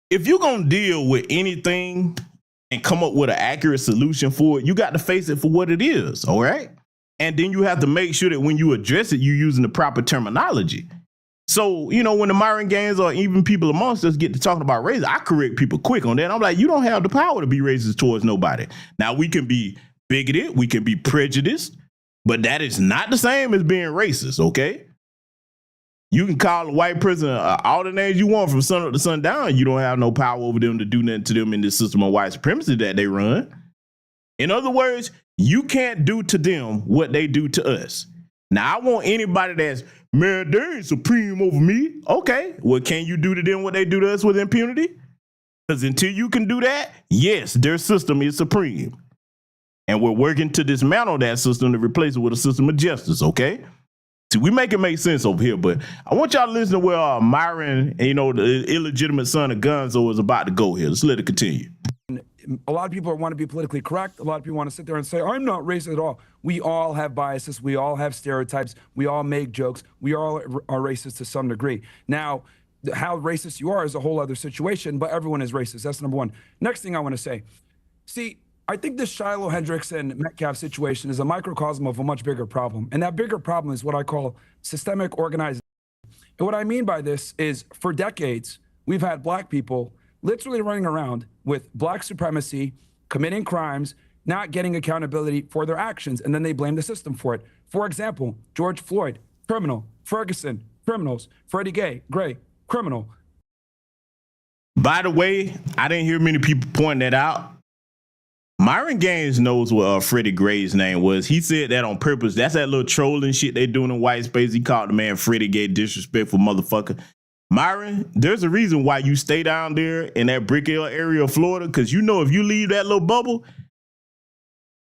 B: if you're gonna deal with anything and come up with an accurate solution for it, you got to face it for what it is, all right? And then you have to make sure that when you address it, you're using the proper terminology. So, you know, when the Myron gangs or even people amongst us get to talking about race, I correct people quick on that. I'm like, you don't have the power to be racist towards nobody. Now, we can be bigoted, we can be prejudiced, but that is not the same as being racist, okay? You can call a white person all the names you want from sun up to sundown. You don't have no power over them to do nothing to them in this system of white supremacy that they run. In other words, you can't do to them what they do to us. Now, I want anybody that's, man, they ain't supreme over me. Okay, well, can you do to them what they do to us with impunity? Because until you can do that, yes, their system is supreme. And we're working to dismantle that system to replace it with a system of justice, okay? See, we make it make sense over here, but I want y'all to listen to where Myron, you know, the illegitimate son of Gonzo is about to go here. Let's let it continue.
I: A lot of people want to be politically correct. A lot of people want to sit there and say, I'm not racist at all. We all have biases. We all have stereotypes. We all make jokes. We all are racist to some degree. Now, how racist you are is a whole other situation, but everyone is racist. That's number one. Next thing I want to say, see, I think this Shiloh Hendrix and Metcalf situation is a microcosm of a much bigger problem. And that bigger problem is what I call systemic organization. And what I mean by this is for decades, we've had black people literally running around with black supremacy, committing crimes, not getting accountability for their actions, and then they blame the system for it. For example, George Floyd, criminal. Ferguson, criminals. Freddie Gray, criminal.
B: By the way, I didn't hear many people point that out. Myron Gaines knows what Freddie Gray's name was. He said that on purpose. That's that little trolling shit they doing in white space. He called the man Freddie Gay, disrespectful motherfucker. Myron, there's a reason why you stay down there in that Brick Hill area of Florida, because you know if you leave that little bubble,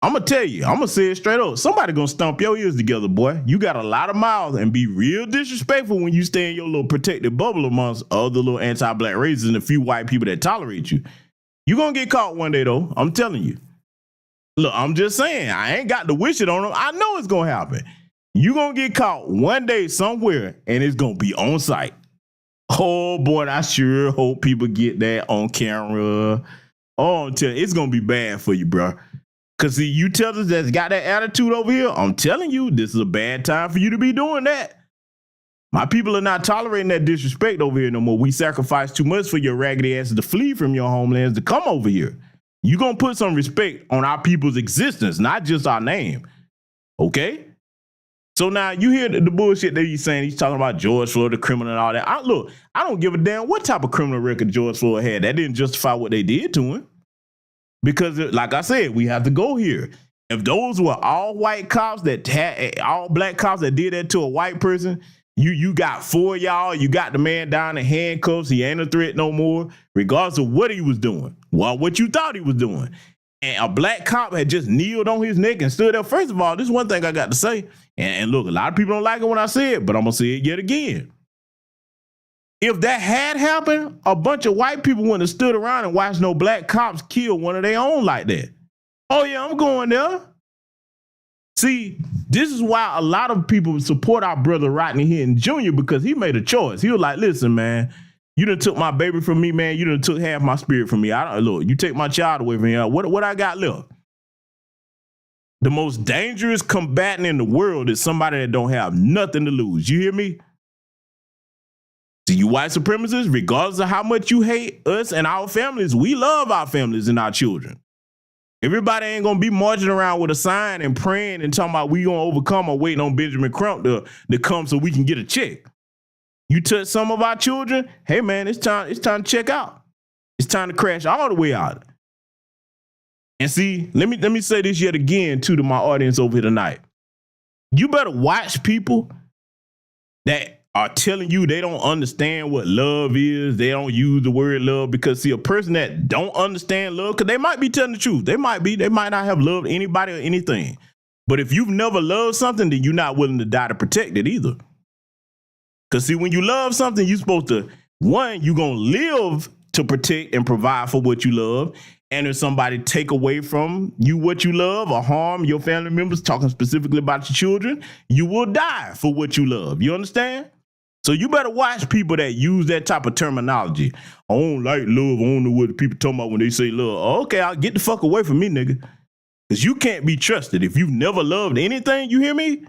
B: I'm going to tell you, I'm going to say it straight up. Somebody going to stomp your ears together, boy. You got a lot of mouths and be real disrespectful when you stay in your little protected bubble amongst other little anti-black races and a few white people that tolerate you. You're going to get caught one day, though. I'm telling you. Look, I'm just saying, I ain't got to wish it on them. I know it's going to happen. You're going to get caught one day somewhere, and it's going to be on site. Oh, boy, I sure hope people get that on camera. Oh, I'm telling you, it's going to be bad for you, bro. Because, see, you tell us that's got that attitude over here, I'm telling you, this is a bad time for you to be doing that. My people are not tolerating that disrespect over here no more. We sacrifice too much for your raggedy asses to flee from your homelands to come over here. You're going to put some respect on our people's existence, not just our name. Okay? So now you hear the bullshit that he's saying. He's talking about George Floyd, the criminal and all that. Look, I don't give a damn what type of criminal record George Floyd had. That didn't justify what they did to him. Because, like I said, we have to go here. If those were all white cops that had all black cops that did that to a white person, you got 4 of y'all, you got the man down in handcuffs, he ain't a threat no more, regardless of what he was doing. Well, what you thought he was doing. And a black cop had just kneeled on his neck and stood up. First of all, this is one thing I got to say. And look, a lot of people don't like it when I say it, but I'm going to say it yet again. If that had happened, a bunch of white people wouldn't have stood around and watched no black cops kill one of their own like that. Oh, yeah, I'm going there. See, this is why a lot of people support our brother Rodney Hinton Jr. because he made a choice. He was like, listen, man, you done took my baby from me, man. You done took half my spirit from me. Look, you take my child away from me. What I got left? The most dangerous combatant in the world is somebody that don't have nothing to lose. You hear me? To you white supremacists, regardless of how much you hate us and our families, we love our families and our children. Everybody ain't gonna be marching around with a sign and praying and talking about we gonna overcome or waiting on Benjamin Crump to come so we can get a check. You touch some of our children, hey man, it's time to check out. It's time to crash all the way out. And see, let me say this yet again to my audience over here tonight. You better watch people that are telling you they don't understand what love is. They don't use the word love because, see, a person that don't understand love, because they might be telling the truth. They might not have loved anybody or anything. But if you've never loved something, then you're not willing to die to protect it either. Because, see, when you love something, you're supposed to, one, you're going to live to protect and provide for what you love. And if somebody take away from you what you love or harm your family members, talking specifically about your children, you will die for what you love. You understand? So you better watch people that use that type of terminology. I don't like love. I don't know what people talking about when they say love. Okay, I'll get the fuck away from me, nigga. Because you can't be trusted. If you've never loved anything, you hear me?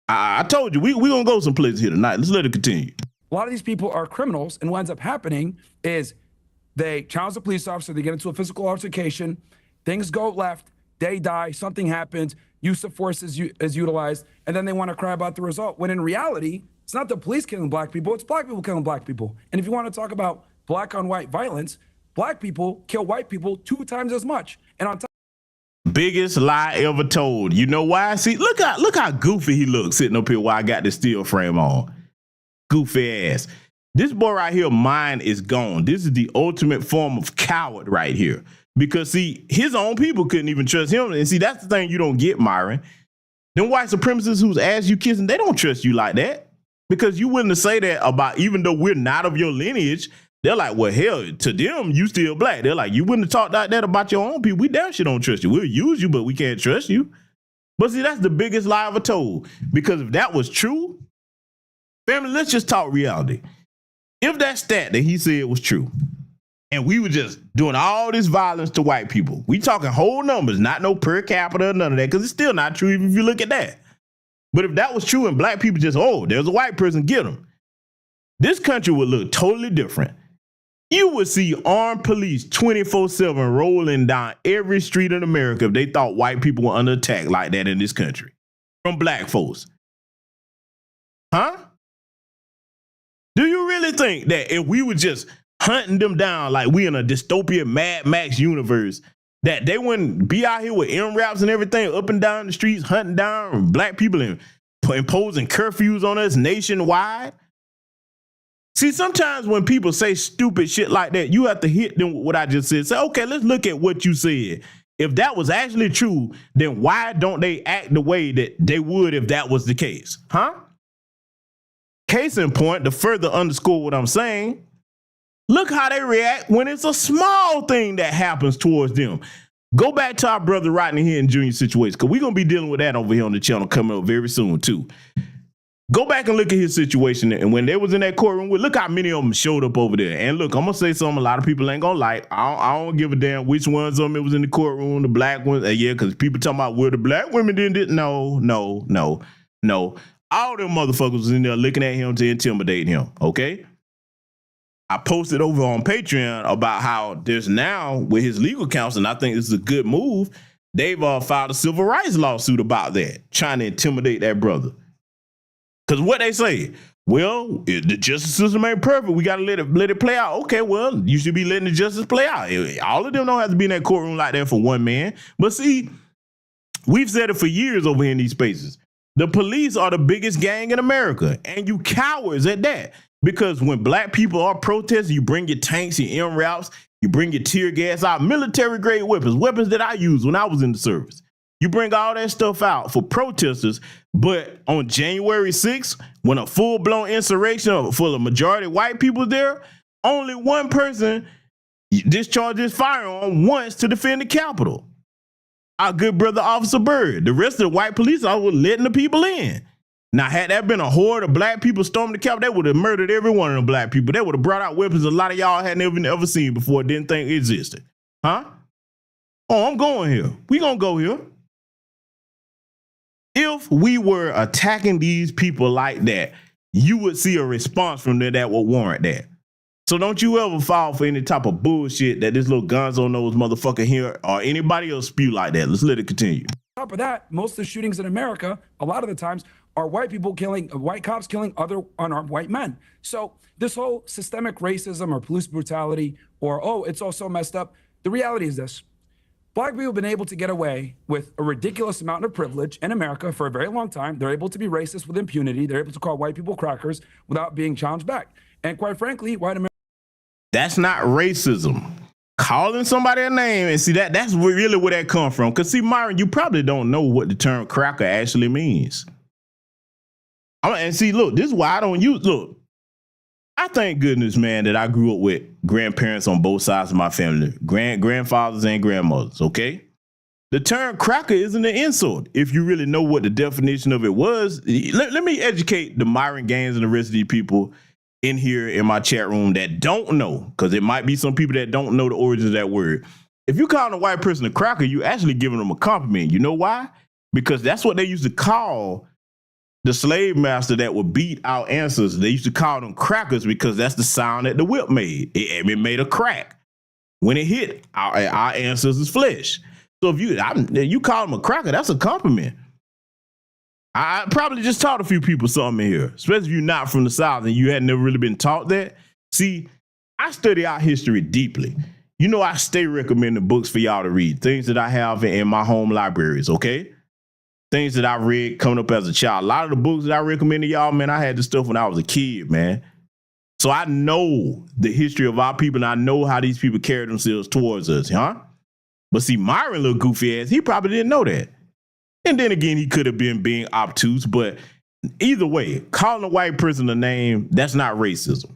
B: I told you, we going to go someplace here tonight. Let's let it continue.
I: A lot of these people are criminals, and what ends up happening is they challenge the police officer, they get into a physical altercation, things go left, they die, something happens, use of force is utilized, and then they want to cry about the result. When in reality, it's not the police killing black people, it's black people killing black people. And if you want to talk about black on white violence, black people kill white people 2 times as much. And on top,
B: biggest lie ever told. You know why? See, look how goofy he looks sitting up here while I got this steel frame on. Goofy ass. This boy right here, mind is gone. This is the ultimate form of coward right here. Because, see, his own people couldn't even trust him. And, see, that's the thing you don't get, Myron. Them white supremacists whose ass you kissing, they don't trust you like that. Because you wouldn't say that about, even though we're not of your lineage, they're like, well, hell, to them, you still black. They're like, you wouldn't have talked like that about your own people. We damn sure don't trust you. We'll use you, but we can't trust you. But, see, that's the biggest lie ever told. Because if that was true, family, let's just talk reality. If that stat that he said was true, and we were just doing all this violence to white people, we talking whole numbers, not no per capita or none of that, because it's still not true even if you look at that. But if that was true and black people just, oh, there's a white person, get them, this country would look totally different. You would see armed police 24/7 rolling down every street in America if they thought white people were under attack like that in this country from black folks. Huh? Do you really think that if we were just hunting them down like we in a dystopian Mad Max universe, that they wouldn't be out here with MRAPs and everything up and down the streets, hunting down black people and imposing curfews on us nationwide? See, sometimes when people say stupid shit like that, you have to hit them with what I just said. Say, okay, let's look at what you said. If that was actually true, then why don't they act the way that they would if that was the case? Huh? Case in point, to further underscore what I'm saying, look how they react when it's a small thing that happens towards them. Go back to our brother Rodney Henry Jr. situation, because we're going to be dealing with that over here on the channel coming up very soon, too. Go back and look at his situation. And when they was in that courtroom, look how many of them showed up over there. And look, I'm going to say something a lot of people ain't going to like. I don't give a damn which ones of them it was in the courtroom, the black ones. Yeah, because people talking about, well, the black women didn't. No. All them motherfuckers was in there looking at him to intimidate him, okay? I posted over on Patreon about how there's now, with his legal counsel, and I think this is a good move, they've filed a civil rights lawsuit about that, trying to intimidate that brother. Because what they say, well, the justice system ain't perfect. We got to let it play out. Okay, well, you should be letting the justice play out. All of them don't have to be in that courtroom like that for one man. But see, we've said it for years over here in these spaces. The police are the biggest gang in America, and you cowards at that. Because when black people are protesting, you bring your tanks, your MRAPs, you bring your tear gas out, military-grade weapons that I used when I was in the service. You bring all that stuff out for protesters, but on January 6th, when a full-blown insurrection full of majority white people there, only one person discharged his firearm once to defend the Capitol. Our good brother, Officer Byrd. The rest of the white police were letting the people in. Now, had that been a horde of black people storming the Capitol, they would have murdered every one of the black people. They would have brought out weapons a lot of y'all hadn't ever seen before, didn't think existed. Huh? Oh, I'm going here. We gonna go here. If we were attacking these people like that, you would see a response from there that would warrant that. So don't you ever fall for any type of bullshit that this little gonzo nose motherfucker here or anybody else spew like that. Let's let it continue.
I: On top of that, most of the shootings in America, a lot of the times, are white cops killing other unarmed white men. So this whole systemic racism or police brutality or, oh, it's all so messed up. The reality is this. Black people have been able to get away with a ridiculous amount of privilege in America for a very long time. They're able to be racist with impunity. They're able to call white people crackers without being challenged back. And quite frankly, white America.
B: That's not racism. Calling somebody a name and see that's really where that come from. Because see, Myron, you probably don't know what the term cracker actually means. And see, look, this is why I don't use, look, I thank goodness, man, that I grew up with grandparents on both sides of my family, grandfathers and grandmothers, okay? The term cracker isn't an insult. If you really know what the definition of it was, let me educate the Myron Gaines and the rest of these people in here in my chat room that don't know, because it might be some people that don't know the origins of that word. If you call a white person a cracker, you actually giving them a compliment. You know why? Because that's what they used to call the slave master that would beat our ancestors. They used to call them crackers because that's the sound that the whip made. It made a crack when it hit our ancestors' flesh. So if you call them a cracker, that's a compliment. I probably just taught a few people something in here, especially if you're not from the South and you had never really been taught that. See, I study our history deeply. You know, I stay recommending books for y'all to read, things that I have in my home libraries, okay? Things that I read coming up as a child. A lot of the books that I recommend to y'all, man, I had this stuff when I was a kid, man. So I know the history of our people and I know how these people carry themselves towards us, huh? But see, Myron, little goofy ass, he probably didn't know that. And then again, he could have been being obtuse, but either way, calling a white person a name, that's not racism.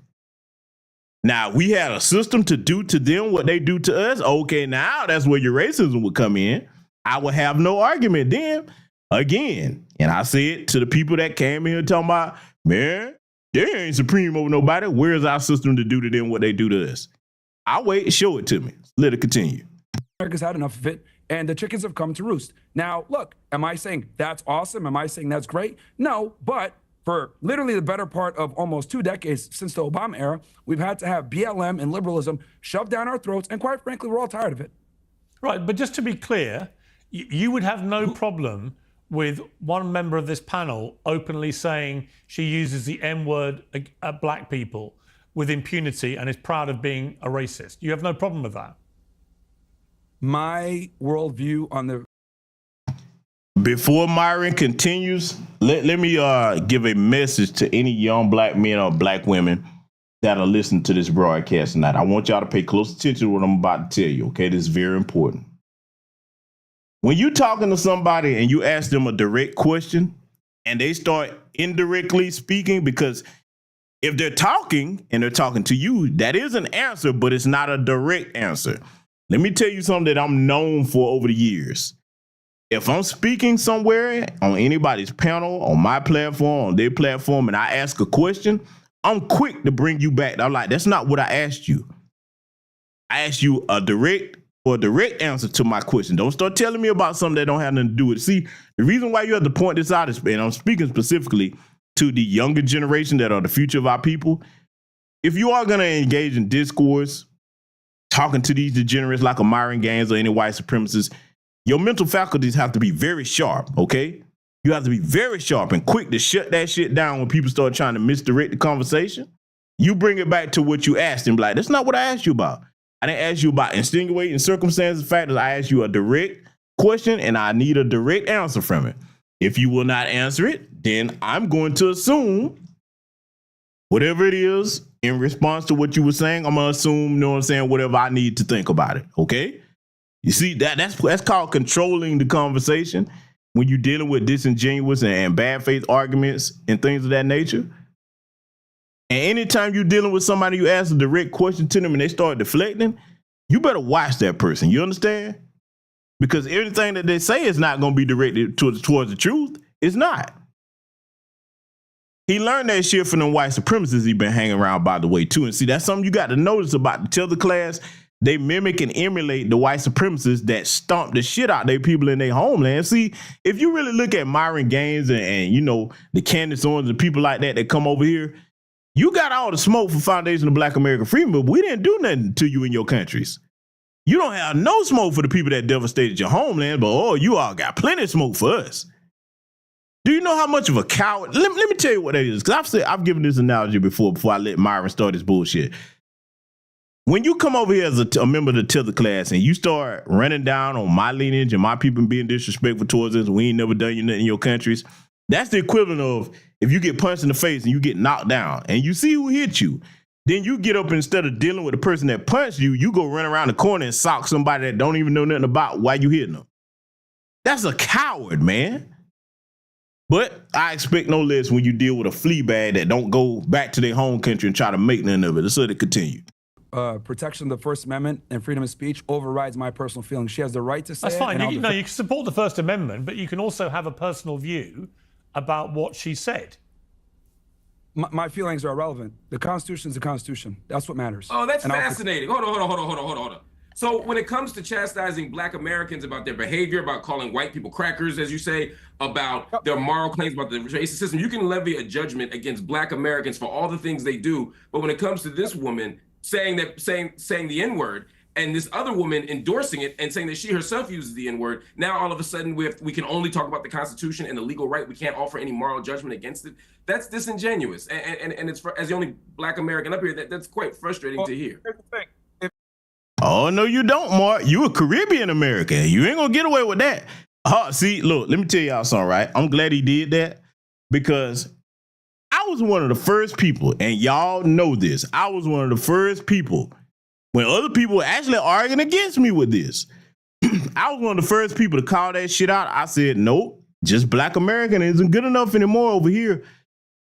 B: Now, we had a system to do to them what they do to us. Okay, now that's where your racism would come in. I would have no argument then. Again, and I said to the people that came in here talking about, man, they ain't supreme over nobody. Where's our system to do to them what they do to us? I'll wait, show it to me. Let it continue.
I: America's had enough of it, and the chickens have come to roost. Now, look, am I saying that's awesome? Am I saying that's great? No, but for literally the better part of almost 2 decades since the Obama era, we've had to have BLM and liberalism shoved down our throats, and quite frankly, we're all tired of it.
D: Right, but just to be clear, you would have no problem with one member of this panel openly saying she uses the N-word at black people with impunity and is proud of being a racist. You have no problem with that?
I: My worldview on the...
B: Before Myron continues, let me give a message to any young black men or black women that are listening to this broadcast tonight. I want y'all to pay close attention to what I'm about to tell you, okay? This is very important. When you're talking to somebody and you ask them a direct question and they start indirectly speaking, because if they're talking and they're talking to you, that is an answer, but it's not a direct answer. Let me tell you something that I'm known for over the years. If I'm speaking somewhere on anybody's panel, on my platform, on their platform, and I ask a question, I'm quick to bring you back. I'm like, that's not what I asked you. I asked you a direct answer to my question. Don't start telling me about something that don't have nothing to do with it. See, the reason why you have to point this out is, and I'm speaking specifically to the younger generation that are the future of our people. If you are going to engage in discourse, talking to these degenerates like a Myron Gaines or any white supremacists, your mental faculties have to be very sharp, okay? You have to be very sharp and quick to shut that shit down when people start trying to misdirect the conversation. You bring it back to what you asked them, like, that's not what I asked you about. I didn't ask you about insinuating circumstances, factors. I asked you a direct question and I need a direct answer from it. If you will not answer it, then I'm going to assume whatever it is in response to what you were saying. I'm going to assume, you know what I'm saying, whatever I need to think about it. Okay. You see, that's called controlling the conversation when you're dealing with disingenuous and bad faith arguments and things of that nature. And anytime you're dealing with somebody, you ask a direct question to them and they start deflecting, you better watch that person. You understand? Because everything that they say is not going to be directed towards the truth. It's not. He learned that shit from them white supremacists he been hanging around, by the way, too. And see, that's something you got to notice about. Tell the class they mimic and emulate the white supremacists that stomp the shit out their people in their homeland. See, if you really look at Myron Gaines and you know, the Candace Owens and people like that come over here, you got all the smoke for Foundation of Black American Freedom, but we didn't do nothing to you in your countries. You don't have no smoke for the people that devastated your homeland, but oh, you all got plenty of smoke for us. Do you know how much of a coward? Let me tell you what that is, because I've given this analogy before I let Myron start his bullshit. When you come over here as a member of the tether class and you start running down on my lineage and my people being disrespectful towards us, we ain't never done you nothing in your countries, that's the equivalent of if you get punched in the face and you get knocked down and you see who hit you, then you get up, instead of dealing with the person that punched you, you go run around the corner and sock somebody that don't even know nothing about why you hitting them. That's a coward, man. But I expect no less when you deal with a flea bag that don't go back to their home country and try to make none of it. Let's let it continue.
I: Protection of the First Amendment and freedom of speech overrides my personal feelings. She has the right to say
D: That's fine.
I: it.
D: You can support the First Amendment, but you can also have a personal view about what she said.
I: My feelings are irrelevant. The Constitution is the Constitution. That's what matters.
H: Oh, that's fascinating. Hold on. So when it comes to chastising Black Americans about their behavior, about calling white people crackers, as you say, about their moral claims about the racist system, you can levy a judgment against Black Americans for all the things they do. But when it comes to this woman saying the N-word, and this other woman endorsing it and saying that she herself uses the N-word, now all of a sudden we can only talk about the Constitution and the legal right. We can't offer any moral judgment against it. That's disingenuous. And it's as the only Black American up here, that's quite frustrating to hear.
I: Here's the thing.
B: Oh, no, you don't, Mark. You a Caribbean American. You ain't gonna get away with that. See, look, let me tell y'all something, right? I'm glad he did that, because I was one of the first people, and y'all know this, I was one of the first people when other people were actually arguing against me with this. I was one of the first people to call that shit out. I said, nope, just Black American isn't good enough anymore over here.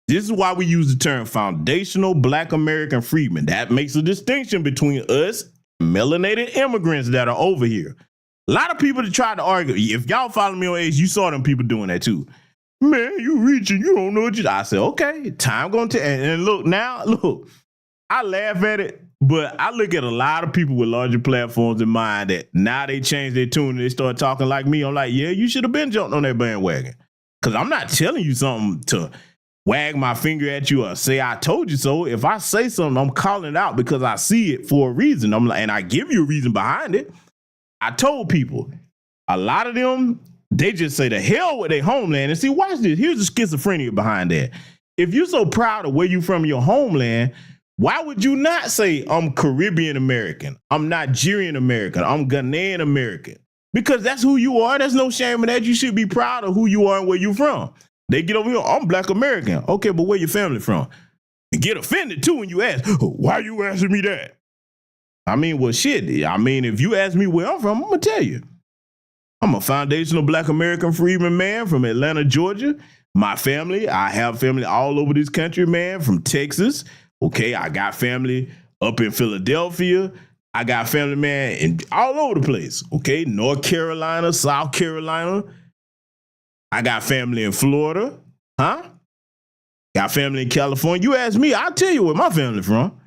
B: This is why we use the term foundational Black American freedmen. That makes a distinction between us and melanated immigrants that are over here. A lot of people that tried to argue, if y'all follow me on X, you saw them people doing that too. Man, you reaching, you don't know what you. I said, okay, time going to, and look, now, look, I laugh at it, but I look at a lot of people with larger platforms in mind that now they change their tune and they start talking like me. I'm like, yeah, you should have been jumped on that bandwagon. Because I'm not telling you something to wag my finger at you or say I told you so. If I say something, I'm calling it out because I see it for a reason. I'm like, and I give you a reason behind it. I told people, a lot of them, they just say the hell with their homeland. And see, watch this. Here's the schizophrenia behind that. If you're so proud of where you from, your homeland, why would you not say I'm Caribbean American, I'm Nigerian American, I'm Ghanaian American? Because that's who you are. There's no shame in that. You should be proud of who you are and where you're from. They get over here, I'm Black American. Okay, but where your family from? And get offended too when you ask, why are you asking me that? I mean, well, shit. I mean, if you ask me where I'm from, I'm going to tell you. I'm a foundational Black American freedman man from Atlanta, Georgia. My family, I have family all over this country, man, from Texas. Okay, I got family up in Philadelphia. I got family, man, all over the place. Okay, North Carolina, South Carolina. I got family in Florida. Got family in California. You ask me, I'll tell you where my family from.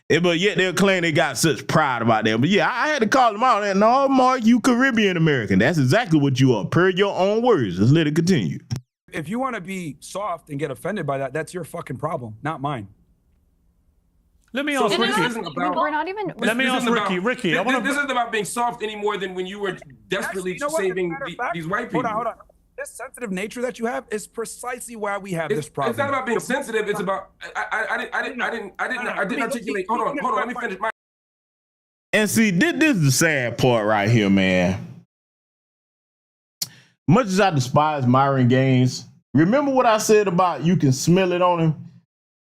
B: But yet they'll claim they got such pride about that. But yeah, I had to call them out. No, Mark, you Caribbean American. That's exactly what you are, per your own words. Let's let it continue.
I: If you want to be soft and get offended by that, that's your fucking problem, not mine.
D: Let me ask Ricky.
G: We're not even.
D: Let me ask Ricky. Ricky,
H: this isn't about being soft any more than when you were desperately saving these white people.
I: Hold on. This sensitive nature that you have is precisely why we have this problem.
H: It's not about being sensitive. It's about I didn't articulate. Hold on. Let me finish.
B: And see, this is the sad part right here, man. Much as I despise Myron Gaines, remember what I said about you can smell it on him?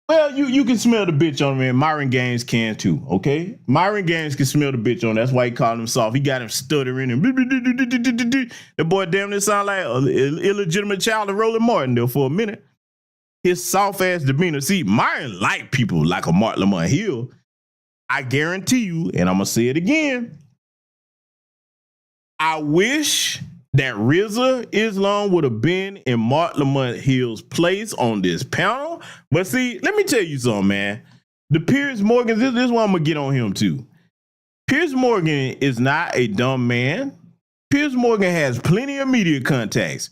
B: Well, you can smell the bitch on him, and Myron Gaines can too, okay? Myron Gaines can smell the bitch on him. That's why he called him soft. He got him stuttering and the boy damn near sound like an illegitimate child of Roland Martin there for a minute. His soft-ass demeanor. See, Myron like people like a Martin Lamont Hill. I guarantee you, and I'm going to say it again, I wish that Rizza Islam would have been in Martin Lamont Hill's place on this panel. But see, let me tell you something, man. The Piers Morgan, this is what I'm going to get on him too. Piers Morgan is not a dumb man. Piers Morgan has plenty of media contacts.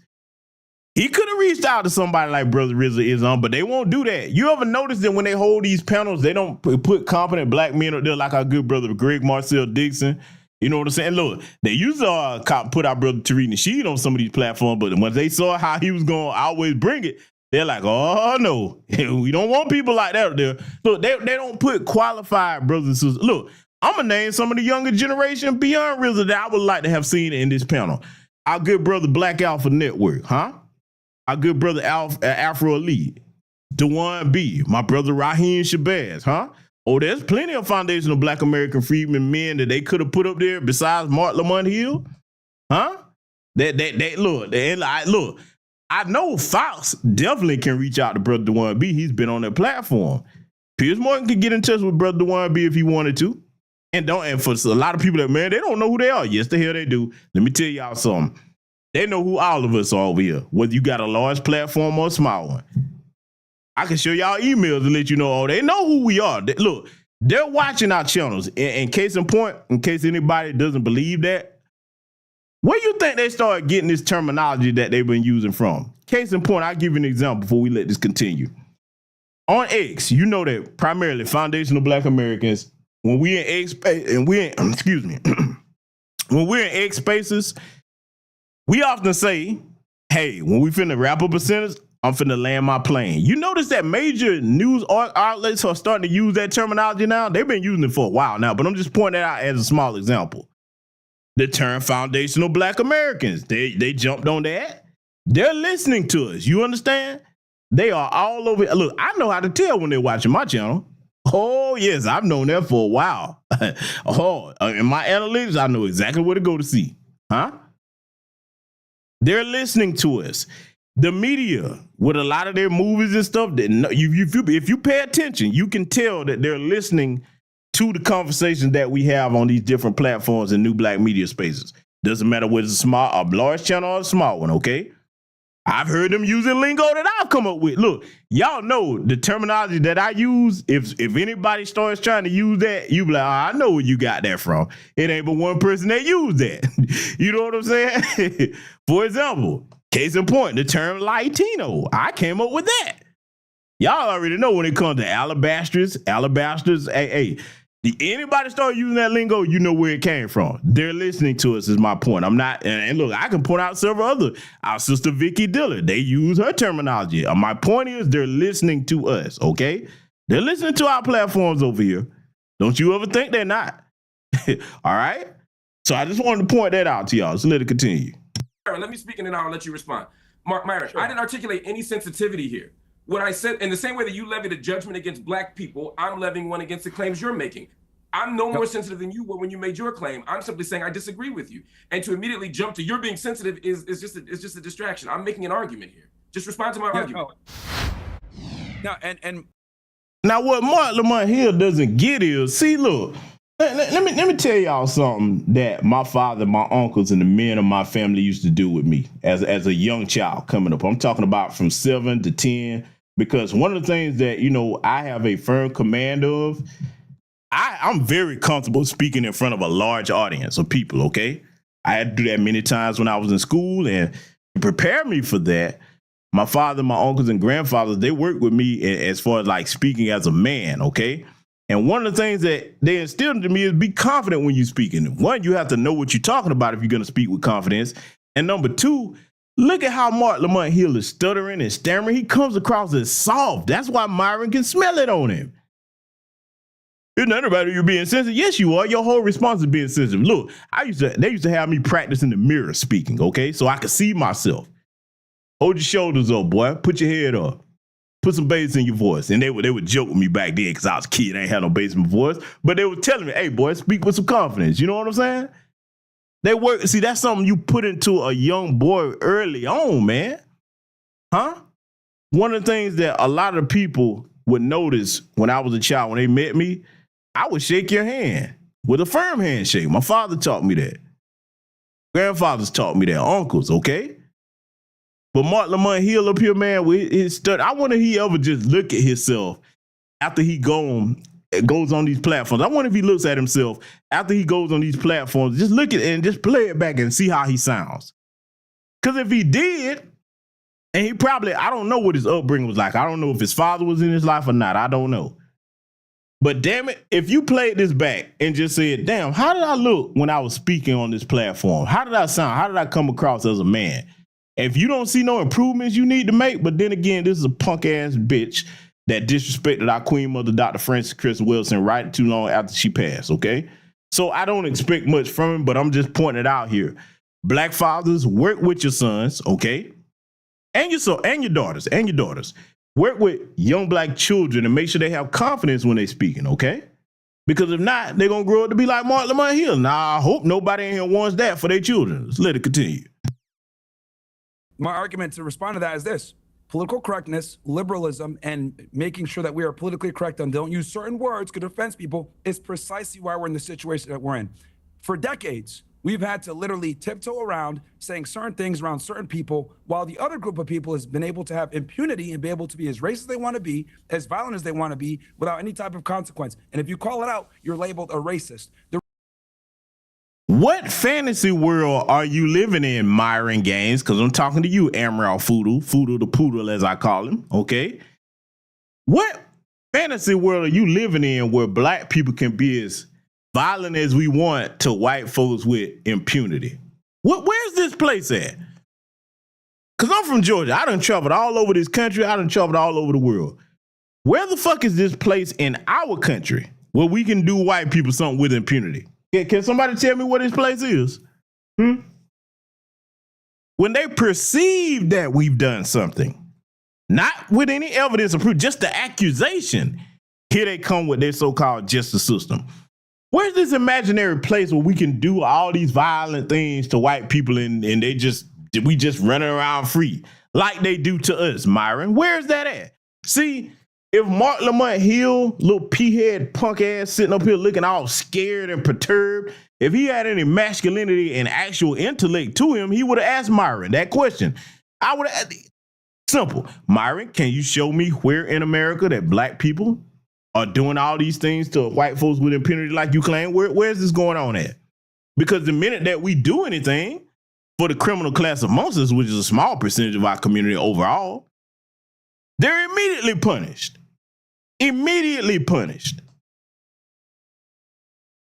B: He could have reached out to somebody like Brother RZA is on, but they won't do that. You ever notice that when they hold these panels, they don't put competent black men up there like our good brother Greg Marcel Dixon? You know what I'm saying? Look, they used to put our brother Tariq Nasheed on some of these platforms, but once they saw how he was going to always bring it, they're like, oh, no, we don't want people like that up there. Look, they don't put qualified brothers and sisters. Look, I'm going to name some of the younger generation beyond RZA that I would like to have seen in this panel. Our good brother Black Alpha Network, huh? Our good brother Afro Elite, Dewan B, my brother Raheem Shabazz, huh? Oh, there's plenty of foundational Black American freedmen men that they could have put up there besides Mark Lamont Hill, huh? Look, I know Fox definitely can reach out to Brother Dewan B. He's been on that platform. Piers Morgan could get in touch with Brother Dewan B if he wanted to. And for a lot of people that, man, they don't know who they are. Yes, the hell they do. Let me tell y'all something. They know who all of us are over here, whether you got a large platform or a small one. I can show y'all emails to let you know, they know who we are. Look, they're watching our channels. In case in point, in case anybody doesn't believe that, where you think they started getting this terminology that they've been using from? Case in point, I'll give you an example before we let this continue. On X, you know that primarily foundational Black Americans, when we're in X, and we're in, excuse me, when we're in X spaces, we often say, hey, when we finna wrap up a sentence, I'm finna land my plane. You notice that major news outlets are starting to use that terminology now? They've been using it for a while now, but I'm just pointing that out as a small example. The term foundational Black Americans, they jumped on that. They're listening to us. You understand? They are all over. Look, I know how to tell when they're watching my channel. Oh, yes, I've known that for a while. In my analytics, I know exactly where to go to see. Huh? They're listening to us. The media, with a lot of their movies and stuff, if you pay attention, you can tell that they're listening to the conversations that we have on these different platforms and new Black media spaces. Doesn't matter whether it's a large channel or a small one, okay? I've heard them using lingo that I've come up with. Look, y'all know the terminology that I use. If anybody starts trying to use that, you be like, I know where you got that from. It ain't but one person that used that. You know what I'm saying? For example, case in point, the term Latino. I came up with that. Y'all already know when it comes to alabasters, hey, anybody start using that lingo, you know where it came from. They're listening to us is my point. I'm not, and look, I can point out several other. Our sister Vicky Diller, they use her terminology. My point is they're listening to us, okay? They're listening to our platforms over here. Don't you ever think they're not. All right? So I just wanted to point that out to y'all. So let it continue.
H: Let me speak and then I'll let you respond. Myron, sure. I didn't articulate any sensitivity here. What I said, in the same way that you levied a judgment against Black people, I'm levying one against the claims you're making. I'm no more sensitive than you were when you made your claim. I'm simply saying I disagree with you. And to immediately jump to you're being sensitive is just a distraction. I'm making an argument here. Just respond to my argument.
I: No, and
B: now what Mark Lamont Hill doesn't get is, see, look, let me tell y'all something that my father, my uncles, and the men of my family used to do with me as a young child coming up. I'm talking about from 7 to 10. Because one of the things that, I have a firm command of, I'm very comfortable speaking in front of a large audience of people, okay? I had to do that many times when I was in school, and to prepare me for that, my father, my uncles, and grandfathers, they worked with me as far as like speaking as a man, okay? And one of the things that they instilled into me is be confident when you're speaking. One, you have to know what you're talking about if you're going to speak with confidence. And number two, look at how Mark Lamont Hill is stuttering and stammering. He comes across as soft. That's why Myron can smell it on him. Isn't everybody you're being sensitive? Yes, you are. Your whole response is being sensitive. Look, they used to have me practice in the mirror speaking, okay? So I could see myself. Hold your shoulders up, boy. Put your head up. Put some bass in your voice. And they would joke with me back then because I was a kid. I ain't had no bass in my voice. But they were telling me, hey, boy, speak with some confidence. You know what I'm saying? They work. See, that's something you put into a young boy early on, man. Huh? One of the things that a lot of people would notice when I was a child, when they met me, I would shake your hand with a firm handshake. My father taught me that. Grandfathers taught me that. Uncles, okay? But Mark Lamont Hill up here, man, with his study, I wonder if he ever just look at himself after he gone goes on these platforms. I wonder if he looks at himself after he goes on these platforms, just look at it and just play it back and see how he sounds. Because if he did, and he probably, I don't know what his upbringing was like. I don't know if his father was in his life or not. I don't know. But damn it, if you played this back and just said, damn, how did I look when I was speaking on this platform? How did I sound? How did I come across as a man? If you don't see no improvements you need to make, but then again, this is a punk ass bitch that disrespected our queen mother, Dr. Frances Cress Wilson, right too long after she passed, okay? So I don't expect much from him, but I'm just pointing it out here. Black fathers, work with your sons, okay? And your daughters. Work with young black children and make sure they have confidence when they're speaking, okay? Because if not, they're going to grow up to be like Mark Lamont Hill. Now, I hope nobody in here wants that for their children. Let's let it continue.
I: My argument to respond to that is this. Political correctness, liberalism, and making sure that we are politically correct and don't use certain words that offend people is precisely why we're in the situation that we're in. For decades, we've had to literally tiptoe around saying certain things around certain people while the other group of people has been able to have impunity and be able to be as racist as they want to be, as violent as they want to be without any type of consequence. And if you call it out, you're labeled a racist.
B: What fantasy world are you living in, Myron Gaines? Because I'm talking to you, Amaral Foodle the Poodle, as I call him, okay? What fantasy world are you living in where black people can be as violent as we want to white folks with impunity? Where's this place at? Because I'm from Georgia. I done traveled all over this country. I done traveled all over the world. Where the fuck is this place in our country where we can do white people something with impunity? Can somebody tell me what this place is? When they perceive that we've done something, not with any evidence or proof, just the accusation, here they come with their so-called justice system. Where's this imaginary place where we can do all these violent things to white people and we just running around free like they do to us, Myron? Where's that at? See, if Mark Lamont Hill, little pea-head punk ass sitting up here looking all scared and perturbed, if he had any masculinity and actual intellect to him, he would have asked Myron that question. I would have asked, simple, Myron, can you show me where in America that black people are doing all these things to white folks with impunity like you claim? Where's this going on at? Because the minute that we do anything for the criminal class amongst us, which is a small percentage of our community overall, they're immediately punished. Immediately punished.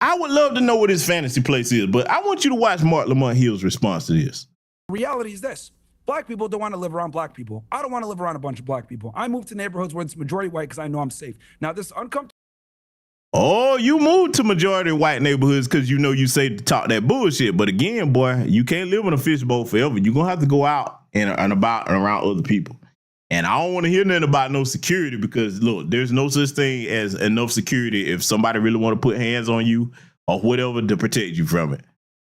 B: I would love to know what his fantasy place is, but I want you to watch Mark Lamont Hill's response to this.
I: The reality is this. Black people don't want to live around black people. I don't want to live around a bunch of black people. I moved to neighborhoods where it's majority white because I know I'm safe. Now, this uncomfortable.
B: Oh, you moved to majority white neighborhoods because you know you say to talk that bullshit. But again, boy, you can't live in a fishbowl forever. You're going to have to go out and about and around other people. And I don't want to hear nothing about no security because, look, there's no such thing as enough security if somebody really want to put hands on you or whatever to protect you from it.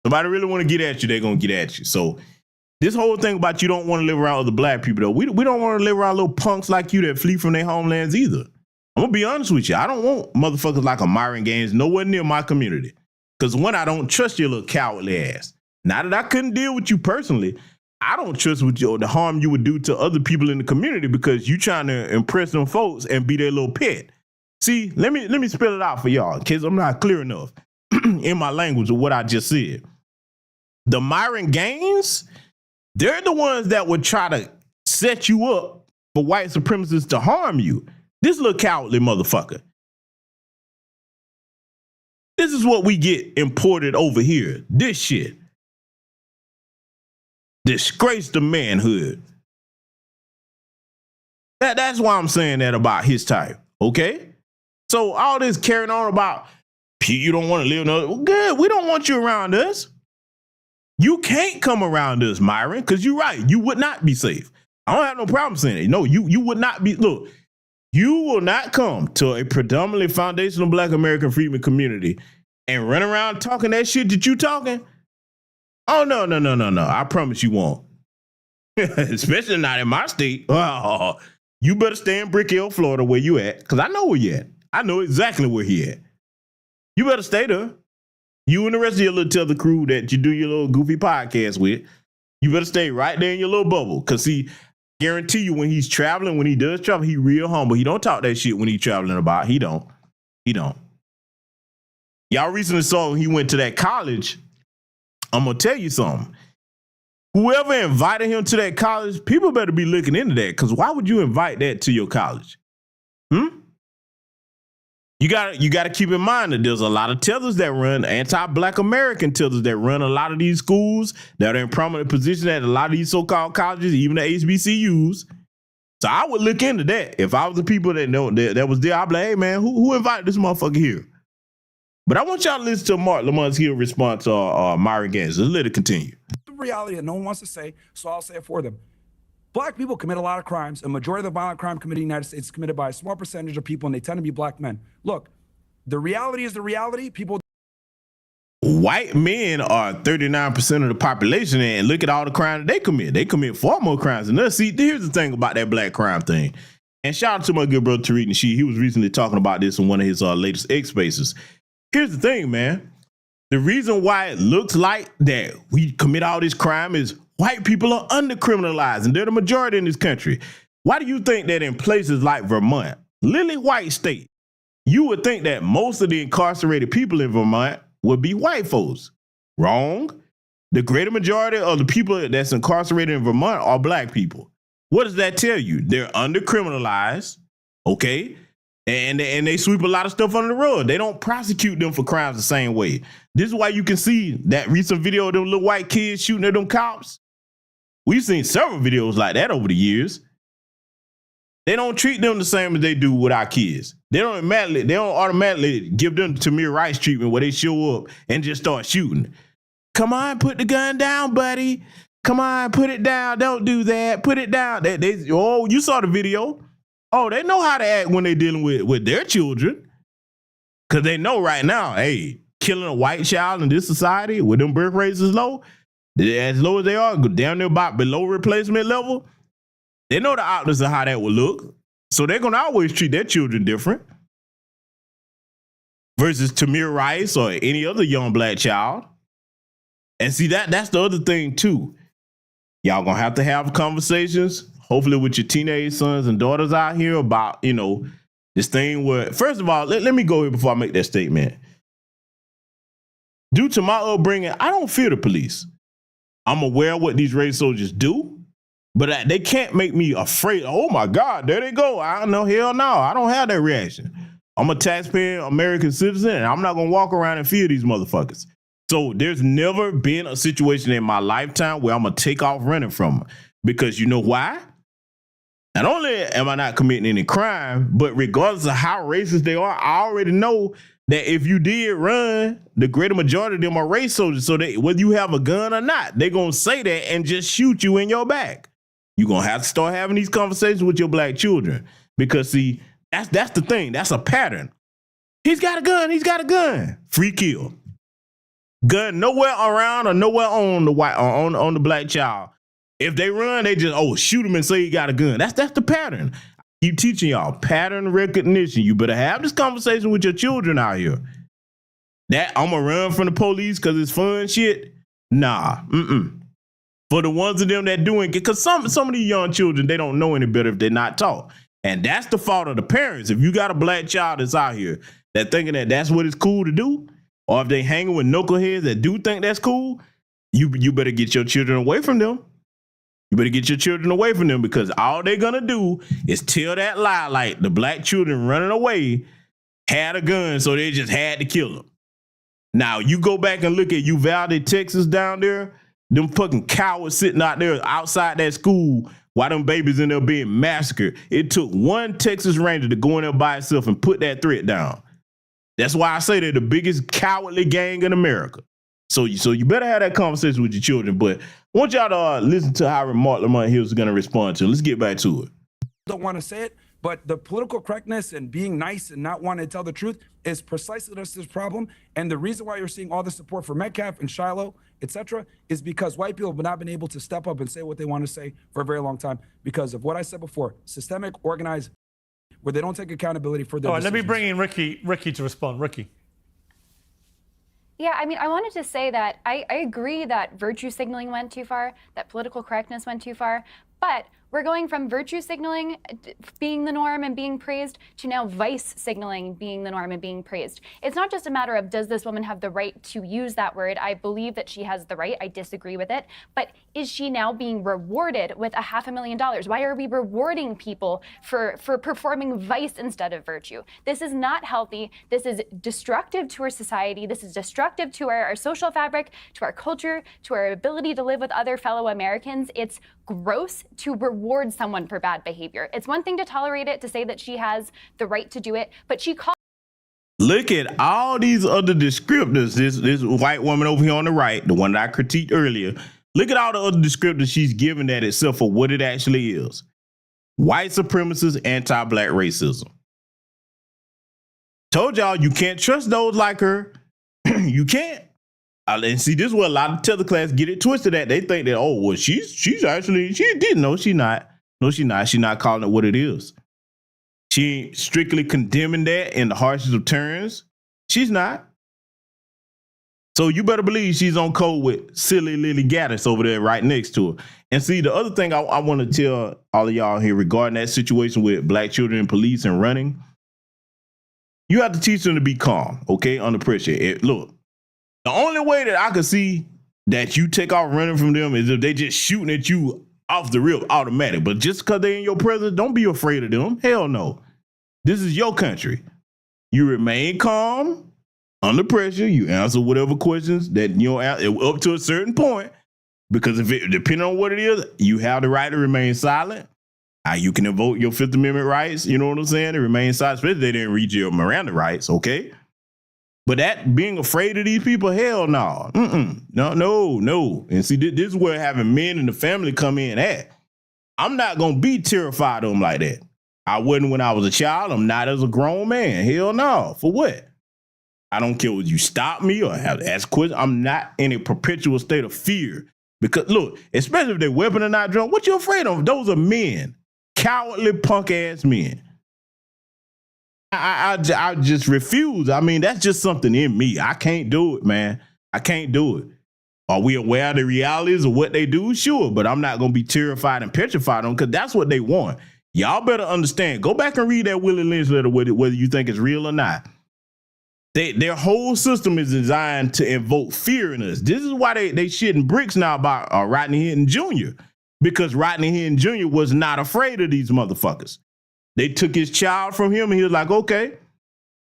B: Somebody really want to get at you, they're going to get at you. So this whole thing about you don't want to live around other black people, though, we don't want to live around little punks like you that flee from their homelands either. I'm going to be honest with you. I don't want motherfuckers like a Myron Gaines nowhere near my community. Because one, I don't trust your little cowardly ass. Now that I couldn't deal with you personally, I don't trust what the harm you would do to other people in the community because you trying to impress them folks and be their little pet. See, let me spell it out for y'all in case I'm not clear enough in my language of what I just said. The Myron Gaines, they're the ones that would try to set you up for white supremacists to harm you. This little cowardly motherfucker. This is what we get imported over here. This shit. Disgrace to manhood. That's why I'm saying that about his type, okay? So all this carrying on about, you don't want to live another, well, good, we don't want you around us. You can't come around us, Myron, because you're right, you would not be safe. I don't have no problem saying it. No, you would not be, look, you will not come to a predominantly foundational black American freedom community and run around talking that shit that you talking. Oh, no. I promise you won't. Especially not in my state. Oh, you better stay in Brick Hill, Florida, where you at, because I know where you at. I know exactly where he at. You better stay there. You and the rest of your little tether crew that you do your little goofy podcast with, you better stay right there in your little bubble. Because, see, guarantee you when he's traveling, when he does travel, he real humble. He don't talk that shit when he's traveling about. He don't. He don't. Y'all recently saw he went to that college. I'm gonna tell you something. Whoever invited him to that college, people better be looking into that. Because why would you invite that to your college? You gotta keep in mind that there's a lot of tethers that run, anti-Black American tethers that run a lot of these schools that are in prominent position at a lot of these so-called colleges, even the HBCUs. So I would look into that. If I was the people that know that was there, I'd be like, hey man, who invited this motherfucker here? But I want y'all to listen to Mark Lamont's here response to Myron Gaines. Let's let it continue.
I: The reality that no one wants to say, so I'll say it for them. Black people commit a lot of crimes. A majority of the violent crime committed in the United States is committed by a small percentage of people, and they tend to be black men. Look, the reality is the reality. People.
B: White men are 39% of the population, and look at all the crime that they commit. They commit far more crimes than us. See, here's the thing about that black crime thing. And shout out to my good brother Tariq Nasheed. He was recently talking about this in one of his latest X Spaces. Here's the thing, man. The reason why it looks like that we commit all this crime is white people are undercriminalized, and they're the majority in this country. Why do you think that in places like Vermont, lily white state, you would think that most of the incarcerated people in Vermont would be white folks? Wrong. The greater majority of the people that's incarcerated in Vermont are black people. What does that tell you? They're undercriminalized, okay? And they sweep a lot of stuff under the rug. They don't prosecute them for crimes the same way. This is why you can see that recent video of them little white kids shooting at them cops. We've seen several videos like that over the years. They don't treat them the same as they do with our kids. They don't automatically give them Tamir Rice treatment where they show up and just start shooting. Come on, put the gun down, buddy. Come on, put it down. Don't do that. Put it down. Oh, you saw the video. Oh, they know how to act when they're dealing with their children. Because they know right now, hey, killing a white child in this society with them birth rates is low, as low as they are, down there about below replacement level, they know the optics of how that will look. So they're going to always treat their children different versus Tamir Rice or any other young black child. And see, that's the other thing too. Y'all going to have conversations, hopefully with your teenage sons and daughters out here about, this thing where, first of all, let me go here before I make that statement. Due to my upbringing, I don't fear the police. I'm aware of what these race soldiers do, but they can't make me afraid. Oh my God, there they go. I don't know, hell no, I don't have that reaction. I'm a taxpaying American citizen, and I'm not gonna walk around and fear these motherfuckers. So there's never been a situation in my lifetime where I'm gonna take off running from them. Because you know why? Not only am I not committing any crime, but regardless of how racist they are, I already know that if you did run, the greater majority of them are race soldiers. So whether you have a gun or not, they're going to say that and just shoot you in your back. You're going to have to start having these conversations with your black children. Because, see, that's the thing. That's a pattern. He's got a gun. He's got a gun. Free kill. Gun nowhere around or nowhere on the white or on the black child. If they run, they just, shoot him and say he got a gun. That's the pattern. Keep teaching y'all pattern recognition. You better have this conversation with your children out here. That I'm gonna run from the police because it's fun shit. Nah, For the ones of them that doing it, because some of these young children, they don't know any better if they're not taught. And that's the fault of the parents. If you got a black child that's out here that thinking that that's what it's cool to do, or if they hanging with knuckleheads that do think that's cool, you better get your children away from them. You better get your children away from them, because all they're going to do is tell that lie like the black children running away had a gun, so they just had to kill them. Now, you go back and look at Uvalde, Texas down there, them fucking cowards sitting out there outside that school while them babies in there being massacred. It took one Texas Ranger to go in there by himself and put that threat down. That's why I say they're the biggest cowardly gang in America. So you better have that conversation with your children. But I want y'all to listen to how Mark Lamont Hills is going to respond to it. Let's get back to it.
I: Don't want to say it, but the political correctness and being nice and not wanting to tell the truth is precisely this problem. And the reason why you're seeing all the support for Metcalf and Shiloh, etc., is because white people have not been able to step up and say what they want to say for a very long time because of what I said before, systemic, organized, where they don't take accountability for their decisions.
D: Let me bring in Ricky to respond. Ricky.
G: Yeah, I mean, I wanted to say that I agree that virtue signaling went too far, that political correctness went too far, but We're going from virtue signaling being the norm and being praised to now vice signaling being the norm and being praised. It's not just a matter of does this woman have the right to use that word? I believe that she has the right. I disagree with it. But is she now being rewarded with $500,000? Why are we rewarding people for performing vice instead of virtue? This is not healthy. This is destructive to our society. This is destructive to our social fabric, to our culture, to our ability to live with other fellow Americans. It's gross to reward someone for bad behavior. It's one thing to tolerate it, to say that she has the right to do it, but she called.
B: Look at all these other descriptors. This white woman over here on the right, the one that I critiqued earlier. Look at all the other descriptors she's given that itself for what it actually is. White supremacist, anti-black racism. Told y'all you can't trust those like her. You can't. And see, this is where a lot of tether class get it twisted at. They think that, oh, well, she's actually, she didn't know. She's not. No, she's not. She's not calling it what it is. She ain't strictly condemning that in the harshest of terms. She's not. So you better believe she's on code with silly Lily Gaddis over there right next to her. And see, the other thing I want to tell all of y'all here regarding that situation with black children in police and running, you have to teach them to be calm, okay, under pressure. Look, the only way that I could see that you take off running from them is if they just shooting at you off the rip automatic. But just because they in your presence, don't be afraid of them. Hell no. This is your country. You remain calm under pressure. You answer whatever questions that you know up to a certain point. Because if it depending on what it is, you have the right to remain silent. You can invoke your Fifth Amendment rights. You know what I'm saying? To remain silent, especially if they didn't read your Miranda rights. Okay. But that being afraid of these people, hell no. No. And see, this is where having men in the family come in at. I'm not going to be terrified of them like that. I wasn't when I was a child. I'm not as a grown man. Hell no. For what? I don't care whether you stop me or have to ask questions. I'm not in a perpetual state of fear. Because, look, especially if their weapon are not drawn, what you afraid of? Those are men. Cowardly, punk-ass men. I just refuse. I mean, that's just something in me. I can't do it, man. I can't do it. Are we aware of the realities of what they do? Sure, but I'm not going to be terrified and petrified on because that's what they want. Y'all better understand. Go back and read that Willie Lynch letter, whether you think it's real or not. Their whole system is designed to invoke fear in us. This is why they shitting bricks now about Rodney Hinton Jr. Because Rodney Hinton Jr. was not afraid of these motherfuckers. They took his child from him and he was like, okay,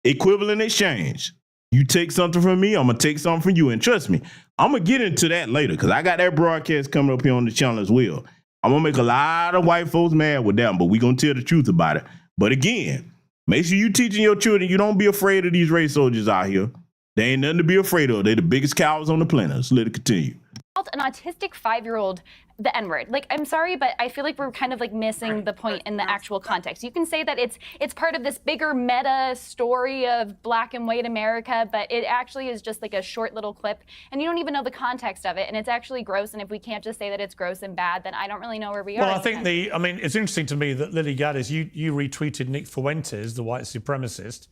B: equivalent exchange. You take something from me, I'm going to take something from you. And trust me, I'm going to get into that later because I got that broadcast coming up here on the channel as well. I'm going to make a lot of white folks mad with that, but we're going to tell the truth about it. But again, make sure you teaching your children you don't be afraid of these race soldiers out here. They ain't nothing to be afraid of. They're the biggest cowards on the planet. Let's let it continue.
G: An autistic 5-year-old the N-word. Like, I'm sorry, but I feel like we're kind of like missing the point in the actual context. You can say that it's part of this bigger meta story of black and white America, but it actually is just like a short little clip, and you don't even know the context of it, and it's actually gross. And if we can't just say that it's gross and bad, then I don't really know where we are.
D: Well, I think it's interesting to me that Lily Gaddis, you retweeted Nick Fuentes, the white supremacist,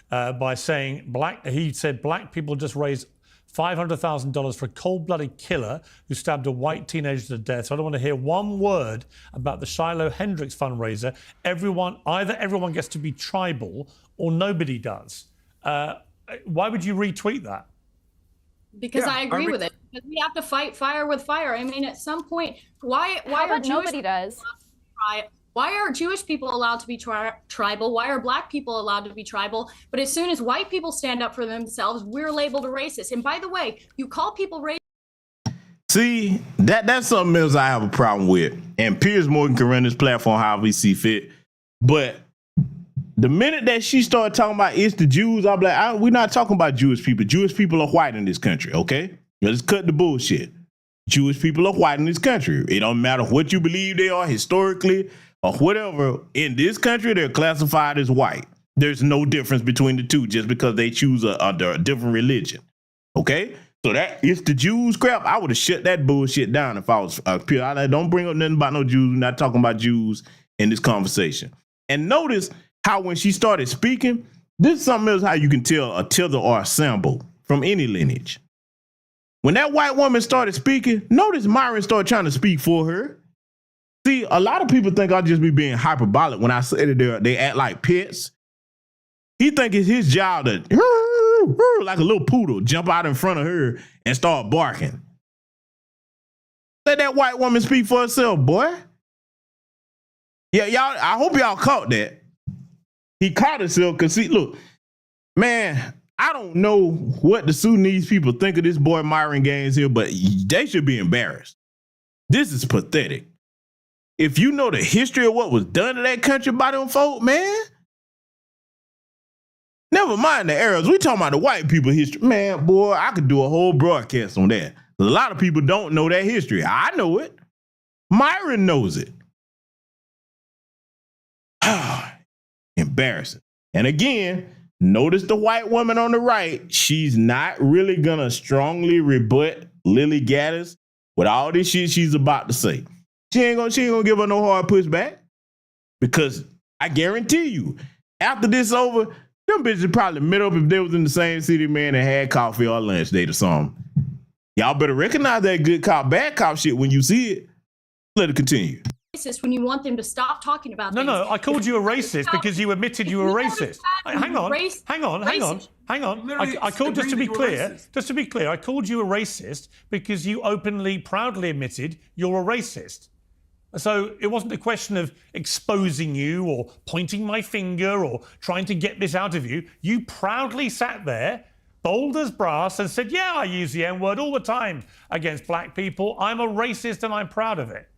D: by saying he said black people just raised $500,000 for a cold-blooded killer who stabbed a white teenager to death. So I don't want to hear one word about the Shiloh Hendrix fundraiser. Either everyone gets to be tribal or nobody does. Why would you retweet that?
F: Because I agree with it. Because we have to fight fire with fire. I mean, at some point, why are
G: nobody does?
F: Why are Jewish people allowed to be tribal? Why are black people allowed to be tribal? But as soon as white people stand up for themselves, we're labeled a racist. And by the way, you call people racist.
B: See, that's something else I have a problem with. And Piers Morgan can run this platform however he see fit. But the minute that she started talking about it's the Jews, I'm like, we're not talking about Jewish people. Jewish people are white in this country, okay? Let's cut the bullshit. Jewish people are white in this country. It don't matter what you believe they are historically or whatever. In this country, they're classified as white. There's no difference between the two just because they choose a different religion. Okay? So that it's the Jews crap. I would have shut that bullshit down if I was pure. I don't bring up nothing about no Jews. We're not talking about Jews in this conversation. And notice how when she started speaking, this is something else how you can tell a tether or a sample from any lineage. When that white woman started speaking, notice Myron started trying to speak for her. See, a lot of people think I'll just be being hyperbolic when I say that they act like pets. He think it's his job to, like a little poodle, jump out in front of her and start barking. Let that white woman speak for herself, boy. Yeah, y'all, I hope y'all caught that. He caught himself because, see, look, man, I don't know what the Sudanese people think of this boy Myron Gaines here, but they should be embarrassed. This is pathetic. If you know the history of what was done to that country by them folk, man, never mind the Arabs. We talking about the white people history. Man, boy, I could do a whole broadcast on that. A lot of people don't know that history. I know it. Myron knows it. Embarrassing. And again, notice the white woman on the right. She's not really gonna strongly rebut Lily Gaddis with all this shit she's about to say. She ain't gonna give her no hard pushback, because I guarantee you, after this over, them bitches probably met up if they was in the same city, man, and had coffee or lunch date or something. Y'all better recognize that good cop, bad cop shit when you see it. Let it continue.
F: When you want them to stop talking about things.
D: No, I called you a racist because you admitted you were a racist. Hang on. I called, just to be clear, I called you a racist because you openly, proudly admitted you're a racist. So it wasn't a question of exposing you or pointing my finger or trying to get this out of you. You proudly sat there, bold as brass, and said, yeah, I use the N-word all the time against black people. I'm a racist and I'm proud of it.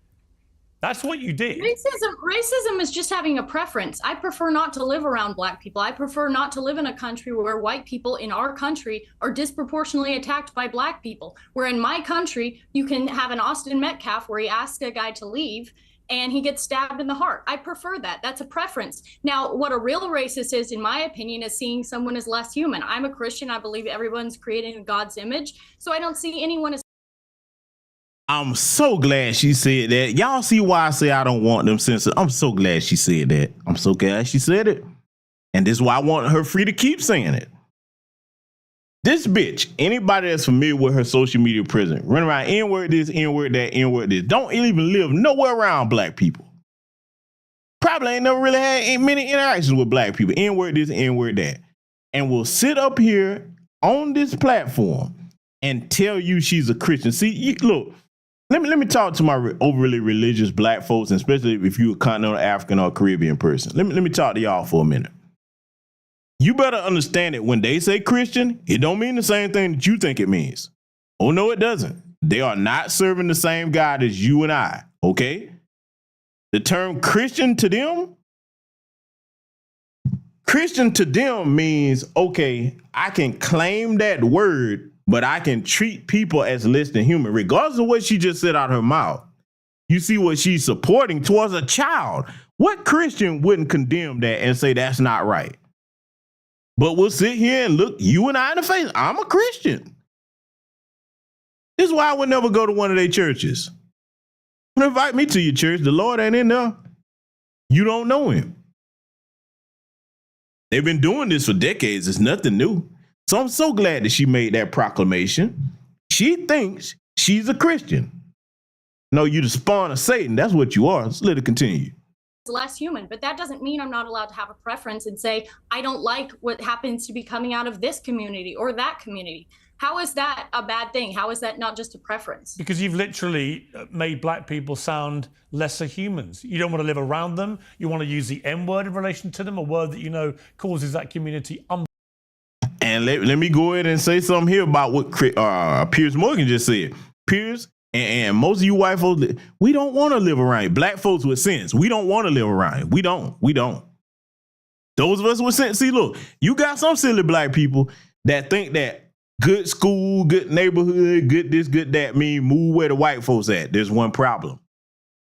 D: That's what you did.
F: Racism is just having a preference. I prefer not to live around black people. I prefer not to live in a country where white people in our country are disproportionately attacked by black people. Where in my country, you can have an Austin Metcalf where he asks a guy to leave and he gets stabbed in the heart. I prefer that. That's a preference. Now, what a real racist is, in my opinion, is seeing someone as less human. I'm a Christian. I believe everyone's created in God's image. So I don't see anyone as...
B: I'm so glad she said that. Y'all see why I say I don't want them censored? I'm so glad she said that. I'm so glad she said it. And this is why I want her free to keep saying it. This bitch, anybody that's familiar with her social media presence, run around N-word this, N-word that, N-word this, don't even live nowhere around black people. Probably ain't never really had many interactions with black people. N-word this, N-word that. And will sit up here on this platform and tell you she's a Christian. See, look. Let me talk to my overly religious black folks, and especially if you're a continental African or Caribbean person. Let me talk to y'all for a minute. You better understand that when they say Christian, it don't mean the same thing that you think it means. Oh, no, it doesn't. They are not serving the same God as you and I, okay? The term Christian to them means, okay, I can claim that word, but I can treat people as less than human, regardless of what she just said out her mouth. You see what she's supporting towards a child. What Christian wouldn't condemn that and say that's not right? But we'll sit here and look you and I in the face. I'm a Christian. This is why I would never go to one of their churches. Don't invite me to your church. The Lord ain't in there. You don't know him. They've been doing this for decades. It's nothing new. So I'm so glad that she made that proclamation. She thinks she's a Christian. No, you the spawn of Satan. That's what you are. Let's let it continue.
F: Less human, but that doesn't mean I'm not allowed to have a preference and say, I don't like what happens to be coming out of this community or that community. How is that a bad thing? How is that not just a preference?
D: Because you've literally made black people sound lesser humans. You don't want to live around them. You want to use the N-word in relation to them, a word that you know causes that community.
B: And let me go ahead and say something here about what Piers Morgan just said. Piers and most of you white folks, we don't want to live around you. Black folks with sense, we don't want to live around you. We don't. Those of us with sense, see, look, you got some silly black people that think that good school, good neighborhood, good this, good that mean move where the white folks at. There's one problem.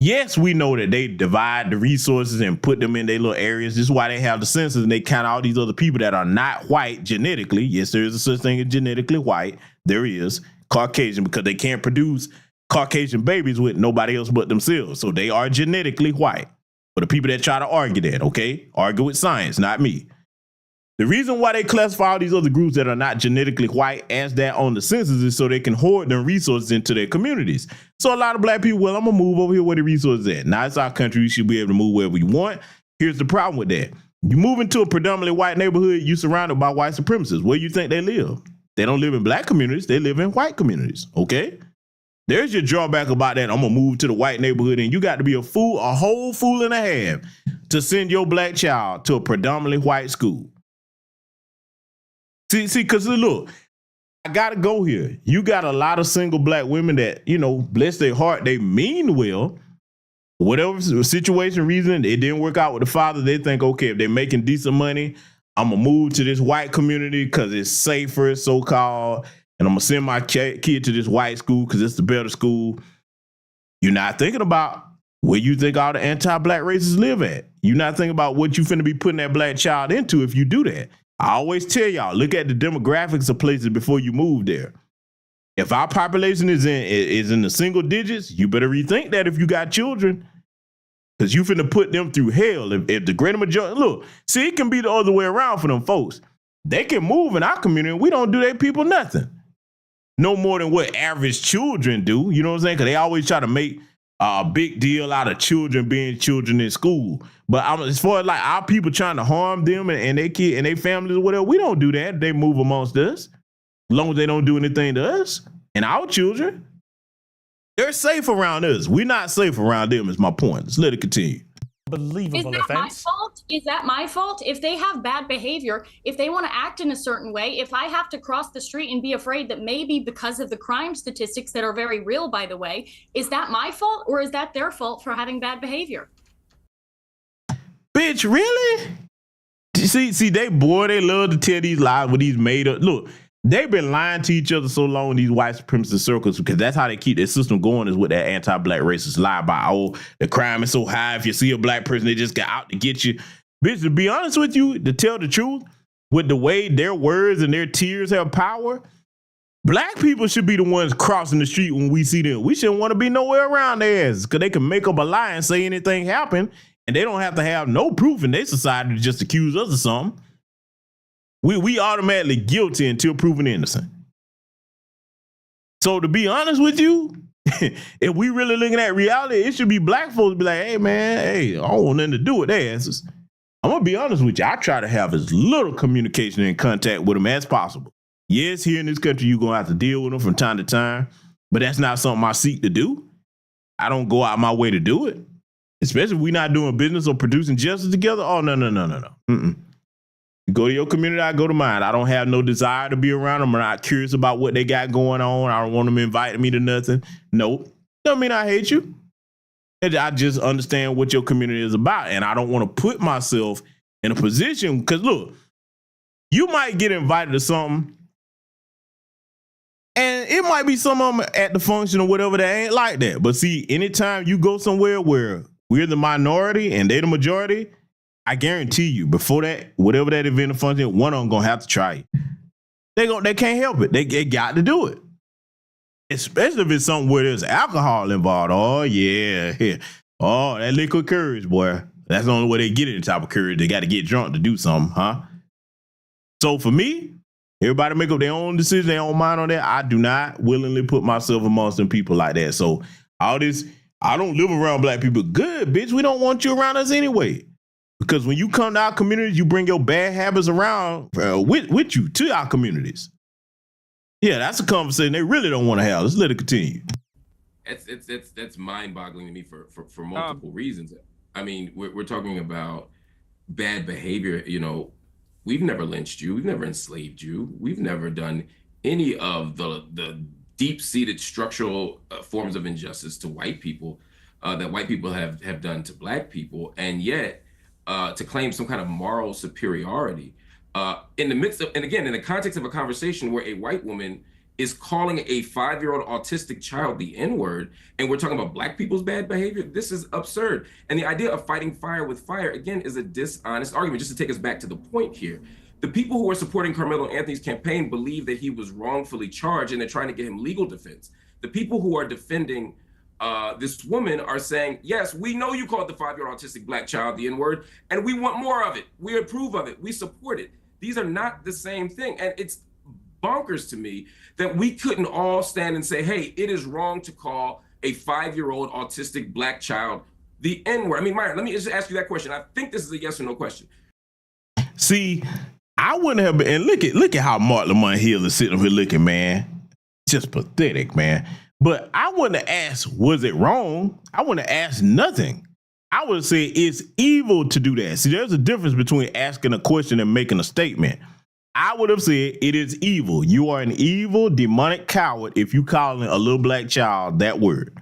B: Yes, we know that they divide the resources and put them in their little areas. This is why they have the census and they count all these other people that are not white genetically. Yes, there is a such thing as genetically white. There is Caucasian, because they can't produce Caucasian babies with nobody else but themselves. So they are genetically white. For the people that try to argue that, okay? Argue with science, not me. The reason why they classify all these other groups that are not genetically white as that on the census is so they can hoard them resources into their communities. So a lot of black people, well, I'm gonna move over here where the resources at. Now it's our country, we should be able to move wherever you want. Here's the problem with that. You move into a predominantly white neighborhood, you're surrounded by white supremacists. Where you think they live? They don't live in black communities, they live in white communities, okay? There's your drawback about that. I'm gonna move to the white neighborhood, and you got to be a fool, a whole fool and a half to send your black child to a predominantly white school. See, because look, I gotta go here. You got a lot of single black women that, you know, bless their heart, they mean well. Whatever situation, reason, it didn't work out with the father, they think, okay, if they're making decent money, I'm gonna move to this white community because it's safer, so-called, and I'm gonna send my kid to this white school because it's the better school. You're not thinking about where you think all the anti-black racists live at. You're not thinking about what you finna be putting that black child into if you do that. I always tell y'all, look at the demographics of places before you move there. If our population is in the single digits, you better rethink that if you got children, because you finna put them through hell. If the greater majority, look, see, it can be the other way around for them folks. They can move in our community. We don't do their people nothing. No more than what average children do. You know what I'm saying? Because they always try to make a big deal out of children being children in school. But as far as like our people trying to harm them and their kids and their families or whatever, we don't do that. They move amongst us. As long as they don't do anything to us and our children. They're safe around us. We're not safe around them is my point. Let's let it continue.
D: Believable
F: Is that my
D: offense.
F: fault? Is that my fault? If they have bad behavior, if they want to act in a certain way, if I have to cross the street and be afraid that maybe because of the crime statistics that are very real, by the way, is that my fault or is that their fault for having bad behavior?
B: Bitch, really? See, they love to tell these lies with these made up. Look, they've been lying to each other so long in these white supremacist circles because that's how they keep their system going is with that anti-black racist lie about, oh, the crime is so high. If you see a black person, they just got out to get you. Bitch, to be honest with you, to tell the truth, with the way their words and their tears have power, black people should be the ones crossing the street when we see them. We shouldn't want to be nowhere around their asses because they can make up a lie and say anything happened and they don't have to have no proof in their society to just accuse us of something. We automatically guilty until proven innocent. So to be honest with you, if we really looking at reality, it should be black folks be like, hey man, hey, I don't want nothing to do with their asses. I'm gonna be honest with you. I try to have as little communication and contact with them as possible. Yes, here in this country, you're gonna have to deal with them from time to time, but that's not something I seek to do. I don't go out my way to do it, especially if we're not doing business or producing justice together. Oh, no. Mm-mm. You go to your community, I go to mine. I don't have no desire to be around them. I'm not curious about what they got going on. I don't want them inviting me to nothing. Nope. Doesn't mean I hate you. I just understand what your community is about. And I don't want to put myself in a position, because look, you might get invited to something and it might be some of them at the function or whatever that ain't like that. But see, anytime you go somewhere where we're the minority and they the majority, I guarantee you, before that, whatever that event or function, one of them gonna have to try it. They can't help it. They got to do it. Especially if it's something where there's alcohol involved. Oh yeah. Oh, that liquid courage, boy. That's the only way they get it, the type of courage. They got to get drunk to do something, huh? So for me, everybody make up their own decision, their own mind on that. I do not willingly put myself amongst them people like that. So all this, I don't live around black people. Good, bitch. We don't want you around us anyway. Because when you come to our communities, you bring your bad habits around with you to our communities. Yeah, that's a conversation they really don't want to have. Let's let it continue.
H: That's mind-boggling to me for multiple reasons. I mean, we're talking about bad behavior. You know, we've never lynched you. We've never enslaved you. We've never done any of the deep-seated structural forms of injustice to white people that white people have done to black people. And yet, to claim some kind of moral superiority in the midst of, and again, in the context of a conversation where a white woman is calling a 5-year-old autistic child the N-word, and we're talking about black people's bad behavior, this is absurd. And the idea of fighting fire with fire, again, is a dishonest argument. Just to take us back to the point here, the people who are supporting Carmelo Anthony's campaign believe that he was wrongfully charged and they're trying to get him legal defense. The people who are defending this woman are saying, yes, we know you called the 5-year-old autistic black child the N-word, and we want more of it. We approve of it. We support it. These are not the same thing. And it's bonkers to me that we couldn't all stand and say, hey, it is wrong to call a 5-year-old autistic Black child the N-word. I mean, Myron, let me just ask you that question. I think this is a yes or no question.
B: See, I wouldn't have been, and look at how Mark Lamont Hill is sitting here looking, man. Just pathetic, man. But I wouldn't have asked, was it wrong? I wouldn't have asked nothing. I would have said it's evil to do that. See, there's a difference between asking a question and making a statement. I would have said it is evil. You are an evil, demonic coward if you calling a little Black child that word.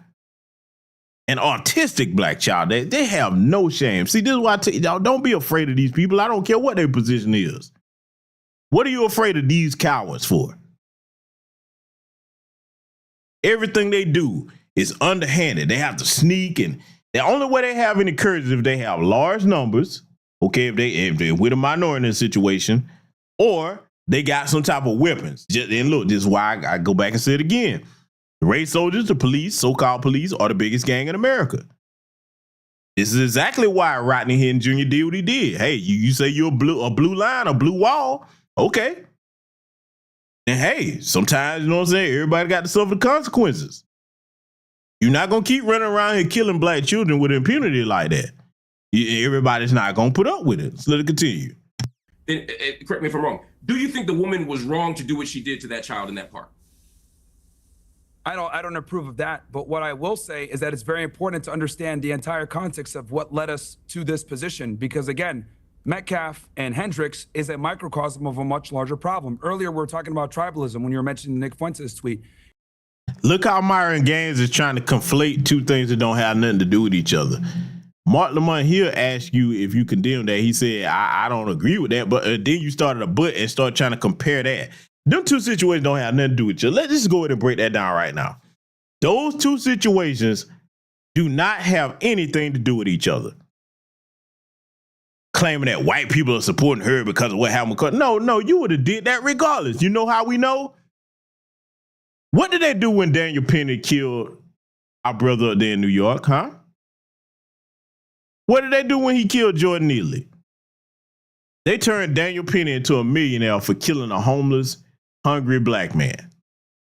B: An autistic Black child, they have no shame. See, this is why I tell y'all, don't be afraid of these people. I don't care what their position is. What are you afraid of these cowards for? Everything they do is underhanded. They have to sneak, and the only way they have any courage is if they have large numbers, okay, if they're with a minority situation, or they got some type of weapons. And look, this is why I go back and say it again. The race soldiers, the police, so-called police, are the biggest gang in America. This is exactly why Rodney Henry Jr. did what he did. Hey, you say you're a blue line, a blue wall, okay. And hey, sometimes, you know what I'm saying, everybody got to suffer the consequences. You're not going to keep running around here killing Black children with impunity like that. Everybody's not going to put up with it. So let it continue.
H: Correct me if I'm wrong. Do you think the woman was wrong to do what she did to that child in that park?
I: I don't approve of that. But what I will say is that it's very important to understand the entire context of what led us to this position. Because again, Metcalf and Hendrix is a microcosm of a much larger problem. Earlier, we were talking about tribalism when you were mentioning Nick Fuentes' tweet.
B: Look how Myron Gaines is trying to conflate two things that don't have nothing to do with each other. Mark Lamont Hill asked you if you condemn that. He said, I don't agree with that. But then you started a butt and started trying to compare that. Them two situations don't have nothing to do with each other. Let's just go ahead and break that down right now. Those two situations do not have anything to do with each other. Claiming that white people are supporting her because of what happened. No, you would have did that regardless. You know how we know? What did they do when Daniel Penny killed our brother up there in New York, huh? What did they do when he killed Jordan Neely? They turned Daniel Penny into a millionaire for killing a homeless, hungry Black man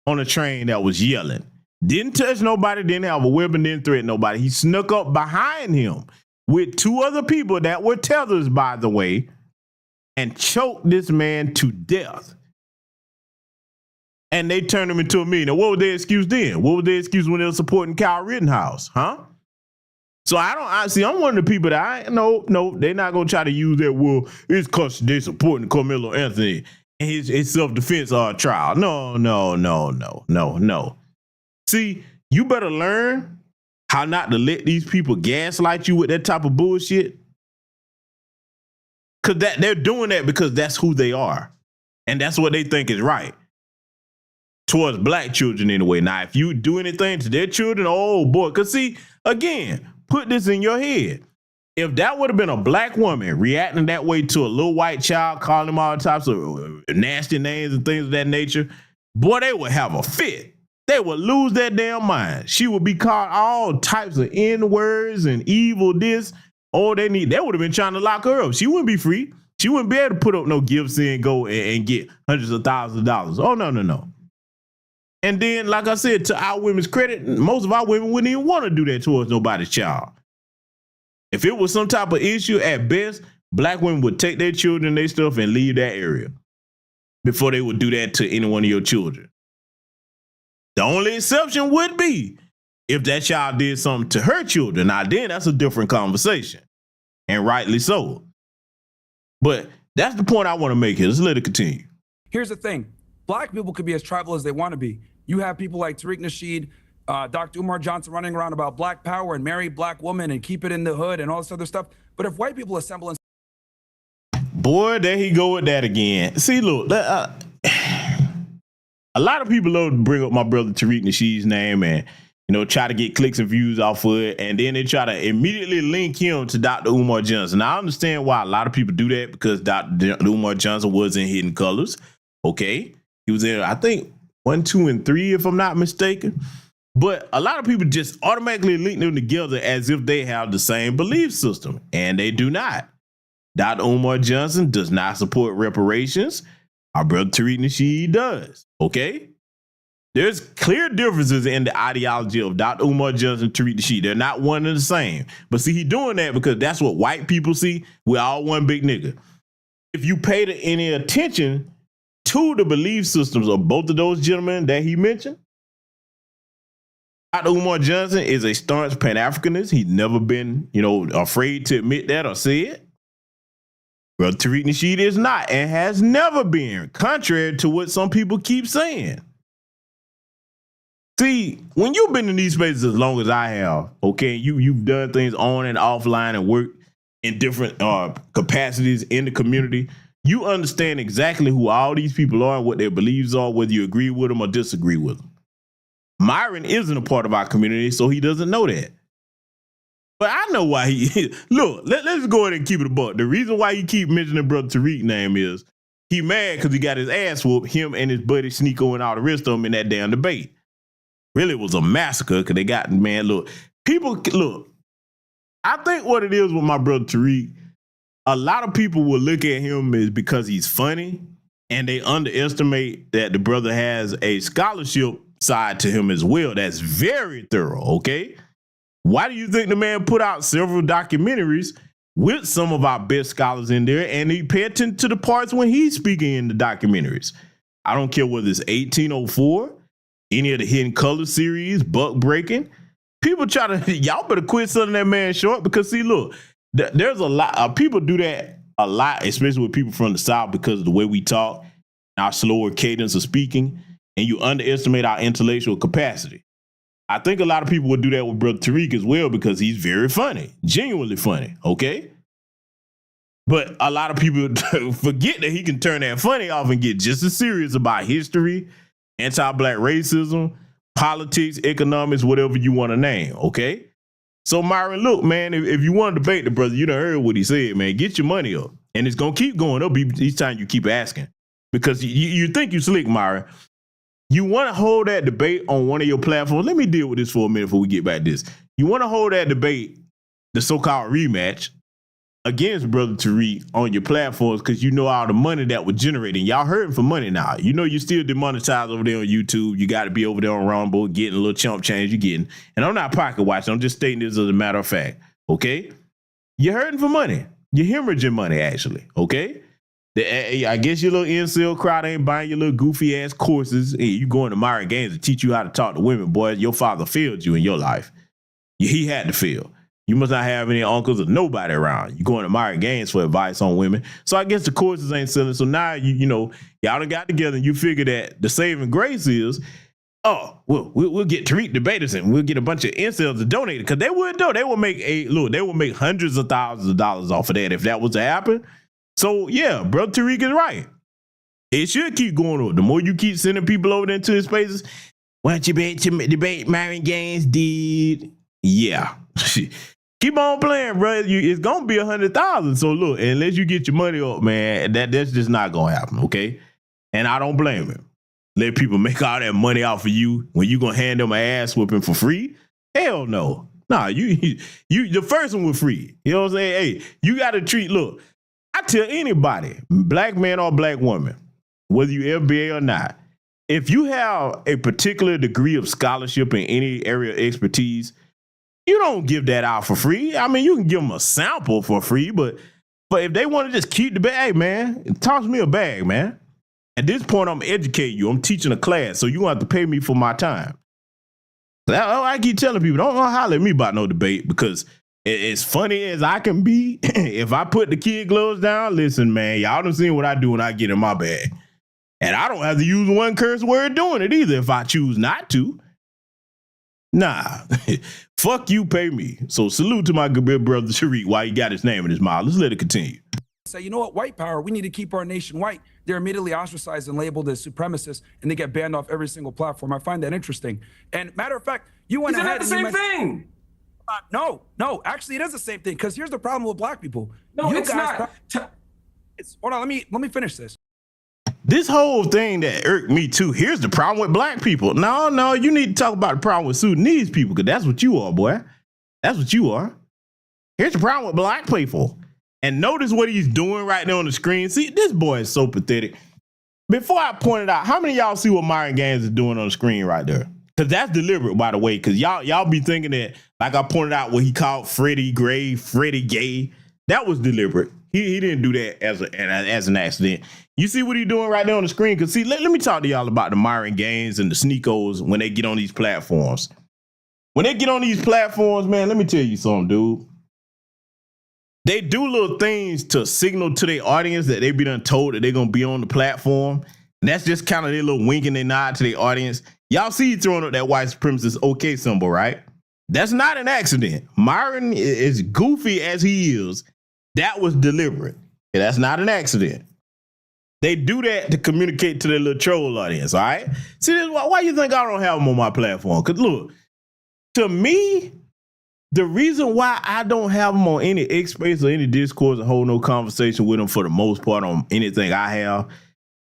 B: on a train that was yelling. Didn't touch nobody, didn't have a weapon, didn't threaten nobody. He snuck up behind him with two other people that were tethers, by the way, and choked this man to death. And they turned him into a millionaire. What was their excuse then? What was their excuse when they were supporting Kyle Rittenhouse, huh? So I'm one of the people that no, they're not going to try to use that, well, it's because they're supporting Carmelo Anthony and his self-defense trial. No. See, you better learn how not to let these people gaslight you with that type of bullshit. Because they're doing that because that's who they are. And that's what they think is right. Towards Black children anyway. Now, if you do anything to their children, oh boy. Because see, again, put this in your head. If that would have been a Black woman reacting that way to a little white child, calling them all types of nasty names and things of that nature, boy, they would have a fit. They would lose their damn mind. She would be called all types of N-words and evil this. Oh, they would have been trying to lock her up. She wouldn't be free. She wouldn't be able to put up no gifts and go and get hundreds of thousands of dollars. Oh, no. And then, like I said, to our women's credit, most of our women wouldn't even want to do that towards nobody's child. If it was some type of issue, at best, Black women would take their children, their stuff, and leave that area before they would do that to any one of your children. The only exception would be if that child did something to her children. Now, then that's a different conversation, and rightly so. But that's the point I want to make here. Let's let it continue.
I: Here's the thing. Black people could be as tribal as they want to be. You have people like Tariq Nasheed, Dr. Umar Johnson running around about Black power and marry Black women and keep it in the hood and all this other stuff. But if white people assemble and...
B: Boy, there he go with that again. See, look, a lot of people love to bring up my brother Tariq Nasheed's name and, try to get clicks and views off of it. And then they try to immediately link him to Dr. Umar Johnson. Now, I understand why a lot of people do that because Dr. Umar Johnson was in Hidden Colors. Okay. He was in, I think, 1, 2, and 3, if I'm not mistaken. But a lot of people just automatically link them together as if they have the same belief system, and they do not. Dr. Umar Johnson does not support reparations. Our brother Tariq Nasheed does. Okay? There's clear differences in the ideology of Dr. Umar Johnson and Tariq Nasheed. They're not one and the same. But see, he doing that because that's what white people see. We're all one big nigga. If you pay any attention to the belief systems of both of those gentlemen that he mentioned, Dr. Umar Johnson is a staunch Pan-Africanist. He's never been, afraid to admit that or say it. Brother Tariq Nasheed is not and has never been, contrary to what some people keep saying. See, when you've been in these spaces as long as I have, okay, you've done things on and offline and worked in different capacities in the community, you understand exactly who all these people are and what their beliefs are, whether you agree with them or disagree with them. Myron isn't a part of our community, so he doesn't know that. But I know why he look. Let's go ahead and keep it a buck. The reason why you keep mentioning Brother Tariq's name is he mad because he got his ass whooped. Him and his buddy Sneeko and all the rest of them in that damn debate. Really, it was a massacre because they got people. Look, I think what it is with my brother Tariq, a lot of people will look at him as because he's funny, and they underestimate that the brother has a scholarship side to him as well. That's very thorough. Okay. Why do you think the man put out several documentaries with some of our best scholars in there, and he pay attention to the parts when he's speaking in the documentaries? I don't care whether it's 1804, any of the Hidden Color series, Buck Breaking. People try to, y'all better quit selling that man short because see, look, there's a lot of people do that a lot, especially with people from the South because of the way we talk, our slower cadence of speaking, and you underestimate our intellectual capacity. I think a lot of people would do that with Brother Tariq as well because he's very funny, genuinely funny, okay? But a lot of people forget that he can turn that funny off and get just as serious about history, anti-black racism, politics, economics, whatever you want to name, okay? So Myron, look, man, if you want to debate the brother, you done heard what he said, man. Get your money up. And it's going to keep going up each time you keep asking. Because you think you slick, Myron. You want to hold that debate on one of your platforms. Let me deal with this for a minute before we get back to this. You want to hold that debate, the so-called rematch, against Brother Tariq on your platforms because you know all the money that was generating. Y'all hurting for money now. You know you're still demonetized over there on YouTube. You got to be over there on Rumble getting a little chump change you're getting. And I'm not pocket watching. I'm just stating this as a matter of fact. Okay? You're hurting for money. You're hemorrhaging money, actually. Okay? I guess your little incel crowd ain't buying your little goofy ass courses. Hey, you going to Myron Gaines to teach you how to talk to women, boy. Your father failed you in your life. He had to fail. You must not have any uncles or nobody around. You going to Myron Gaines for advice on women. So I guess the courses ain't selling. So now y'all done got together and you figure that the saving grace is, we'll get Tariq debaters and we'll get a bunch of incels to donate it because they would do. They will make hundreds of thousands of dollars off of that if that was to happen. So, yeah, Brother Tariq is right. It should keep going on. The more you keep sending people over there into his spaces, why don't you debate Myron Gaines did? Yeah. Keep on playing, bro. It's going to be 100,000. So, look, unless you get your money up, man, that's just not going to happen, okay? And I don't blame him. Let people make all that money off of you when you going to hand them an ass whooping for free? Hell no. Nah, you the first one was free. You know what I'm saying? Hey, you got to treat, look, I tell anybody, black man or black woman, whether you FBA or not, if you have a particular degree of scholarship in any area of expertise, you don't give that out for free. I mean, you can give them a sample for free, but if they want to just keep the bag, man, toss me a bag, man. At this point, I'm educating you. I'm teaching a class, so you have to pay me for my time. I keep telling people, don't holler at me about no debate because as funny as I can be, if I put the kid gloves down, listen, man, y'all done seen what I do when I get in my bag. And I don't have to use one curse word doing it either if I choose not to. Nah, fuck you, pay me. So salute to my good brother Tariq while he got his name in his mouth. Let's let it continue.
I: Say, you know what, white power, we need to keep our nation white. They're immediately ostracized and labeled as supremacists, and they get banned off every single platform. I find that interesting. And matter of fact, you went ahead and you mentioned... Isn't that the same thing? No, actually it is the same thing because here's the problem with black people.
H: No, it's not.
I: Hold on, let me finish this.
B: This whole thing that irked me too, here's the problem with black people. No, you need to talk about the problem with Sudanese people because that's what you are, boy. That's what you are. Here's the problem with black people. And notice what he's doing right there on the screen. See, this boy is so pathetic. Before I point it out, how many of y'all see what Myron Gaines is doing on the screen right there? Because that's deliberate, by the way, because y'all be thinking that, like I pointed out, what he called Freddie Gray, Freddie Gay, that was deliberate. He didn't do that as an accident. You see what he's doing right there on the screen? Because see, let me talk to y'all about the Myron Gaines and the Sneakos when they get on these platforms. When they get on these platforms, man, let me tell you something, dude. They do little things to signal to their audience that they be done told that they're going to be on the platform. And that's just kind of their little wink and they nod to their audience. Y'all see throwing up that white supremacist okay symbol, right? That's not an accident. Myron, as goofy as he is, that was deliberate. Okay, that's not an accident. They do that to communicate to their little troll audience, all right? See, this, why you think I don't have them on my platform? Because look, to me, the reason why I don't have them on any X space or any discourse and hold no conversation with them for the most part on anything I have,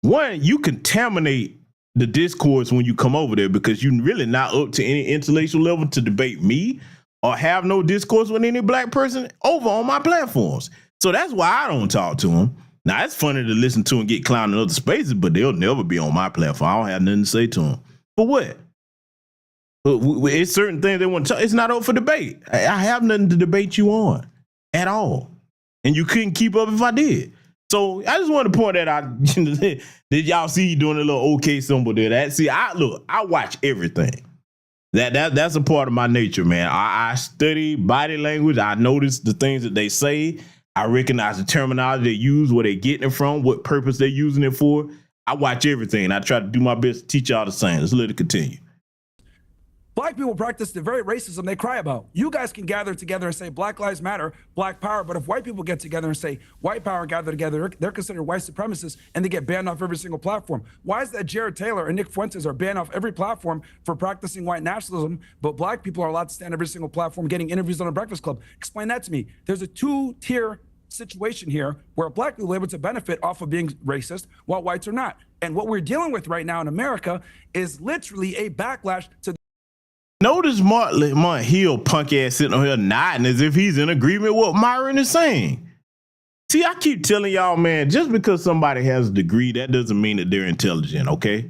B: one, you contaminate the discourse when you come over there because you're really not up to any intellectual level to debate me or have no discourse with any black person over on my platforms. So that's why I don't talk to them. Now, it's funny to listen to and get clowned in other spaces, but they'll never be on my platform. I don't have nothing to say to them. For what? It's certain things they want to talk. It's not up for debate. I have nothing to debate you on at all. And you couldn't keep up if I did. So I just wanted to point that out. Did y'all see you doing a little okay symbol there? I watch everything. That's a part of my nature, man. I study body language. I notice the things that they say. I recognize the terminology they use, where they're getting it from, what purpose they're using it for. I watch everything. I try to do my best to teach y'all the same. Let's let it continue.
I: Black people practice the very racism they cry about. You guys can gather together and say Black Lives Matter, Black Power, but if white people get together and say white power gather together, they're considered white supremacists and they get banned off every single platform. Why is that Jared Taylor and Nick Fuentes are banned off every platform for practicing white nationalism, but black people are allowed to stand every single platform getting interviews on a Breakfast Club? Explain that to me. There's a two-tier situation here where black people are able to benefit off of being racist while whites are not. And what we're dealing with right now in America is literally a backlash to
B: Notice Mont Hill punk ass sitting on here nodding as if he's in agreement with what Myron is saying. See, I keep telling y'all, man, just because somebody has a degree, that doesn't mean that they're intelligent, okay?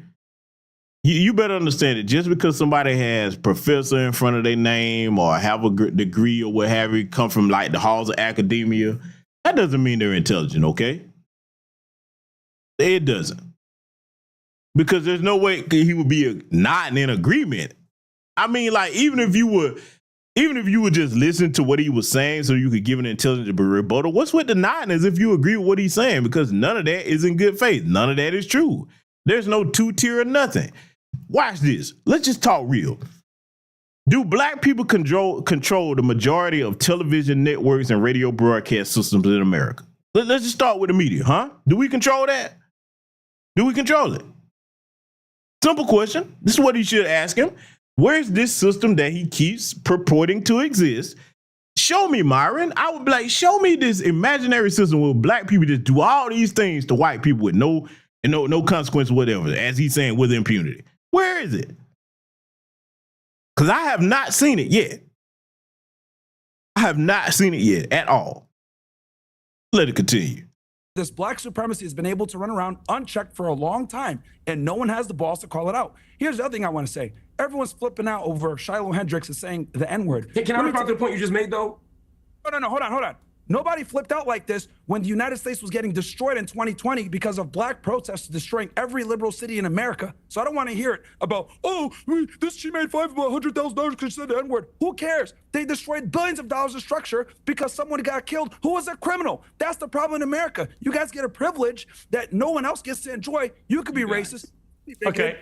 B: You better understand it. Just because somebody has professor in front of their name or have a degree or what have you, come from like the halls of academia, that doesn't mean they're intelligent, okay? It doesn't. Because there's no way he would be nodding in agreement. I mean, like, even if you would just listen to what he was saying so you could give an intelligent rebuttal, what's with the nodding as if you agree with what he's saying? Because none of that is in good faith. None of that is true. There's no two-tier or nothing. Watch this. Let's just talk real. Do black people control the majority of television networks and radio broadcast systems in America? Let's just start with the media, huh? Do we control that? Do we control it? Simple question. This is what you should ask him. Where's this system that he keeps purporting to exist? Show me, Myron. I would be like, show me this imaginary system where black people just do all these things to white people with no consequence, whatever, as he's saying, with impunity. Where is it? Because I have not seen it yet. I have not seen it yet at all. Let it continue.
I: This black supremacy has been able to run around unchecked for a long time, and no one has the balls to call it out. Here's the other thing I want to say. Everyone's flipping out over Shiloh Hendrix is saying the N-word.
H: Hey, can I respond to the point you just made, though?
I: No, hold on. Nobody flipped out like this when the United States was getting destroyed in 2020 because of black protests destroying every liberal city in America. So I don't want to hear it about, she made $100,000 because she said the N-word. Who cares? They destroyed billions of dollars of structure because someone got killed who was a criminal. That's the problem in America. You guys get a privilege that no one else gets to enjoy. You could be racist.
D: Okay.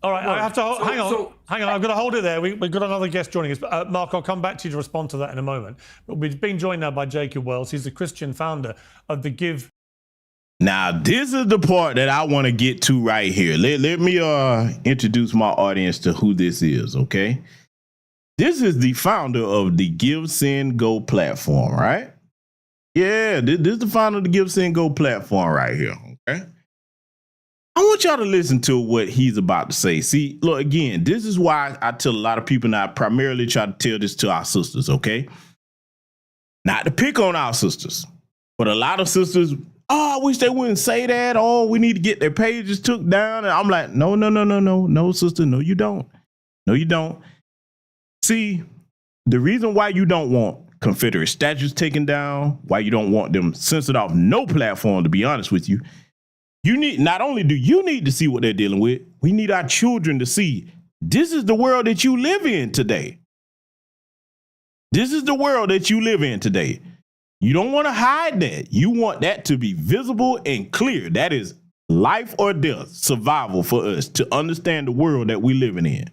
D: All right, I have to hang on. I've got to hold it there. We've got another guest joining us. Mark, I'll come back to you to respond to that in a moment. But we've been joined now by Jacob Wells. He's the Christian founder of the Give.
B: Now, this is the part that I want to get to right here. Let me introduce my audience to who this is, okay? This is the founder of the Give, Send, Go platform, right? Yeah, this is the founder of the Give, Send, Go platform right here, okay? I want y'all to listen to what he's about to say. See, look, again, this is why I tell a lot of people, and I primarily try to tell this to our sisters, okay? Not to pick on our sisters, But a lot of sisters, oh, I wish they wouldn't say that. Oh, we need to get their pages took down. And I'm like, no, sister. No, you don't. No, you don't. See, the reason why you don't want Confederate statues taken down, why you don't want them censored off no platform, to be honest with you, not only do you need to see what they're dealing with, we need our children to see this is the world that you live in today. This is the world that you live in today. You don't want to hide that. You want that to be visible and clear. That is life or death, survival for us to understand the world that we living in.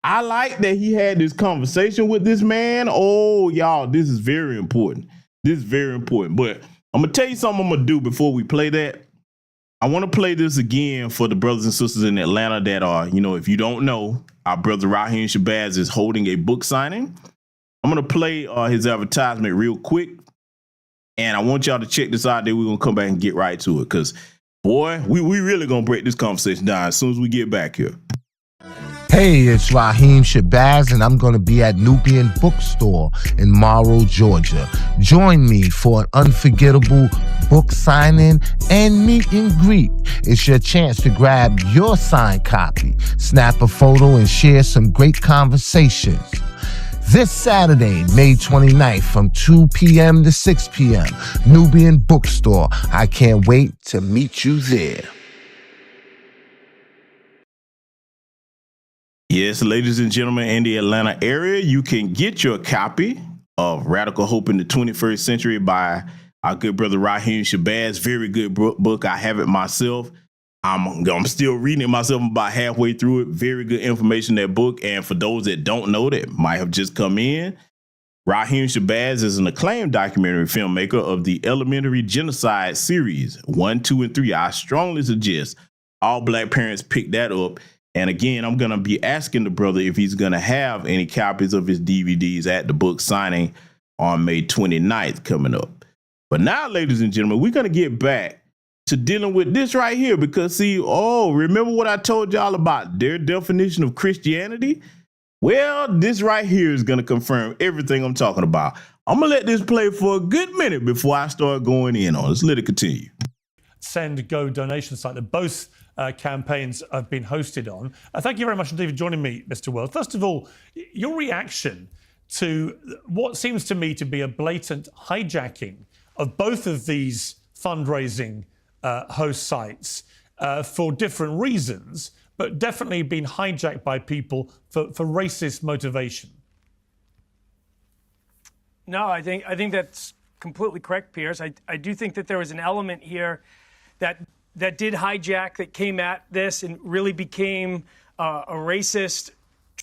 B: I like that he had this conversation with this man. Oh, y'all, this is very important. This is very important. But I'm going to tell you something I'm going to do before we play that. I want to play this again for the brothers and sisters in Atlanta that are, if you don't know, our brother Raheem Shabazz is holding a book signing. I'm going to play his advertisement real quick. And I want y'all to check this out. Then we're going to come back and get right to it. Because, boy, we really going to break this conversation down as soon as we get back here.
C: Hey, it's Raheem Shabazz, and I'm going to be at Nubian Bookstore in Morrow, Georgia. Join me for an unforgettable book signing and meet and greet. It's your chance to grab your signed copy, snap a photo, and share some great conversations. This Saturday, May 29th from 2 p.m. to 6 p.m., Nubian Bookstore. I can't wait to meet you there.
B: Yes, ladies and gentlemen, in the Atlanta area, you can get your copy of Radical Hope in the 21st Century by our good brother Raheem Shabazz. Very good book. I have it myself. I'm still reading it myself. I'm about halfway through it. Very good information, that book. And for those that don't know, that might have just come in, Raheem Shabazz is an acclaimed documentary filmmaker of the Elementary Genocide series 1, 2, and 3. I strongly suggest all Black parents pick that up. And again, I'm going to be asking the brother if he's going to have any copies of his DVDs at the book signing on May 29th coming up. But now, ladies and gentlemen, we're going to get back to dealing with this right here because, see, remember what I told y'all about their definition of Christianity? Well, this right here is going to confirm everything I'm talking about. I'm going to let this play for a good minute before I start going in on it. Let's let it continue.
D: Send Go donation site that both campaigns have been hosted on. Thank you very much indeed for joining me, Mr. World. First of all, your reaction to what seems to me to be a blatant hijacking of both of these fundraising host sites for different reasons, but definitely being hijacked by people for racist motivation.
J: No, I think that's completely correct, Piers. I do think that there was an element here that did hijack, that came at this and really became a racist,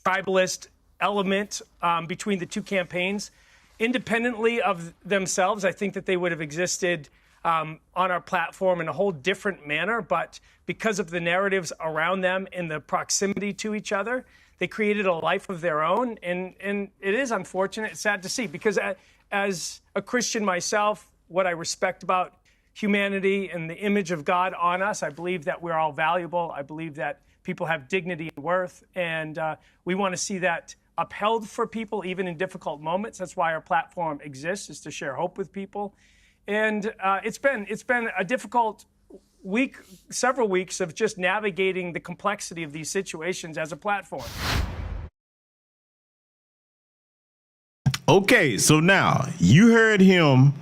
J: tribalist element between the two campaigns. Independently of themselves, I think that they would have existed on our platform in a whole different manner, but because of the narratives around them and the proximity to each other, they created a life of their own, and it is unfortunate, it's sad to see, because as a Christian myself, what I respect about humanity and the image of God on us, I believe that we're all valuable. I believe that people have dignity and worth, and we want to see that upheld for people, even in difficult moments. That's why our platform exists, is to share hope with people. And it's been a difficult week, several weeks of just navigating the complexity of these situations as a platform.
B: Okay, so now you heard him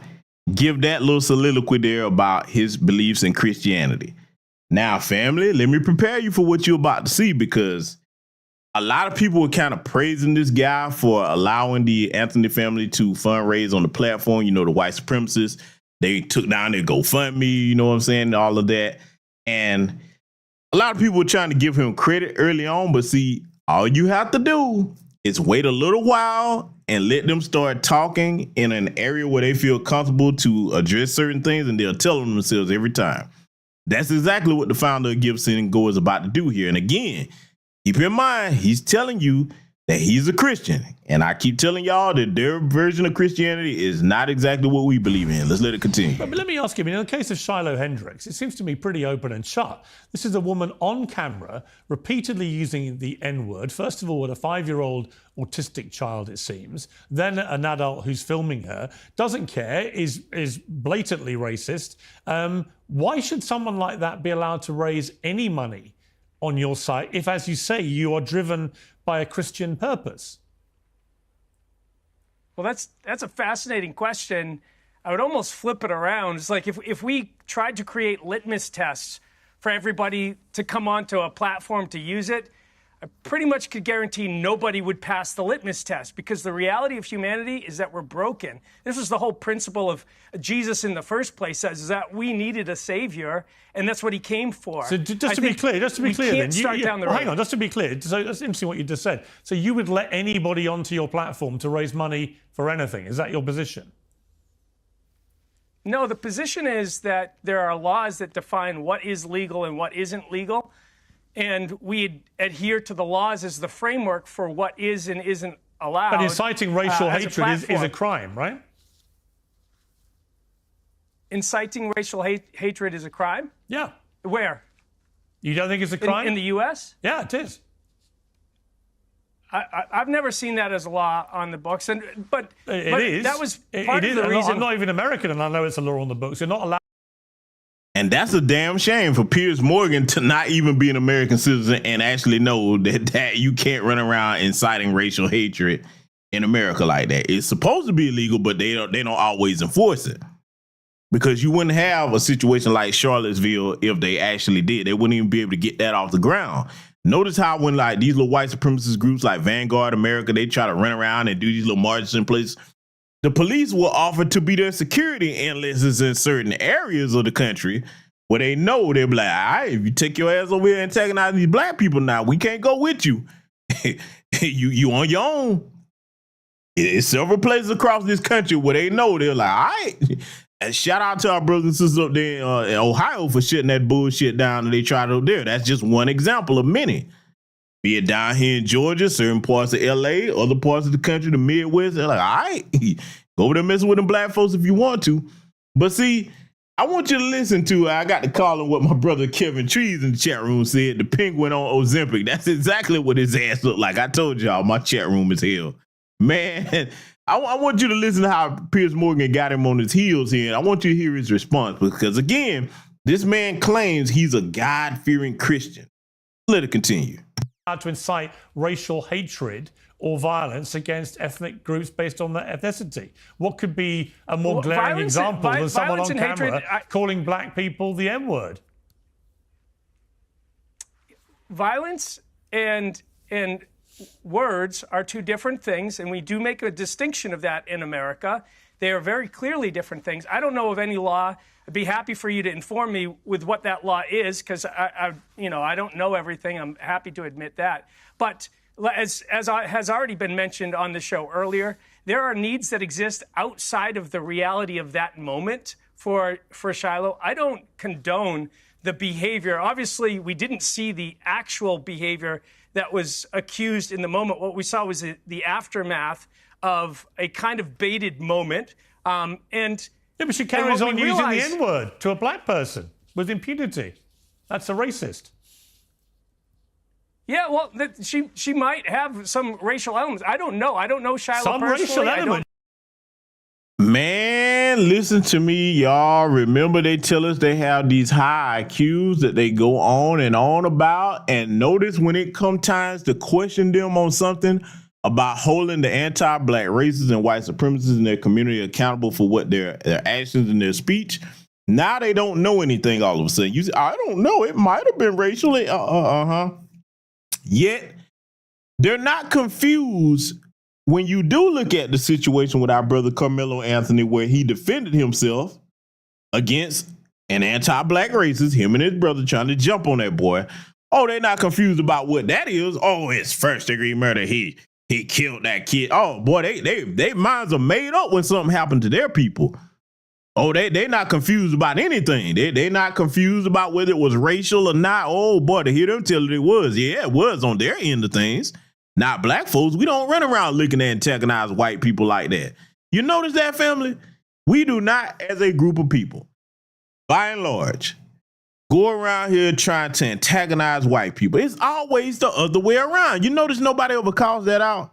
B: give that little soliloquy there about his beliefs in Christianity. Now, family, let me prepare you for what you're about to see, because a lot of people were kind of praising this guy for allowing the Anthony family to fundraise on the platform. You know, the white supremacists, they took down their GoFundMe, you know what I'm saying, all of that. And a lot of people were trying to give him credit early on, but see, all you have to do is wait a little while and let them start talking in an area where they feel comfortable to address certain things, and they'll tell them themselves every time. That's exactly what the founder of Give, Send, and Go is about to do here. And again, keep in mind, he's telling you that he's a Christian. And I keep telling y'all that their version of Christianity is not exactly what we believe in. Let's let it continue.
D: But let me ask you, in the case of Shiloh Hendrix, it seems to me pretty open and shut. This is a woman on camera repeatedly using the N-word, first of all with a 5-year-old autistic child, it seems, then an adult who's filming her, doesn't care, is blatantly racist. Why should someone like that be allowed to raise any money on your site if, as you say, you are driven by a Christian purpose?
J: Well, that's a fascinating question. I would almost flip it around. It's like if we tried to create litmus tests for everybody to come onto a platform to use it, I pretty much could guarantee nobody would pass the litmus test, because the reality of humanity is that we're broken. This was the whole principle of Jesus in the first place, is that we needed a savior, and that's what he came for.
D: So just to be clear, then, hang on, just to be clear, so that's interesting what you just said. So you would let anybody onto your platform to raise money for anything? Is that your position?
J: No, the position is that there are laws that define what is legal and what isn't legal. And we adhere to the laws as the framework for what is and isn't allowed.
D: But inciting racial hatred is a crime, right?
J: Inciting racial hatred is a crime?
D: Yeah.
J: Where?
D: You don't think it's a crime?
J: In the U.S.?
D: Yeah, it is.
J: I've never seen that as a law on the books, but
D: it is.
J: That was part of the reason.
D: I'm not even American, and I know it's a law on the books. You're not allowed.
B: And that's a damn shame for Piers Morgan to not even be an American citizen and actually know that you can't run around inciting racial hatred in America like that. It's supposed to be illegal, but they don't always enforce it. Because you wouldn't have a situation like Charlottesville if they actually did. They wouldn't even be able to get that off the ground. Notice how when like these little white supremacist groups like Vanguard America, they try to run around and do these little marches in places. The police will offer to be their security unless it's in certain areas of the country where they know they'll be like, all right, if you take your ass over here and antagonize these black people now, we can't go with you. you on your own. It's several places across this country where they know they're like, all right. And shout out to our brothers and sisters up there in Ohio for shutting that bullshit down that they tried up there. That's just one example of many. Be it down here in Georgia, certain parts of LA, other parts of the country, the Midwest, they're like, all right, go over there messing with them black folks if you want to. But see, I want you to listen to, I got to call him what my brother Kevin Trees in the chat room said, the penguin on Ozempic. That's exactly what his ass looked like. I told y'all, my chat room is hell. Man, I want you to listen to how Piers Morgan got him on his heels here. I want you to hear his response because, again, this man claims he's a God-fearing Christian. Let it continue.
D: To incite racial hatred or violence against ethnic groups based on their ethnicity. What could be a more glaring example than someone on camera calling black people the N-word?
J: Violence and words are two different things, and we do make a distinction of that in America. They are very clearly different things. I don't know of any law. I'd be happy for you to inform me with what that law is, because I don't know everything. I'm happy to admit that. But as has already been mentioned on the show earlier, there are needs that exist outside of the reality of that moment for Shiloh. I don't condone the behavior. Obviously, we didn't see the actual behavior that was accused in the moment. What we saw was the aftermath of a kind of baited moment.
D: Yeah, but she carries on using the N-word to a black person with impunity. That's a racist.
J: Yeah, well, she might have some racial elements. I don't know. I don't know Shiloh
D: some
J: personally.
D: Racial element.
B: Man, listen to me, y'all. Remember they tell us they have these high IQs that they go on and on about. And notice when it comes times to question them on something about holding the anti-black racists and white supremacists in their community accountable for what their actions and their speech, now they don't know anything all of a sudden. You say, I don't know. It might have been racial. Yet, they're not confused when you do look at the situation with our brother Carmelo Anthony, where he defended himself against an anti-black racist, him and his brother trying to jump on that boy. Oh, they're not confused about what that is. Oh, it's first-degree murder. He killed that kid. Oh, boy, they minds are made up when something happened to their people. Oh, they not confused about anything. They not confused about whether it was racial or not. Oh, boy, to hear them tell it was. Yeah, it was on their end of things. Not black folks. We don't run around looking at antagonize white people like that. You notice that, family? We do not, as a group of people, by and large, go around here trying to antagonize white people. It's always the other way around. You notice nobody ever calls that out?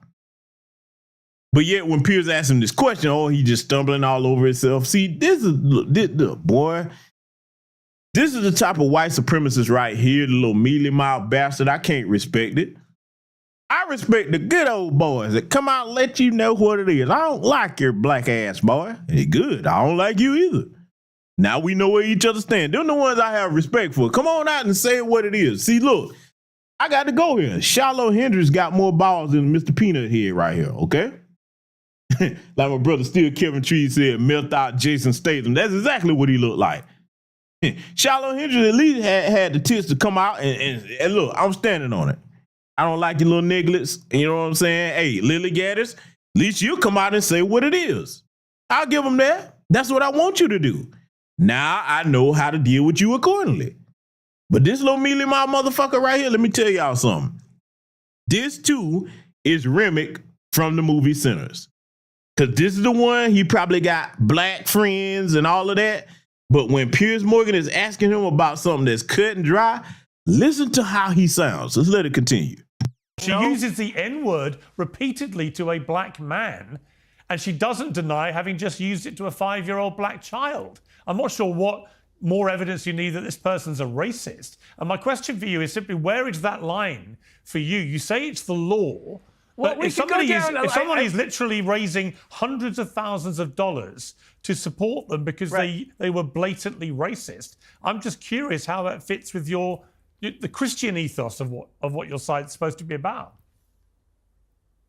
B: But yet when Piers asked him this question, oh, he just stumbling all over himself. See, this is the type of white supremacist right here, the little mealy-mouthed bastard. I can't respect it. I respect the good old boys that come out and let you know what it is. I don't like your black ass, boy. It's good. I don't like you either. Now we know where each other stand. They're the ones I have respect for. Come on out and say what it is. See, look, I got to go here. Shiloh Hendrix got more balls than Mr. Peanut Head right here, okay? Like my brother Still Kevin Tree said, melt out Jason Statham. That's exactly what he looked like. Shiloh Hendrix at least had the tits to come out and look, I'm standing on it. I don't like your little nigglets. You know what I'm saying? Hey, Lily Gaddis, at least you come out and say what it is. I'll give them that. That's what I want you to do. Now I know how to deal with you accordingly. But this little mealy mouth motherfucker right here, let me tell y'all something. This too is Remick from the movie Sinners. Because this is the one, he probably got black friends and all of that. But when Piers Morgan is asking him about something that's cut and dry, listen to how he sounds. Let's let it continue.
D: She uses the N-word repeatedly to a black man, and she doesn't deny having just used it to a 5-year-old black child. I'm not sure what more evidence you need that this person's a racist. And my question for you is simply, where is that line for you? You say it's the law,
J: well,
D: but if somebody is literally raising hundreds of thousands of dollars to support them because they were blatantly racist, I'm just curious how that fits with the Christian ethos of what your site's supposed to be about.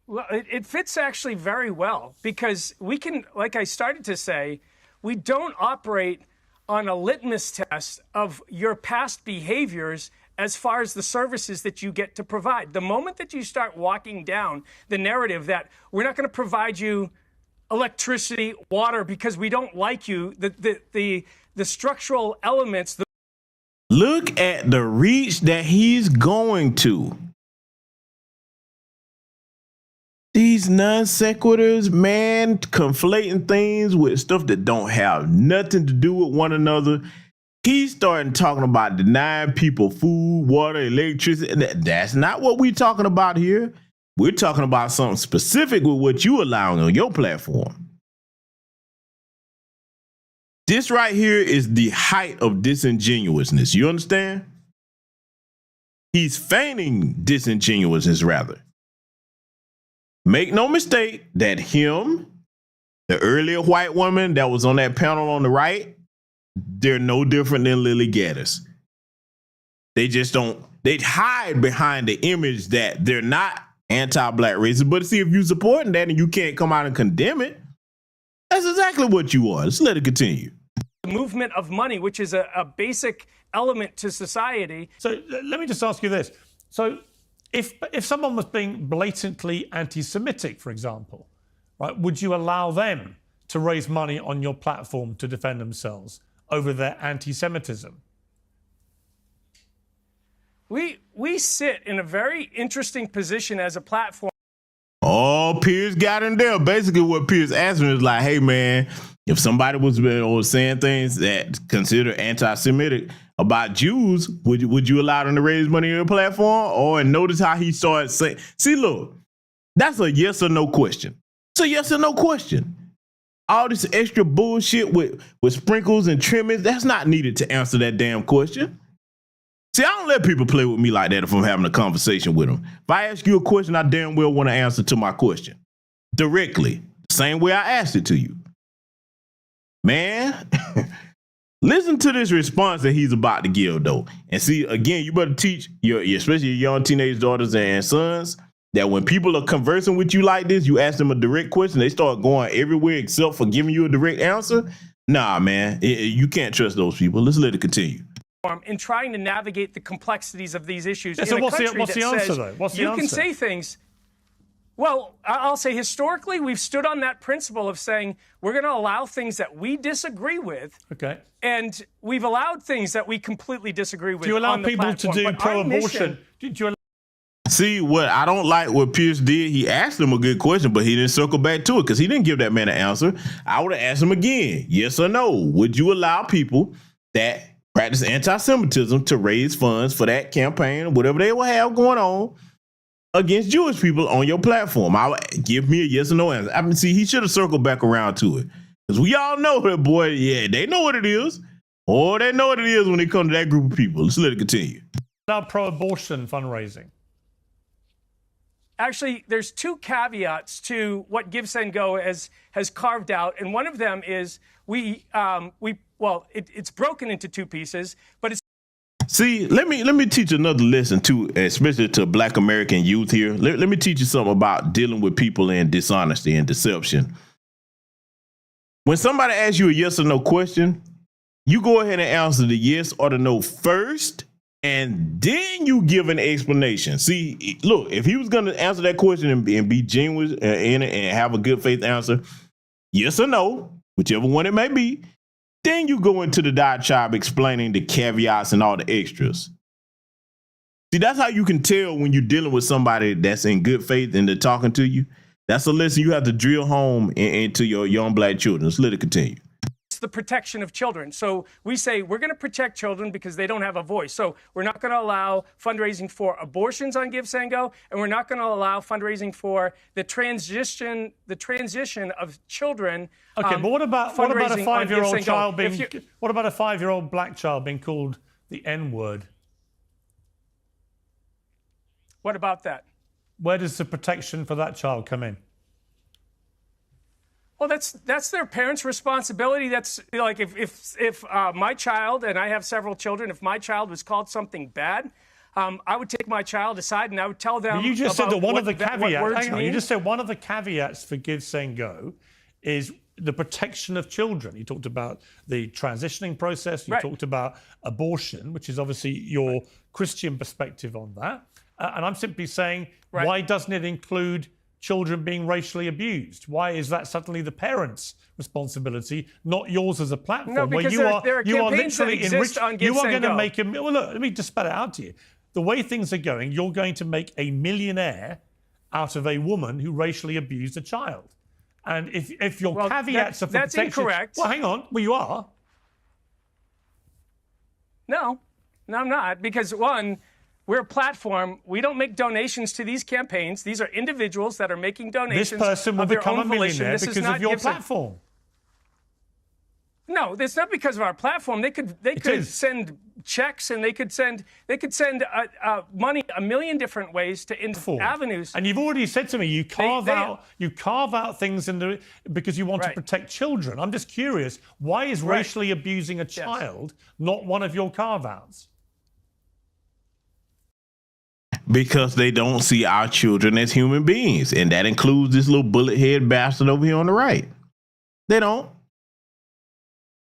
J: Well, it fits actually very well because we can, like I started to say, we don't operate on a litmus test of your past behaviors as far as the services that you get to provide. The moment that you start walking down the narrative that we're not going to provide you electricity, water, because we don't like you, the structural elements.
B: Look at the reach that he's going to. These non sequiturs, man, conflating things with stuff that don't have nothing to do with one another. He's starting talking about denying people food, water, electricity. That's not what we're talking about here. We're talking about something specific with what you allowing on your platform. This right here is the height of disingenuousness. You understand? He's feigning disingenuousness, rather. Make no mistake that him, the earlier white woman that was on that panel on the right, they're no different than Lily Gaddis. They just don't, they hide behind the image that they're not anti-black racist. But see, if you're supporting that and you can't come out and condemn it, that's exactly what you are. Let's let it continue.
J: The movement of money, which is a basic element to society.
D: So let me just ask you this. So if someone was being blatantly anti-Semitic, for example, right, would you allow them to raise money on your platform to defend themselves over their anti-Semitism?
J: We sit in a very interesting position as a platform.
B: Oh, Piers got in there. Basically what Piers asked him is like, hey, man, if somebody was saying things that consider anti-Semitic about Jews, would you allow them to raise money on your platform? Or and notice how he started saying, see, look, that's a yes or no question. It's a yes or no question. All this extra bullshit with sprinkles and trimmings, that's not needed to answer that damn question. See, I don't let people play with me like that if I'm having a conversation with them. If I ask you a question, I damn well want to answer to my question directly, same way I asked it to you. Man, listen to this response that he's about to give, though. And see, again, you better teach especially your young teenage daughters and sons that when people are conversing with you like this, you ask them a direct question, they start going everywhere except for giving you a direct answer. Nah, man, you can't trust those people. Let's let it continue.
J: In trying to navigate the complexities of these issues.
D: Yeah, so what's the answer, though? What's the answer?
J: You can say things. Well, I'll say historically, we've stood on that principle of saying we're going to allow things that we disagree with.
D: Okay.
J: And we've allowed things that we completely disagree with.
D: Do you allow
J: on the
D: people to
J: platform.
D: do pro-abortion? Do you
B: See, what I don't like what Pierce did, he asked him a good question, but he didn't circle back to it because he didn't give that man an answer. I would have asked him again, yes or no. Would you allow people that practice anti-Semitism to raise funds for that campaign or whatever they will have going on against Jewish people on your platform? I would give me a yes or no answer. I mean, see, he should have circled back around to it because we all know that, boy. Yeah, they know what it is. Or they know what it is when it comes to that group of people. Let's let it continue.
D: Now, pro-abortion fundraising.
J: Actually, there's two caveats to what Give, Send, Go has carved out, and one of them is it's broken into two pieces, but it's.
B: See, let me teach another lesson too, especially to Black American youth here. Let me teach you something about dealing with people in dishonesty and deception. When somebody asks you a yes or no question, you go ahead and answer the yes or the no first, and then you give an explanation. See, look, if he was going to answer that question and be genuine in it and have a good faith answer, yes or no, whichever one it may be, then you go into the diatribe explaining the caveats and all the extras. See, that's how you can tell when you're dealing with somebody that's in good faith and they're talking to you. That's a lesson you have to drill home into your young Black children. Let's let it continue.
J: The protection of children. So we say we're going to protect children because they don't have a voice. So we're not going to allow fundraising for abortions on Give, Send, Go, and we're not going to allow fundraising for the transition of children.
D: Okay, but what about a 5-year-old child being? What about a 5-year-old Black child being called the N-word?
J: What about that?
D: Where does the protection for that child come in?
J: Well, that's their parents' responsibility. That's like if my child, and I have several children, if my child was called something bad, I would take my child aside and I would tell them.
D: You just said that one of the
J: caveats.
D: You just said one of the caveats for Give, Send, Go is the protection of children. You talked about the transitioning process. You talked about abortion, which is obviously your Christian perspective on that. And I'm simply saying, why doesn't it include children being racially abused? Why is that suddenly the parents' responsibility, not yours as a platform?
J: No, because there are campaigns that exist on Give, Send, Go.
D: Well, look, let me just spell it out to you. The way things are going, you're going to make a millionaire out of a woman who racially abused a child. And if your caveats are for
J: that's
D: protection...
J: incorrect.
D: Well, hang on. Well, you are.
J: No, I'm not. Because, one, we're a platform. We don't make donations to these campaigns. These are individuals that are making donations.
D: This person will become a millionaire because of your platform.
J: No, it's not because of our platform. They could send checks and they could send money a million different ways to avenues.
D: And you've already said to me you carve out things because you want to protect children. I'm just curious, why is racially abusing a child not one of your carve-outs?
B: Because they don't see our children as human beings. And that includes this little bullet head bastard over here on the right. They don't.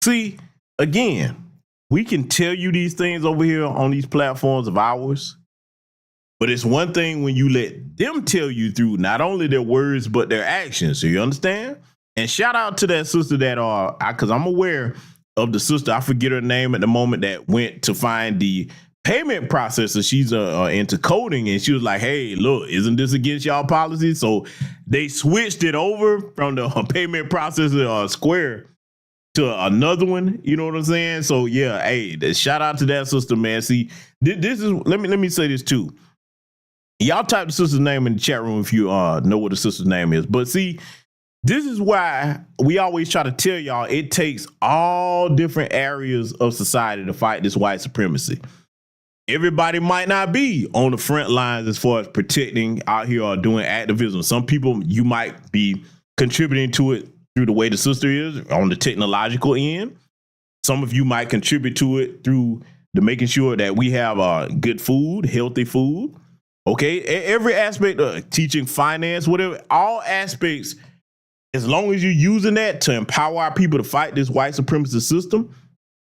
B: See, again, we can tell you these things over here on these platforms of ours. But it's one thing when you let them tell you through not only their words, but their actions. So you understand? And shout out to that sister that because I'm aware of the sister. I forget her name at the moment that went to find the payment processor. She's into coding, and she was like, hey, look, isn't this against y'all policy? So they switched it over from the payment processor Square to another one. You know what I'm saying? So yeah, hey, shout out to that sister, man. See, this is let me say this too. Y'all type the sister's name in the chat room if you know what the sister's name is. But see, this is why we always try to tell y'all it takes all different areas of society to fight this white supremacy. Everybody might not be on the front lines as far as protecting out here or doing activism. Some people, you might be contributing to it through the way the sister is on the technological end. Some of you might contribute to it through the making sure that we have good food, healthy food. Okay, every aspect of teaching finance, whatever, all aspects, as long as you're using that to empower our people to fight this white supremacist system,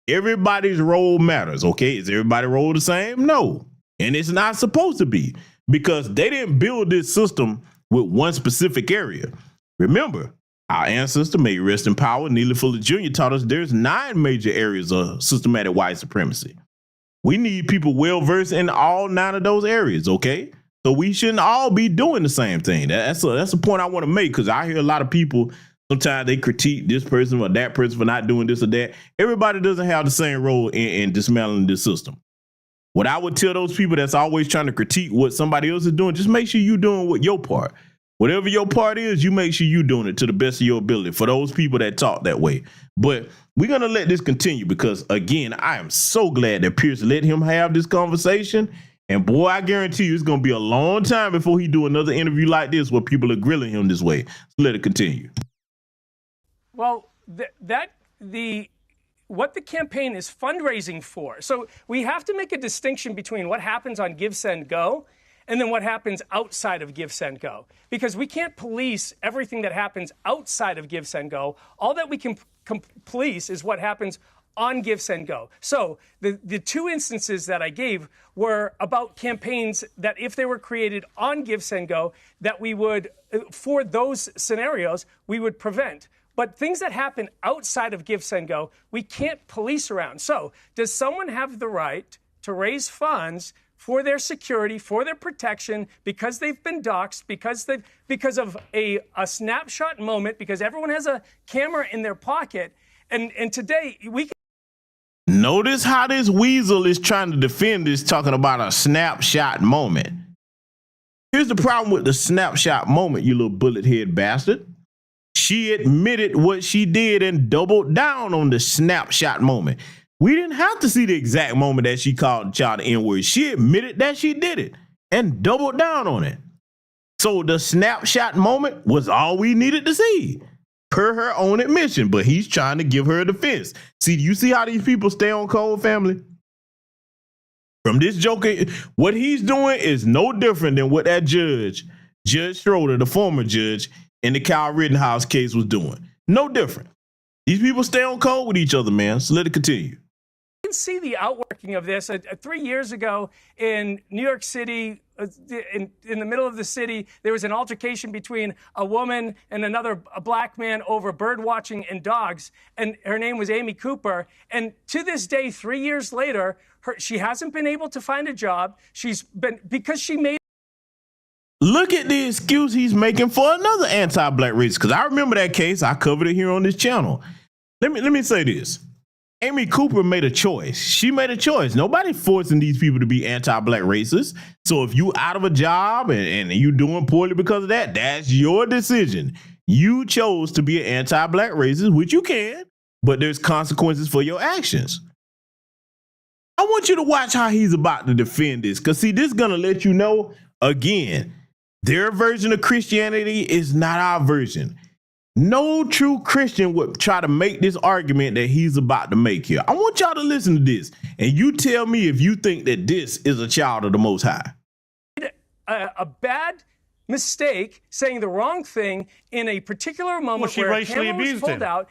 B: everybody's role matters, okay? Is everybody's role the same? No. And it's not supposed to be, because they didn't build this system with one specific area. Remember, our ancestor, may rest in power, Neely Fuller Jr. taught us there's 9 major areas of systematic white supremacy. We need people well-versed in all 9 of those areas, okay? So we shouldn't all be doing the same thing. That's a point I want to make, because I hear a lot of people, sometimes they critique this person or that person for not doing this or that. Everybody doesn't have the same role in dismantling this system. What I would tell those people that's always trying to critique what somebody else is doing, just make sure you're doing what your part. Whatever your part is, you make sure you're doing it to the best of your ability for those people that talk that way. But we're going to let this continue because, again, I am so glad that Piers let him have this conversation. And boy, I guarantee you it's going to be a long time before he do another interview like this where people are grilling him this way. So let it continue.
J: Well, what the campaign is fundraising for. So we have to make a distinction between what happens on Give, Send, Go and then what happens outside of Give, Send, Go. Because we can't police everything that happens outside of Give, Send, Go. All that we can police is what happens on Give, Send, Go. So the two instances that I gave were about campaigns that if they were created on Give, Send, Go, that we would, for those scenarios, we would prevent. But things that happen outside of Give, Send, Go, we can't police around. So does someone have the right to raise funds for their security, for their protection, because they've been doxxed, because of a snapshot moment, because everyone has a camera in their pocket? And today, we can...
B: Notice how this weasel is trying to defend this, talking about a snapshot moment. Here's the problem with the snapshot moment, you little bullet head bastard. She admitted what she did and doubled down on the snapshot moment. We didn't have to see the exact moment that she called the child the N-word. She admitted that she did it and doubled down on it. So the snapshot moment was all we needed to see, per her own admission, but he's trying to give her a defense. See, do you see how these people stay on code, family? From this joker, what he's doing is no different than what that Judge Schroeder, the former judge, in the Kyle Rittenhouse case was doing. No different. These people stay on code with each other, man. So let it continue.
J: You can see the outworking of this. 3 years ago in New York City, in the middle of the city, there was an altercation between a woman and a black man over bird watching and dogs. And her name was Amy Cooper. And to this day, 3 years later, she hasn't been able to find a job. Because she made...
B: Look at the excuse he's making for another anti-black racist. Because I remember that case. I covered it here on this channel. Let me say this. Amy Cooper made a choice. She made a choice. Nobody's forcing these people to be anti-black racists. So if you out of a job and you doing poorly because of that, that's your decision. You chose to be an anti-black racist, which you can, but there's consequences for your actions. I want you to watch how he's about to defend this. Because see, this is going to let you know, again, their version of Christianity is not our version. No true Christian would try to make this argument that he's about to make here. I want y'all to listen to this, and you tell me if you think that this is a child of the Most High.
J: A bad mistake, saying the wrong thing in a particular moment where a camera was pulled out.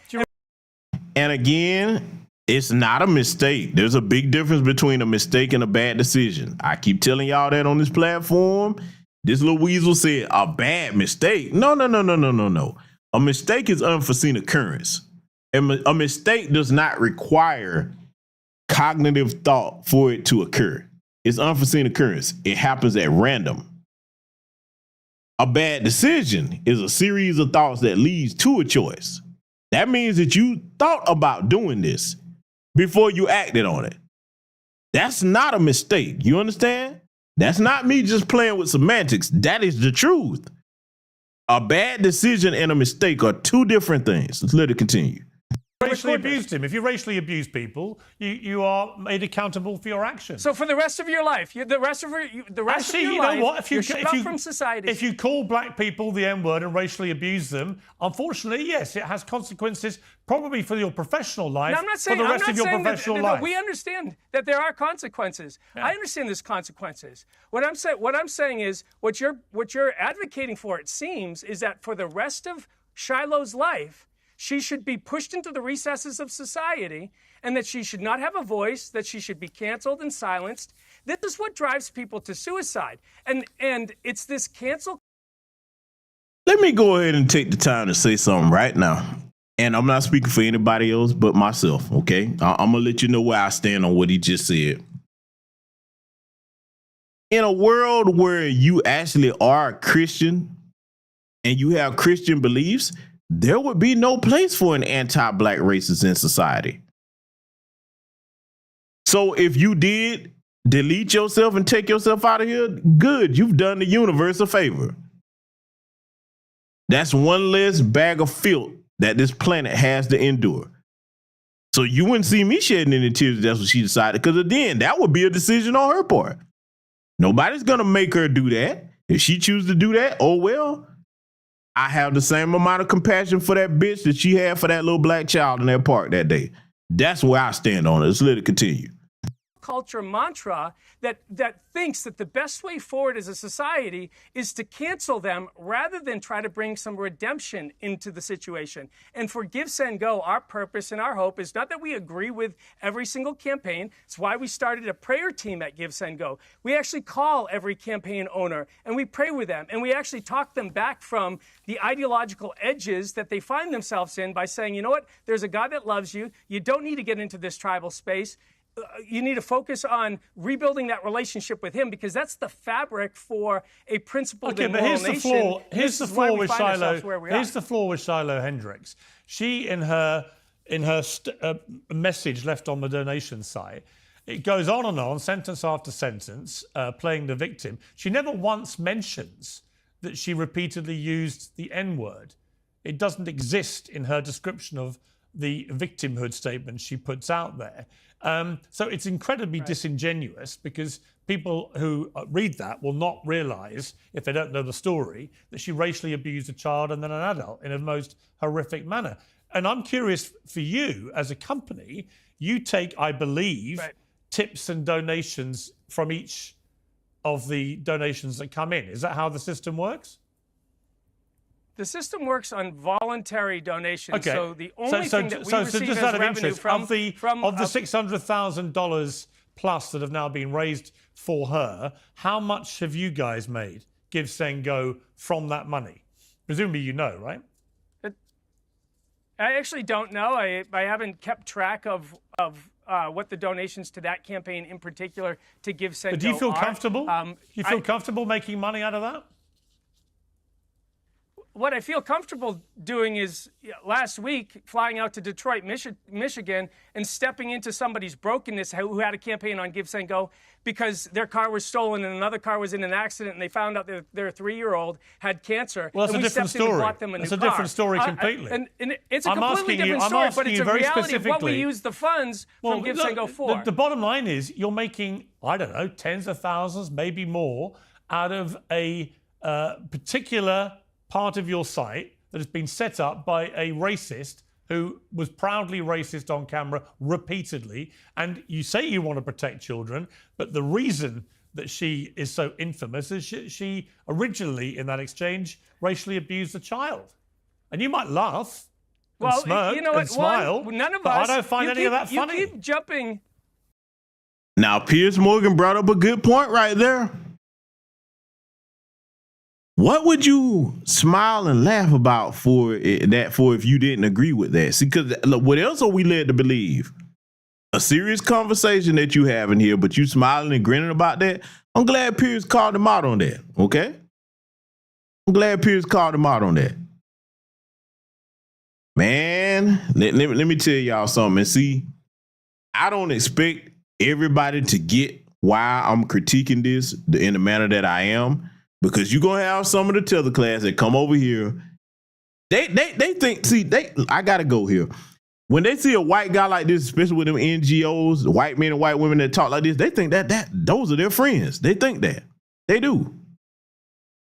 B: And again, it's not a mistake. There's a big difference between a mistake and a bad decision. I keep telling y'all that on this platform. This little weasel said a bad mistake. No. A mistake is unforeseen occurrence. A mistake does not require cognitive thought for it to occur. It's unforeseen occurrence. It happens at random. A bad decision is a series of thoughts that leads to a choice. That means that you thought about doing this before you acted on it. That's not a mistake. You understand? That's not me just playing with semantics. That is the truth. A bad decision and a mistake are two different things. Let's let it continue.
D: Racially abused him. If you racially abuse people, you are made accountable for your actions.
J: So for the rest of your life, you're shut off from society.
D: If you call black people the N-word and racially abuse them, unfortunately, yes, it has consequences, probably for your professional life,
J: no, I'm not saying,
D: for the rest of your professional life.
J: We understand that there are consequences. Yeah. I understand there's consequences. What I'm saying is what you're advocating for, it seems, is that for the rest of Shiloh's life, she should be pushed into the recesses of society, and that she should not have a voice, that she should be canceled and silenced. This is what drives people to suicide. And it's this cancel.
B: Let me go ahead and take the time to say something right now. And I'm not speaking for anybody else but myself, okay? I'm going to let you know where I stand on what he just said. in a world where you actually are Christian and you have Christian beliefs, there would be no place for an anti-black racist in society. So if you did delete yourself and take yourself out of here, good. You've done the universe a favor. That's one less bag of filth that this planet has to endure. So you wouldn't see me shedding any tears if that's what she decided, because then that would be a decision on her part. Nobody's going to make her do that. If she chooses to do that, oh well. I have the same amount of compassion for that bitch that she had for that little black child in that park that day. That's where I stand on it. Let's let it continue.
J: Culture mantra that thinks that the best way forward as a society is to cancel them rather than try to bring some redemption into the situation. And for Give, Send, Go, our purpose and our hope is not that we agree with every single campaign. It's why we started a prayer team at Give, Send, Go. We actually call every campaign owner and we pray with them, and we actually talk them back from the ideological edges that they find themselves in by saying, you know what, there's a God that loves you. You don't need to get into this tribal space. You need to focus on rebuilding that relationship with him, because that's the fabric for a principled and moral nation.
D: Here's the flaw with Shiloh. Here's the flaw with Shiloh Hendrix. She, in her message left on the donation site, it goes on, sentence after sentence, playing the victim. She never once mentions that she repeatedly used the N-word. It doesn't exist in her description of the victimhood statement she puts out there. So it's incredibly disingenuous, because people who read that will not realise, if they don't know the story, that she racially abused a child and then an adult in a most horrific manner. And I'm curious for you, as a company, you take, I believe, tips and donations from each of the donations that come in. Is that how the system works?
J: The system works on voluntary donations.
D: Okay.
J: So the only thing that we receive
D: just
J: as
D: out of
J: revenue
D: interest,
J: from
D: of the $600,000 plus that have now been raised for her, how much have you guys made, Give, Send, Go, from that money? Presumably you know, right?
J: I actually don't know. I haven't kept track of what the donations to that campaign in particular to Give, Send, Go
D: But do you feel
J: are.
D: comfortable? Do you feel comfortable making money out of that?
J: What I feel comfortable doing is last week flying out to Detroit, Michigan, and stepping into somebody's brokenness who had a campaign on Give, Send, Go because their car was stolen and another car was in an accident, and they found out their 3-year-old had cancer.
D: Well, it's a different story.
J: It's
D: a different story completely.
J: And it's a completely different story, but it's a reality of what we use the funds from Give, Send, Go for.
D: The bottom line is you're making, I don't know, tens of thousands, maybe more, out of a particular part of your site that has been set up by a racist who was proudly racist on camera repeatedly. And you say you want to protect children, but the reason that she is so infamous is she originally, in that exchange, racially abused a child. And you might laugh and smirk and smile,
J: none of
D: but
J: us,
D: I don't find any of that funny.
J: You keep jumping.
B: Now, Piers Morgan brought up a good point right there. What would you smile and laugh about for if you didn't agree with that? See, because what else are we led to believe? A serious conversation that you have in here, but you smiling and grinning about that? I'm glad Piers called him out on that, okay? I'm glad Piers called him out on that. Man, let me tell y'all something. And see, I don't expect everybody to get why I'm critiquing this in the manner that I am. Because you're going to have some of the tether class that come over here. They think, I got to go here. When they see a white guy like this, especially with them NGOs, white men and white women that talk like this, they think that those are their friends. They think that. They do.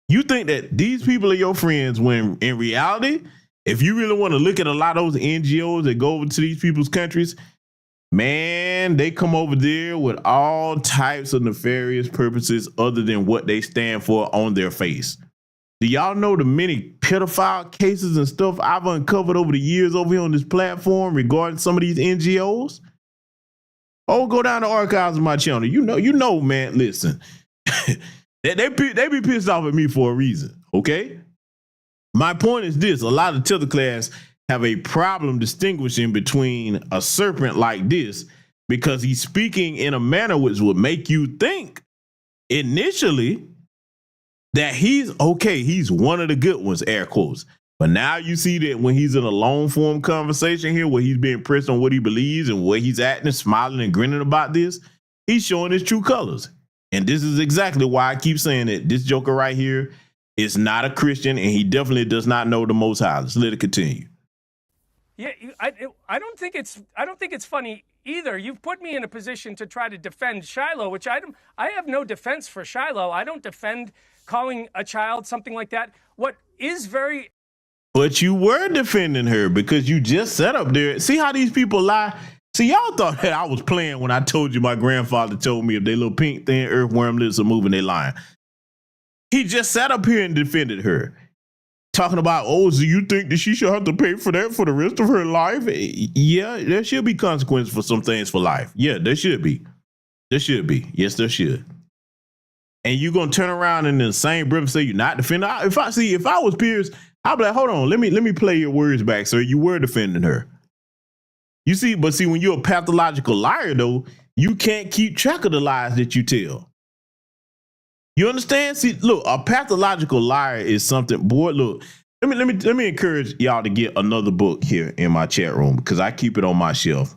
B: You think that these people are your friends when in reality, if you really want to look at a lot of those NGOs that go over to these people's countries, man, they come over there with all types of nefarious purposes other than what they stand for on their face. Do y'all know the many pedophile cases and stuff I've uncovered over the years over here on this platform regarding some of these NGOs? Oh, go down the archives of my channel. You know, man, listen. they be pissed off at me for a reason, okay? My point is this. A lot of tether class have a problem distinguishing between a serpent like this because he's speaking in a manner which would make you think initially that he's okay, he's one of the good ones, air quotes. But now you see that when he's in a long form conversation here where he's being pressed on what he believes and where he's acting, smiling and grinning about this, he's showing his true colors. And this is exactly why I keep saying that this joker right here is not a Christian and he definitely does not know the Most High. Let's let it continue.
J: Yeah, I don't think it's funny either. You've put me in a position to try to defend Shiloh, which I have no defense for Shiloh. I don't defend calling a child something like that. What is very...
B: But you were defending her because you just sat up there. See how these people lie? See, y'all thought that I was playing when I told you my grandfather told me if they little pink thin earthworm lips are moving, they lying. He just sat up here and defended her. Talking about, oh, so you think that she should have to pay for that for the rest of her life? Yeah, there should be consequences for some things for life. Yeah, there should be. There should be. Yes, there should. And you're going to turn around in the same breath and say you're not defending. If I was Piers, I'd be like, hold on, let me play your words back, sir. You were defending her. You see, but see, when you're a pathological liar, though, you can't keep track of the lies that you tell. You understand? See, look, a pathological liar is something, boy, look, let me encourage y'all to get another book here in my chat room because I keep it on my shelf.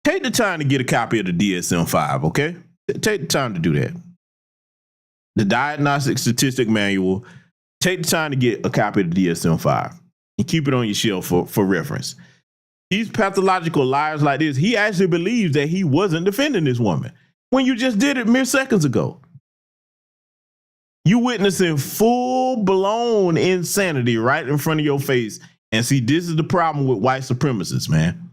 B: Take the time to get a copy of the DSM-5, okay? Take the time to do that. The Diagnostic Statistic Manual. Take the time to get a copy of the DSM-5 and keep it on your shelf for reference. These pathological liars like this, he actually believes that he wasn't defending this woman when you just did it mere seconds ago. You witnessing full-blown insanity right in front of your face. And see, this is the problem with white supremacists, man.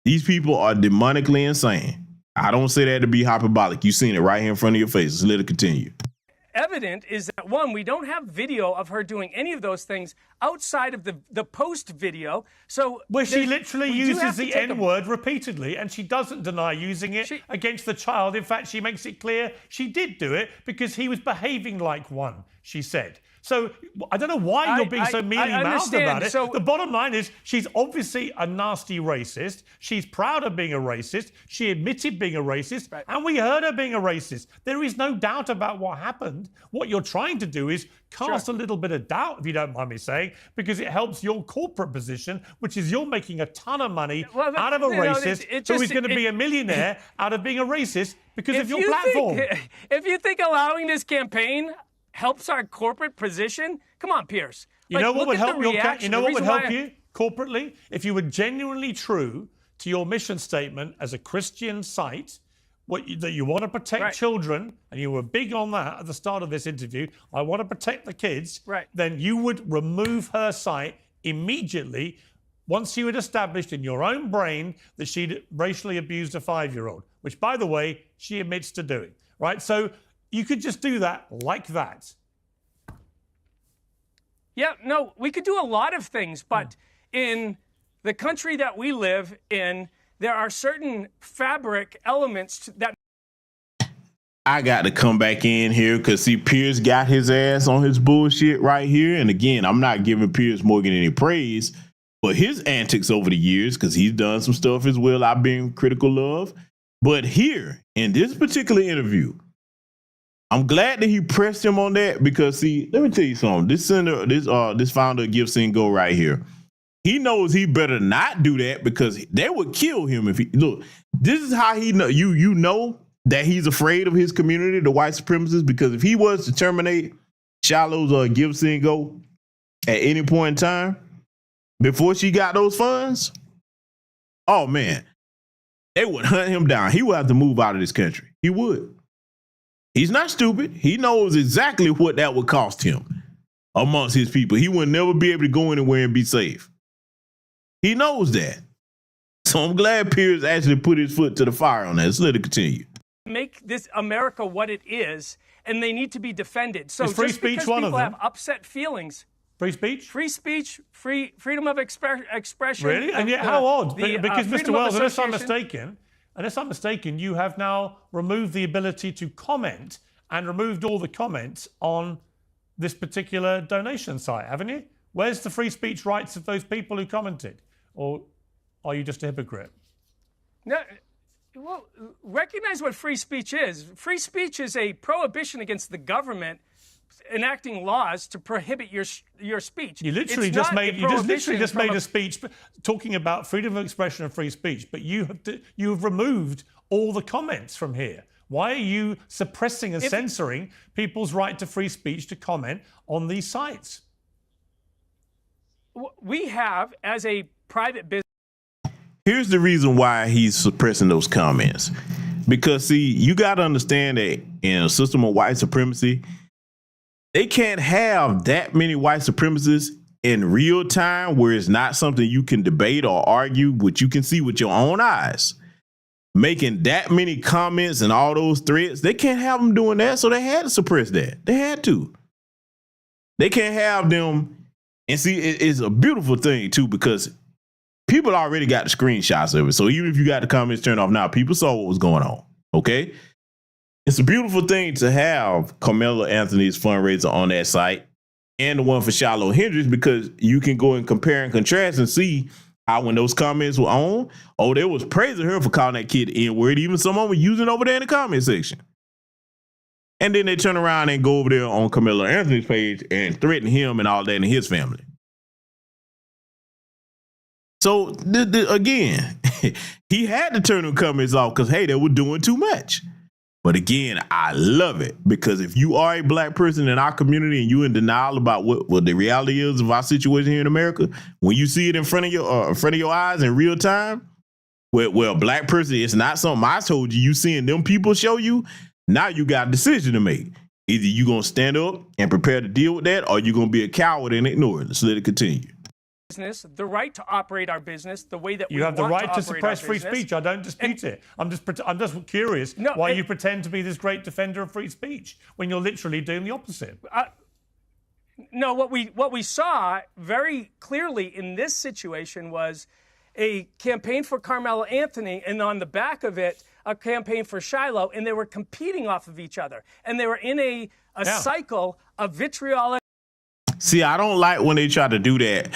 B: These people are demonically insane. I don't say that to be hyperbolic. You've seen it right here in front of your face. Let's let it continue.
J: Evident is that, one, we don't have video of her doing any of those things outside of the post video. So
D: where she literally uses the N-word repeatedly, and she doesn't deny using it against the child. In fact, she makes it clear she did do it because he was behaving like one, she said. So I don't know why you're being so mealy-mouthed about it. So the bottom line is she's obviously a nasty racist. She's proud of being a racist. She admitted being a racist, and we heard her being a racist. There is no doubt about what happened. What you're trying to do is cast a little bit of doubt, if you don't mind me saying, because it helps your corporate position, which is you're making a ton of money out of a racist who is going to be a millionaire out of being a racist because of your platform.
J: If you think allowing this campaign helps our corporate position, come on, Piers.
D: You know what would help you corporately? If you were genuinely true to your mission statement as a Christian site, that you want to protect children, and you were big on that at the start of this interview, I want to protect the kids, then you would remove her site immediately once you had established in your own brain that she'd racially abused a 5-year-old, which, by the way, she admits to doing, right? So you could just do that like that.
J: Yeah, no, we could do a lot of things, but in the country that we live in, there are certain fabric elements that...
B: I got to come back in here because, see, Piers got his ass on his bullshit right here. And again, I'm not giving Piers Morgan any praise for his antics over the years because he's done some stuff as well I've been critical of. But here, in this particular interview, I'm glad that he pressed him on that because, see, let me tell you something. This founder of Give, Send, Go right here, he knows he better not do that because they would kill him if he... Look, this is how he know. You know that he's afraid of his community, the white supremacists, because if he was to terminate Shiloh's Give, Send, Go at any point in time before she got those funds, oh, man, they would hunt him down. He would have to move out of this country. He would. He's not stupid. He knows exactly what that would cost him amongst his people. He would never be able to go anywhere and be safe. He knows that. So I'm glad Piers actually put his foot to the fire on that. Let's let it continue.
J: Make this America what it is, and they need to be defended. So
D: is free
J: just
D: speech
J: because
D: one
J: people
D: of them?
J: have upset feelings.
D: Free speech?
J: Free speech, freedom of expression.
D: Really? And yet, how odd? Because, Mr. Wells, unless I'm mistaken, you have now removed the ability to comment and removed all the comments on this particular donation site, haven't you? Where's the free speech rights of those people who commented? Or are you just a hypocrite?
J: No, Well, recognize what free speech is. Free speech is a prohibition against the government enacting laws to prohibit your speech.
D: You literally just made a speech talking about freedom of expression and free speech, but you have removed all the comments from here. Why are you suppressing and censoring people's right to free speech to comment on these sites?
J: We have, as a private business.
B: Here's the reason why he's suppressing those comments. Because, see, you got to understand that in a system of white supremacy, they can't have that many white supremacists in real time where it's not something you can debate or argue, which you can see with your own eyes. Making that many comments and all those threats, they can't have them doing that, so they had to suppress that. They had to. They can't have them. And see, it's a beautiful thing, too, because people already got the screenshots of it. So even if you got the comments turned off now, people saw what was going on, okay? It's a beautiful thing to have Carmelo Anthony's fundraiser on that site and the one for Shiloh Hendrix, because you can go and compare and contrast and see how when those comments were on, oh, they was praising her for calling that kid N-word. Even someone was using it over there in the comment section. And then they turn around and go over there on Carmelo Anthony's page and threaten him and all that and his family. So, again, he had to turn the comments off because, hey, they were doing too much. But again, I love it because if you are a black person in our community and you're in denial about what the reality is of our situation here in America, when you see it in front of your eyes in real time, where a black person, it's not something I told you, you seeing them people show you, now you got a decision to make. Either you going to stand up and prepare to deal with that, or you're going to be a coward and ignore it. Let's let it continue.
J: The right to operate our business the way that
D: you have the right to suppress free speech. I don't dispute it. I'm just curious why you pretend to be this great defender of free speech when you're literally doing the opposite.
J: No, what we saw very clearly in this situation was a campaign for Carmelo Anthony, and on the back of it, a campaign for Shiloh, and they were competing off of each other, and they were in a cycle of vitriolic.
B: See, I don't like when they try to do that.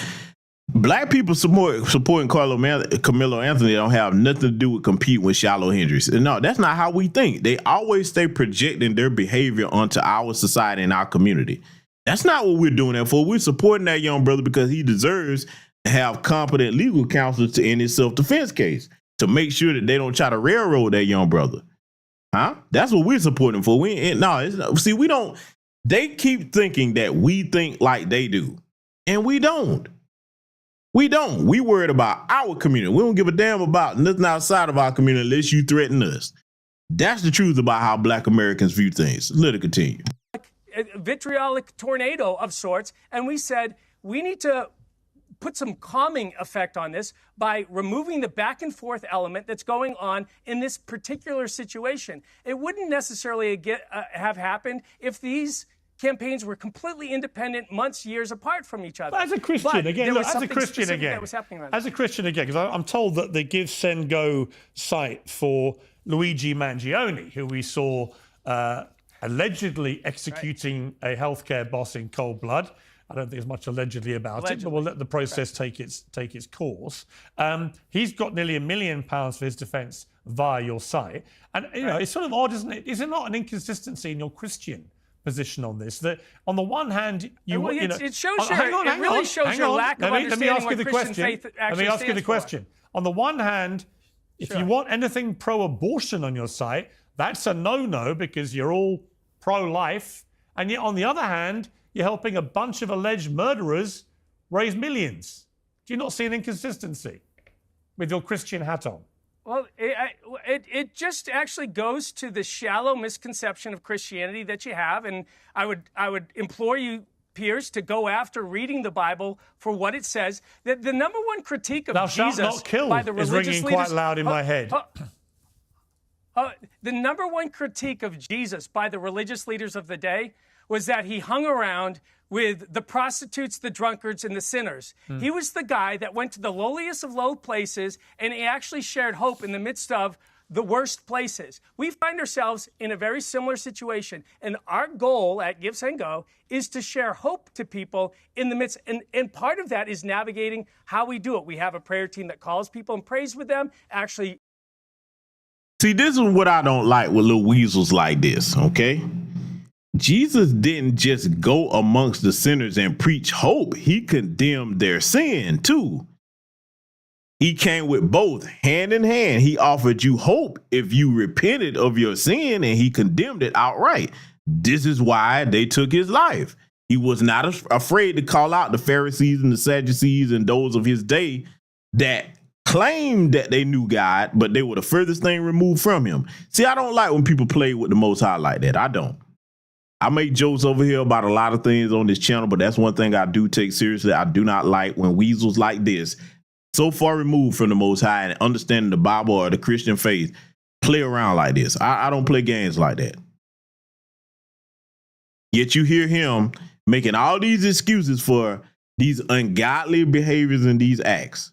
B: Black people supporting Carmelo Anthony don't have nothing to do with competing with Shiloh Hendrix. No, that's not how we think. They always stay projecting their behavior onto our society and our community. That's not what we're doing that for. We're supporting that young brother because he deserves to have competent legal counsel to end his self-defense case, to make sure that they don't try to railroad that young brother. Huh? That's what we're supporting for. We don't. They keep thinking that we think like they do, and we don't. We don't. We worried about our community. We don't give a damn about nothing outside of our community unless you threaten us. That's the truth about how black Americans view things. Let it continue.
J: A vitriolic tornado of sorts, and we said we need to put some calming effect on this by removing the back and forth element that's going on in this particular situation. It wouldn't necessarily have happened if these campaigns were completely independent, months, years apart from each other.
D: But as a Christian, because I'm told that the Give, Send, Go site for Luigi Mangione, who we saw allegedly executing a healthcare boss in cold blood. I don't think there's much allegedly about it, but we'll let the process take its course. He's got nearly £1 million for his defence via your site. And, it's sort of odd, isn't it? Is it not an inconsistency in your Christian position on this? That on the one hand,
J: it shows your lack of understanding what Christian faith actually stands for.
D: On the one hand, if you want anything pro-abortion on your site, that's a no-no because you're all pro-life. And yet, on the other hand, you're helping a bunch of alleged murderers raise millions. Do you not see an inconsistency with your Christian hat on?
J: Well, it just actually goes to the shallow misconception of Christianity that you have, and I would implore you, Piers, to go after reading the Bible for what it says. That the number one critique of Jesus
D: not kill
J: by the religious
D: is ringing
J: leaders,
D: quite loud in my head.
J: The number one critique of Jesus by the religious leaders of the day was that he hung around with the prostitutes, the drunkards, and the sinners. He was the guy that went to the lowliest of low places, and he actually shared hope in the midst of the worst places. We find ourselves in a very similar situation, and our goal at Give, Send, Go is to share hope to people in the midst, and part of that is navigating how we do it. We have a prayer team that calls people and prays with them, actually.
B: See, this is what I don't like with little weasels like this, okay? Jesus didn't just go amongst the sinners and preach hope. He condemned their sin too. He came with both hand in hand. He offered you hope if you repented of your sin, and he condemned it outright. This is why they took his life. He was not afraid to call out the Pharisees and the Sadducees and those of his day that claimed that they knew God, but they were the furthest thing removed from him. See, I don't like when people play with the Most High like that. I don't. I make jokes over here about a lot of things on this channel, but that's one thing I do take seriously. I do not like when weasels like this, so far removed from the Most High and understanding the Bible or the Christian faith, play around like this. I don't play games like that. Yet you hear him making all these excuses for these ungodly behaviors and these acts.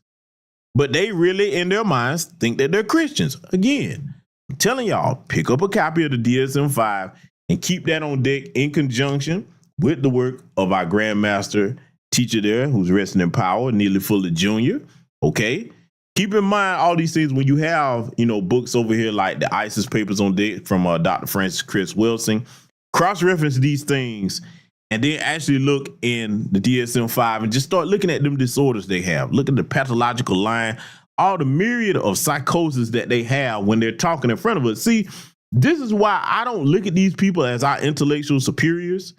B: But they really, in their minds, think that they're Christians. Again, I'm telling y'all, pick up a copy of the DSM-5 and keep that on deck in conjunction with the work of our Grandmaster teacher there, who's resting in power, Neely Fuller Jr., okay? Keep in mind all these things when you have, books over here like the ISIS Papers on deck from Dr. Francis Chris Wilson. Cross-reference these things and then actually look in the DSM-5 and just start looking at them disorders they have. Look at the pathological line, all the myriad of psychosis that they have when they're talking in front of us. See, this is why I don't look at these people as our intellectual superiors.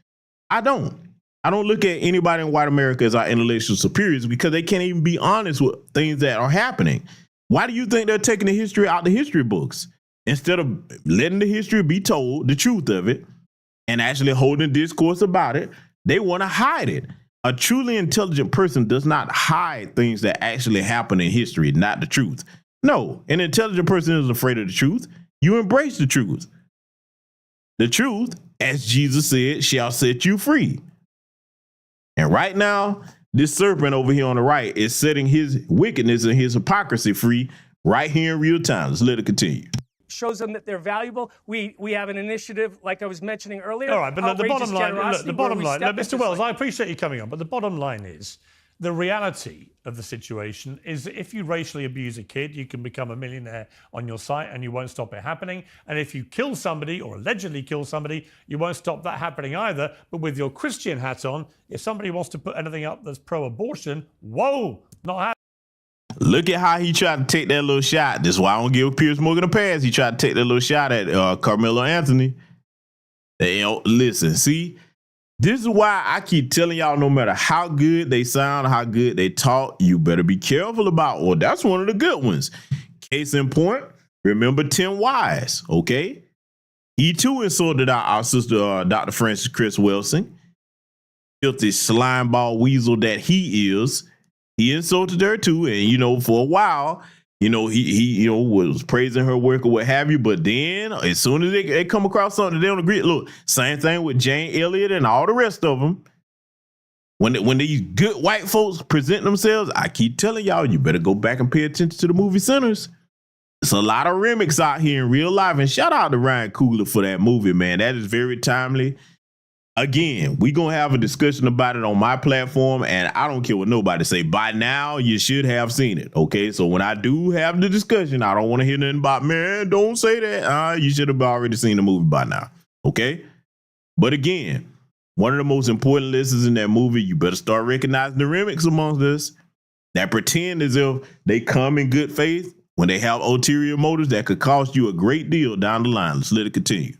B: I don't look at anybody in white America as our intellectual superiors because they can't even be honest with things that are happening. Why do you think they're taking the history out the history books instead of letting the history be told, the truth of it, and actually holding a discourse about it? They want to hide it. A truly intelligent person does not hide things that actually happen in history, not the truth. No, an intelligent person is afraid of the truth. You embrace the truth. The truth, as Jesus said, shall set you free. And right now, this serpent over here on the right is setting his wickedness and his hypocrisy free right here in real time. Let's let it continue.
J: Shows them that they're valuable. We have an initiative, like I was mentioning earlier.
D: All right, but the bottom line, look, Mr. Wells, I appreciate you coming on, but the bottom line is the reality of the situation is that if you racially abuse a kid, you can become a millionaire on your site and you won't stop it happening. And if you kill somebody or allegedly kill somebody, you won't stop that happening either. But with your Christian hat on, if somebody wants to put anything up that's pro-abortion, whoa, not happening.
B: Look at how he tried to take that little shot. This is why I don't give Piers Morgan a pass. He tried to take that little shot at Carmelo Anthony. Listen, see, this is why I keep telling y'all, no matter how good they sound, how good they talk, you better be careful about, well, that's one of the good ones. Case in point, remember Tim Wise, okay? He too insulted our sister, Dr. Francis Chris Wilson. Filthy slimeball weasel that he is. He insulted her too, and for a while, he was praising her work or what have you. But then, as soon as they come across something they don't agree, look, same thing with Jane Elliott and all the rest of them. When these good white folks present themselves, I keep telling y'all, you better go back and pay attention to the movie centers. It's a lot of remix out here in real life, and shout out to Ryan Coogler for that movie, man. That is very timely. Again, we're going to have a discussion about it on my platform, and I don't care what nobody say. By now, you should have seen it, okay? So when I do have the discussion, I don't want to hear nothing about, man, don't say that. You should have already seen the movie by now, okay? But again, one of the most important lessons in that movie, you better start recognizing the remix amongst us that pretend as if they come in good faith when they have ulterior motives that could cost you a great deal down the line. Let's let it continue.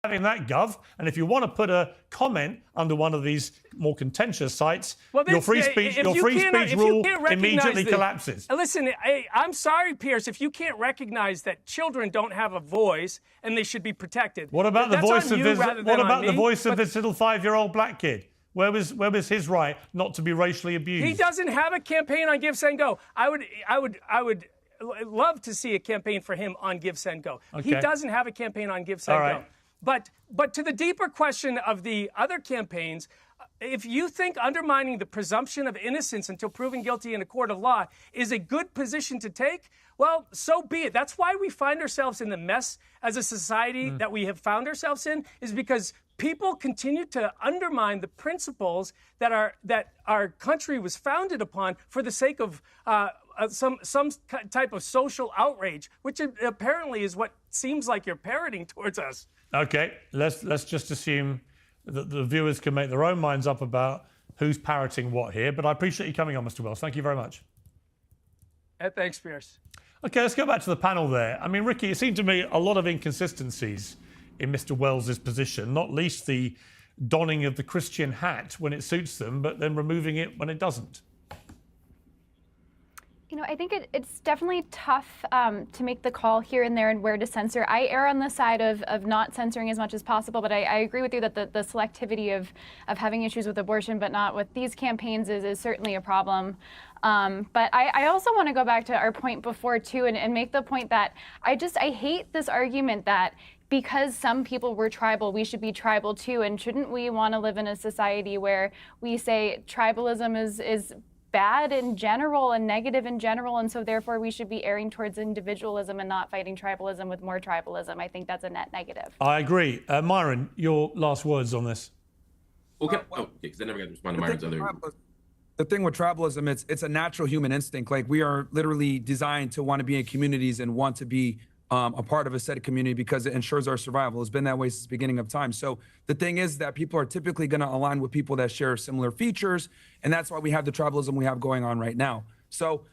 D: Having that, Gov, and if you want to put a comment under one of these more contentious sites, your free speech rule immediately collapses.
J: Listen, I'm sorry, Piers, if you can't recognize that children don't have a voice and they should be protected.
D: What about the voice of this? What about the voice of this little 5-year-old black kid? Where was his right not to be racially abused?
J: He doesn't have a campaign on Give, Send, Go. I would love to see a campaign for him on Give, Send, Go. Okay. He doesn't have a campaign on Give, Send, Go. But to the deeper question of the other campaigns, if you think undermining the presumption of innocence until proven guilty in a court of law is a good position to take, well, so be it. That's why we find ourselves in the mess as a society that we have found ourselves in, is because people continue to undermine the principles that our country was founded upon for the sake of some type of social outrage, which apparently is what seems like you're parroting towards us.
D: Okay, let's just assume that the viewers can make their own minds up about who's parroting what here. But I appreciate you coming on, Mr. Wells. Thank you very much.
J: Thanks, Piers.
D: Okay, let's go back to the panel there. I mean, Ricky, it seemed to me a lot of inconsistencies in Mr. Wells's position, not least the donning of the Christian hat when it suits them, but then removing it when it doesn't.
G: You know, I think it's definitely tough to make the call here and there and where to censor. I err on the side of not censoring as much as possible, but I agree with you that the selectivity of having issues with abortion, but not with these campaigns is certainly a problem. But I also want to go back to our point before, too, and make the point that I hate this argument that because some people were tribal, we should be tribal, too. And shouldn't we want to live in a society where we say tribalism is bad in general and negative in general, and so therefore we should be erring towards individualism and not fighting tribalism with more tribalism? I think that's a net negative.
D: I agree. Myron, your last words on this.
H: Okay. Because I never got to respond to Myron's other.
I: The thing with tribalism, it's a natural human instinct. Like, we are literally designed to want to be in communities and want to be a part of a set of community because it ensures our survival. It's been that way since the beginning of time. So the thing is that people are typically going to align with people that share similar features, and that's why we have the tribalism we have going on right now. So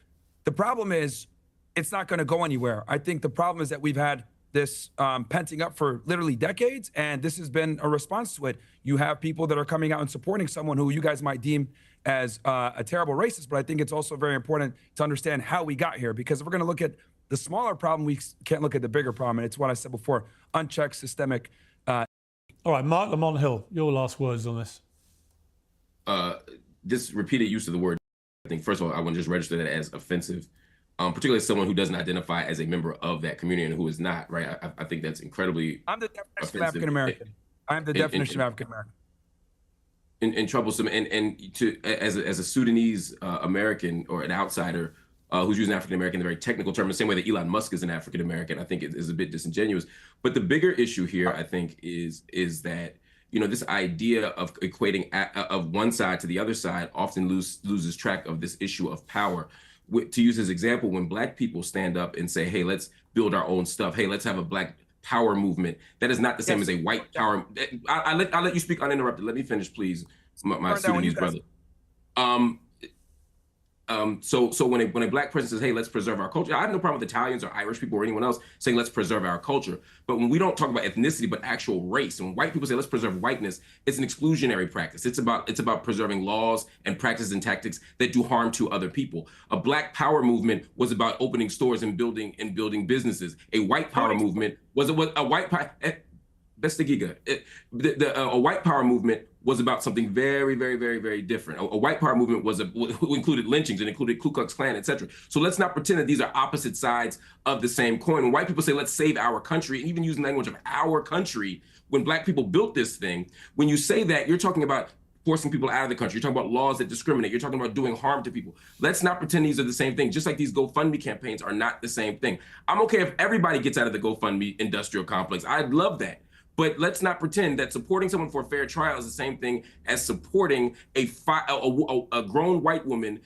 I: the problem is it's not going to go anywhere. I think the problem is that we've had this penting up for literally decades, and this has been a response to it. You have people that are coming out and supporting someone who you guys might deem as a terrible racist, but I think it's also very important to understand how we got here, because if we're going to look at the smaller problem, we can't look at the bigger problem, and it's what I said before, unchecked systemic.
D: All right, Mark Lamont Hill, your last words on this.
H: This repeated use of the word, I think, first of all, I want to just register that as offensive, particularly as someone who doesn't identify as a member of that community and who is not, right? I think that's incredibly
I: I'm the definition of African-American. I'm the definition of African-American.
H: And troublesome, and to as a Sudanese American or an outsider who's using African American in a very technical term, the same way that Elon Musk is an African American, I think it is a bit disingenuous. But the bigger issue here, I think, is that, you know, this idea of equating of one side to the other side often loses track of this issue of power. To use as example, when Black people stand up and say, "Hey, let's build our own stuff. Hey, let's have a Black power movement," that is not the same as a white power. I'll let you speak uninterrupted. Let me finish, please, my Sudanese brother. So when a Black person says, "Hey, let's preserve our culture," I have no problem with Italians or Irish people or anyone else saying, "Let's preserve our culture." But when we don't talk about ethnicity, but actual race, and when white people say, "Let's preserve whiteness," it's an exclusionary practice. It's about preserving laws and practices and tactics that do harm to other people. A Black power movement was about opening stores and building businesses. A white power movement was a white power. A white power movement was about something very, very, very, very different. A white power movement included lynchings and included Ku Klux Klan, etc. So let's not pretend that these are opposite sides of the same coin. When white people say, "Let's save our country," and even using language of our country, when Black people built this thing, when you say that, you're talking about forcing people out of the country. You're talking about laws that discriminate. You're talking about doing harm to people. Let's not pretend these are the same thing, just like these GoFundMe campaigns are not the same thing. I'm okay if everybody gets out of the GoFundMe industrial complex. I'd love that. But let's not pretend that supporting someone for a fair trial is the same thing as supporting a grown white woman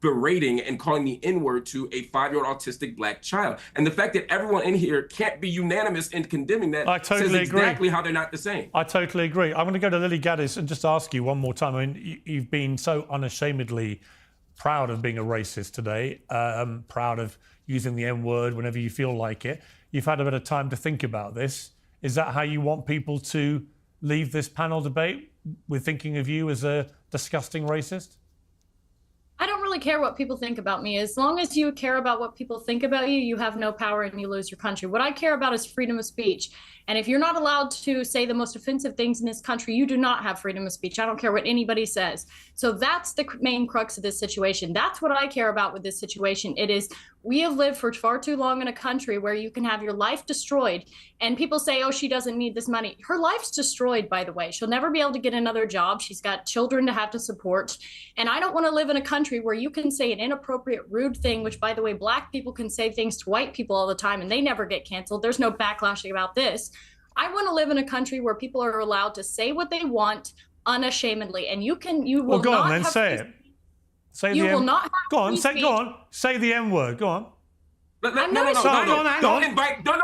H: berating and calling the N-word to a 5-year-old autistic Black child. And the fact that everyone in here can't be unanimous in condemning that says exactly how they're not the same.
D: I totally agree. I'm going to go to Lily Gaddis and just ask you one more time. I mean, you've been so unashamedly proud of being a racist today, proud of using the N-word whenever you feel like it. You've had a bit of time to think about this. Is that how you want people to leave this panel debate, with thinking of you as a disgusting racist?
F: I don't really care what people think about me. As long as you care about what people think about you, you have no power and you lose your country. What I care about is freedom of speech. And if you're not allowed to say the most offensive things in this country, you do not have freedom of speech. I don't care what anybody says. So that's the main crux of this situation. That's what I care about with this situation. It is, we have lived for far too long in a country where you can have your life destroyed. And people say, "Oh, she doesn't need this money." Her life's destroyed, by the way. She'll never be able to get another job. She's got children to have to support. And I don't want to live in a country where you can say an inappropriate, rude thing, which, by the way, Black people can say things to white people all the time and they never get canceled. There's no backlashing about this. I want to live in a country where people are allowed to say what they want unashamedly. And you will
D: go
F: not
D: on then,
F: have
D: say it. Say
F: You
D: the
F: will
D: M.
F: not have
D: Go on,
F: free
D: say,
F: speech.
D: go on. Say the M word. Go on.
H: No.
D: hang on.
H: Invite. No.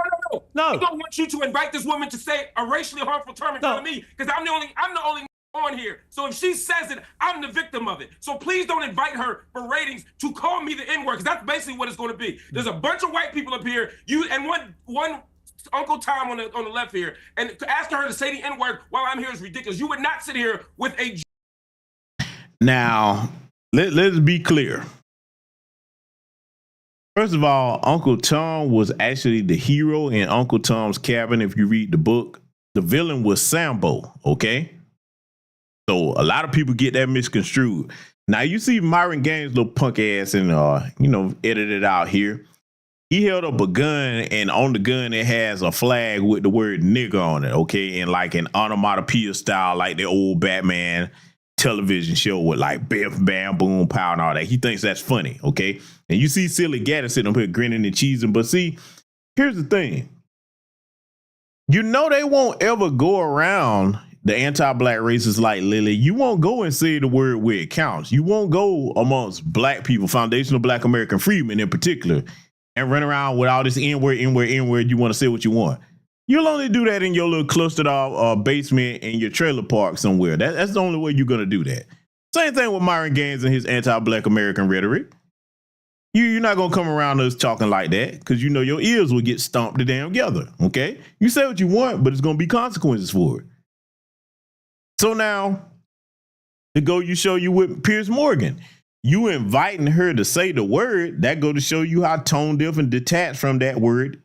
D: No.
H: I don't want you to invite this woman to say a racially harmful term in front of me, because I'm the only on here. So if she says it, I'm the victim of it. So please don't invite her for ratings to call me the N-word, because that's basically what it's going to be. There's a bunch of white people up here, you and one Uncle Tom on the left here, and to ask her to say the N-word while I'm here is ridiculous. You would not sit here with a...
B: Now, let's be clear. First of all, Uncle Tom was actually the hero in Uncle Tom's Cabin. If you read the book, the villain was Sambo, okay? So a lot of people get that misconstrued. Now you see Myron Gaines' little punk ass and edited out here. He held up a gun, and on the gun it has a flag with the word nigga on it, okay? And like an onomatopoeia style, like the old Batman television show with like biff, bam, boom, pow, and all that. He thinks that's funny, okay? And you see Silly Gaddis sitting up here grinning and cheesing. But see, here's the thing. You know they won't ever go around the anti-black racists like Lily. You won't go and say the word where it counts. You won't go amongst black people, foundational black American freedmen in particular, and run around with all this N-word, you want to say what you want. You'll only do that in your little clustered off basement in your trailer park somewhere. That's the only way you're going to do that. Same thing with Myron Gaines and his anti-black American rhetoric. You're not going to come around us talking like that, because you know your ears will get stomped the damn together, okay? You say what you want, but it's going to be consequences for it. So now, to go you show you with Piers Morgan, you inviting her to say the word, that go to show you how tone deaf and detached from that word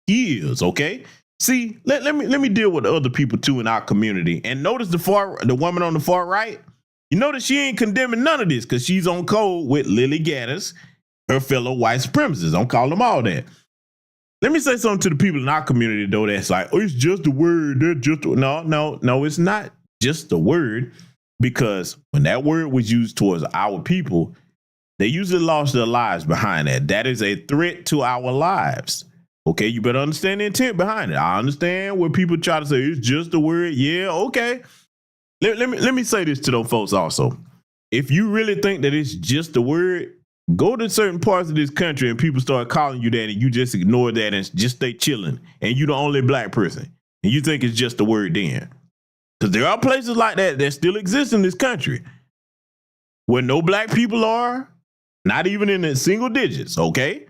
B: he is, okay? See, let me deal with other people too in our community. And notice the woman on the far right. You notice she ain't condemning none of this, because she's on code with Lily Gaddis, her fellow white supremacists. Don't call them all that. Let me say something to the people in our community though. That's like, oh, it's just a word. They're just no, it's not just a word, because when that word was used towards our people, they usually lost their lives behind that. That is a threat to our lives. Okay, you better understand the intent behind it. I understand where people try to say it's just a word. Yeah, okay. Let me say this to those folks also. If you really think that it's just a word, go to certain parts of this country and people start calling you that, and you just ignore that and just stay chilling, and you're the only black person, and you think it's just a word then. Because there are places like that that still exist in this country where no black people are, not even in the single digits, okay?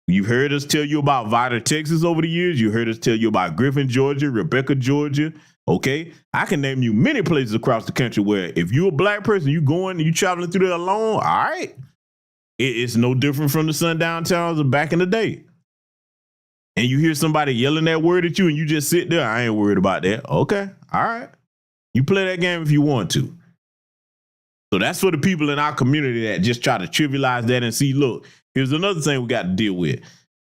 B: You've heard us tell you about Vida, Texas over the years. You heard us tell you about Griffin, Georgia, Rebecca, Georgia, okay? I can name you many places across the country where if you're a black person, you going and you traveling through there alone, all right? It's no different from the sundown towns of back in the day. And you hear somebody yelling that word at you and you just sit there, I ain't worried about that. Okay, all right. You play that game if you want to. So that's for the people in our community that just try to trivialize that and see, look, here's another thing we got to deal with.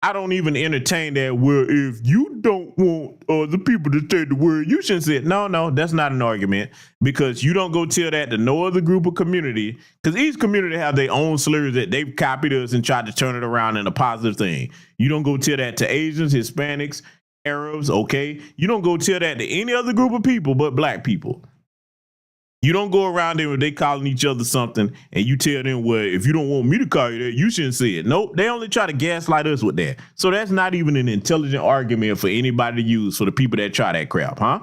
B: I don't even entertain that, well, if you don't want the people to say the word, you shouldn't say it. No, that's not an argument, because you don't go tell that to no other group of community, because each community have their own slurs that they've copied us and tried to turn it around in a positive thing. You don't go tell that to Asians, Hispanics, Arabs, okay? You don't go tell that to any other group of people but black people. You don't go around there when they calling each other something and you tell them, well, if you don't want me to call you that, you shouldn't say it. Nope, they only try to gaslight us with that. So that's not even an intelligent argument for anybody to use for the people that try that crap, huh?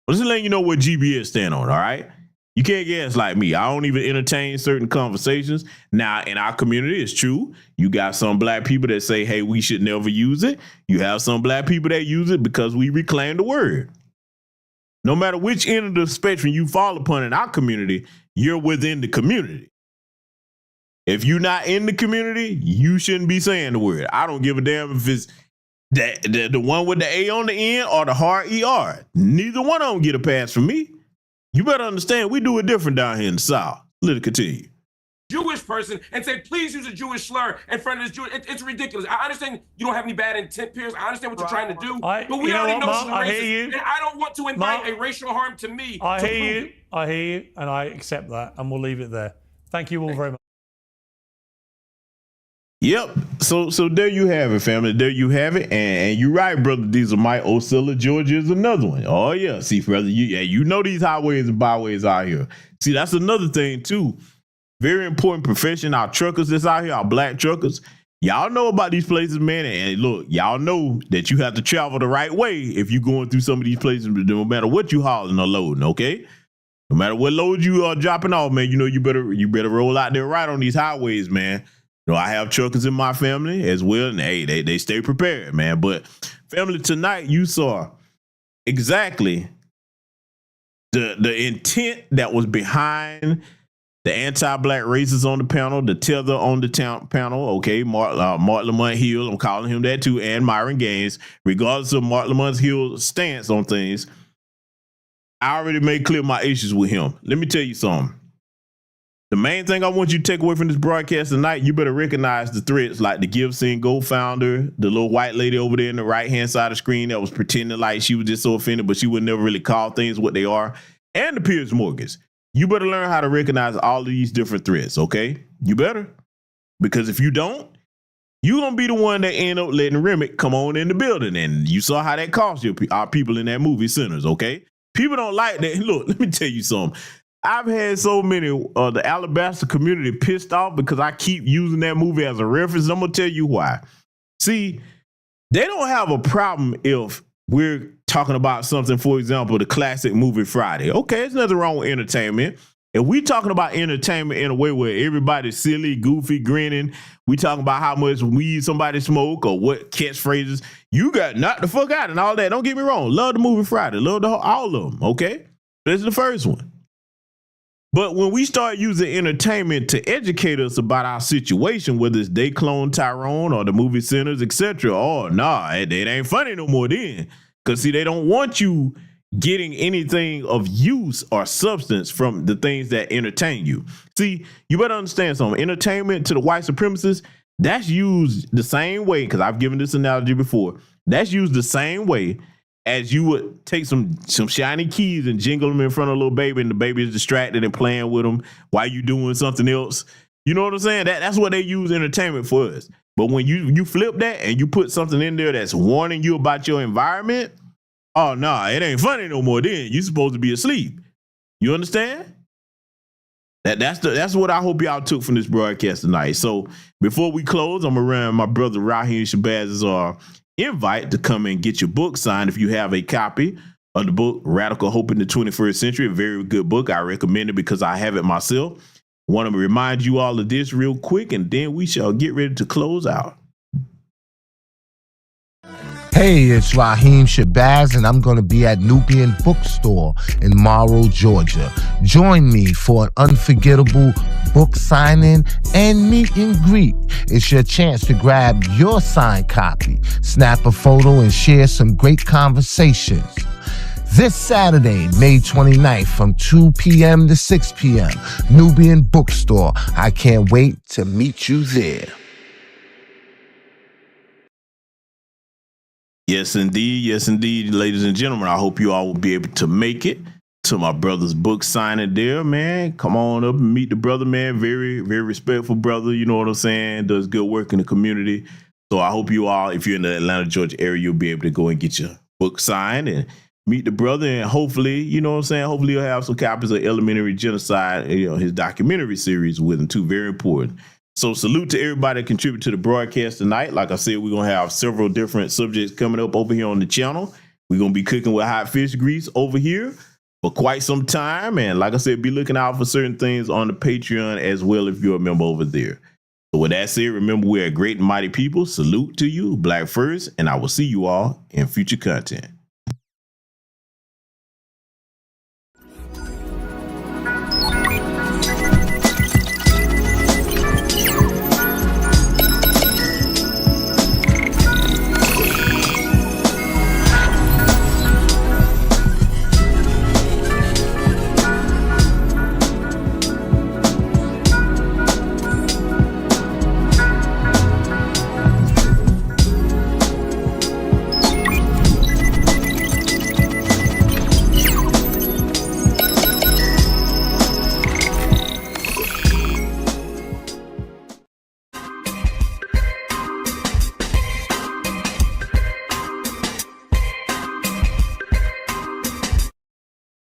B: Well, just letting you know what GBS stand on, all right? You can't gaslight me. I don't even entertain certain conversations. Now, in our community, it's true. You got some black people that say, hey, we should never use it. You have some black people that use it because we reclaim the word. No matter which end of the spectrum you fall upon in our community, you're within the community. If you're not in the community, you shouldn't be saying the word. I don't give a damn if it's the one with the A on the end or the hard ER. Neither one of them get a pass from me. You better understand, we do it different down here in the South. Let it continue.
H: Jewish person and say, please use a Jewish slur in front of this Jewish. It's ridiculous. I understand you don't have any bad intent, Piers. I understand what you're trying to do. But we already know she's racist. And I don't want to invite a racial harm to me.
D: I hear you, and I accept that, and we'll leave it there. Thank you all very much.
B: Yep. So there you have it, family. There you have it. And you're right, brother Diesel. Mike Osceola, Georgia is another one. Oh, yeah. See, brother, you know these highways and byways out here. See, that's another thing, too. very important profession. Our truckers that's out here, our black truckers, y'all know about these places, man. And look, y'all know that you have to travel the right way if you're going through some of these places, no matter what you hauling or loading, okay? No matter what load you are dropping off, man, you know, you better roll out there right on these highways, man. You know, I have truckers in my family as well, and hey, they stay prepared, man. But family, tonight you saw exactly the intent that was behind the anti-black racists on the panel, the tether on the panel, okay, Mark Lamont Hill, I'm calling him that too, and Myron Gaines, regardless of Mark Lamont Hill's stance on things. I already made clear my issues with him. Let me tell you something. The main thing I want you to take away from this broadcast tonight, you better recognize the threats like the Give Sing Go founder, the little white lady over there in the right-hand side of the screen that was pretending like she was just so offended, but she would never really call things what they are, and the Piers Morgans. You better learn how to recognize all of these different threats, okay? You better. Because if you don't, you're going to be the one that end up letting Remick come on in the building. And you saw how that cost our people in that movie Sinners, okay? People don't like that. Look, let me tell you something. I've had so many the Alabaster community pissed off because I keep using that movie as a reference. I'm going to tell you why. See, they don't have a problem if we're talking about something, for example, the classic movie Friday. Okay, there's nothing wrong with entertainment. If we talking about entertainment in a way where everybody's silly, goofy, grinning, we talking about how much weed somebody smoke or what catchphrases, you got knocked the fuck out and all that. Don't get me wrong. Love the movie Friday. Love all of them, okay? This is the first one. But when we start using entertainment to educate us about our situation, whether it's They Clone Tyrone or the movie Sinners, etc., oh, nah, it ain't funny no more then. Because, see, they don't want you getting anything of use or substance from the things that entertain you. See, you better understand something. Entertainment to the white supremacists, that's used the same way, because I've given this analogy before, that's used the same way as you would take some shiny keys and jingle them in front of a little baby, and the baby is distracted and playing with them while you doing something else. You know what I'm saying? That's what they use entertainment for us. But when you flip that and you put something in there that's warning you about your environment, oh, nah, it ain't funny no more then. You're supposed to be asleep. You understand? That's what I hope y'all took from this broadcast tonight. So before we close, I'm going to run my brother Raheem Shabazz our invite to come and get your book signed if you have a copy of the book Radical Hope in the 21st Century. A very good book. I recommend it because I have it myself. I want to remind you all of this real quick, and then we shall get ready to close out.
C: Hey, it's Raheem Shabazz, and I'm going to be at Nubian Bookstore in Morrow, Georgia. Join me for an unforgettable book signing and meet and greet. It's your chance to grab your signed copy, snap a photo, and share some great conversations. This Saturday, May 29th, from 2 p.m. to 6 p.m., Nubian Bookstore. I can't wait to meet you there.
B: Yes, indeed, ladies and gentlemen. I hope you all will be able to make it to my brother's book signing there, man. Come on up and meet the brother, man. Very, very respectful brother. You know what I'm saying? Does good work in the community. So I hope you all, if you're in the Atlanta, Georgia area, you'll be able to go and get your book signed and meet the brother. And hopefully, you know what I'm saying? Hopefully you'll have some copies of Elementary Genocide, you know, his documentary series with him too. Very important. So salute to everybody that contributed to the broadcast tonight. Like I said, we're going to have several different subjects coming up over here on the channel. We're going to be cooking with hot fish grease over here for quite some time. And like I said, be looking out for certain things on the Patreon as well if you're a member over there. So with that said, remember, we're a great and mighty people. Salute to you, Black first, and I will see you all in future content.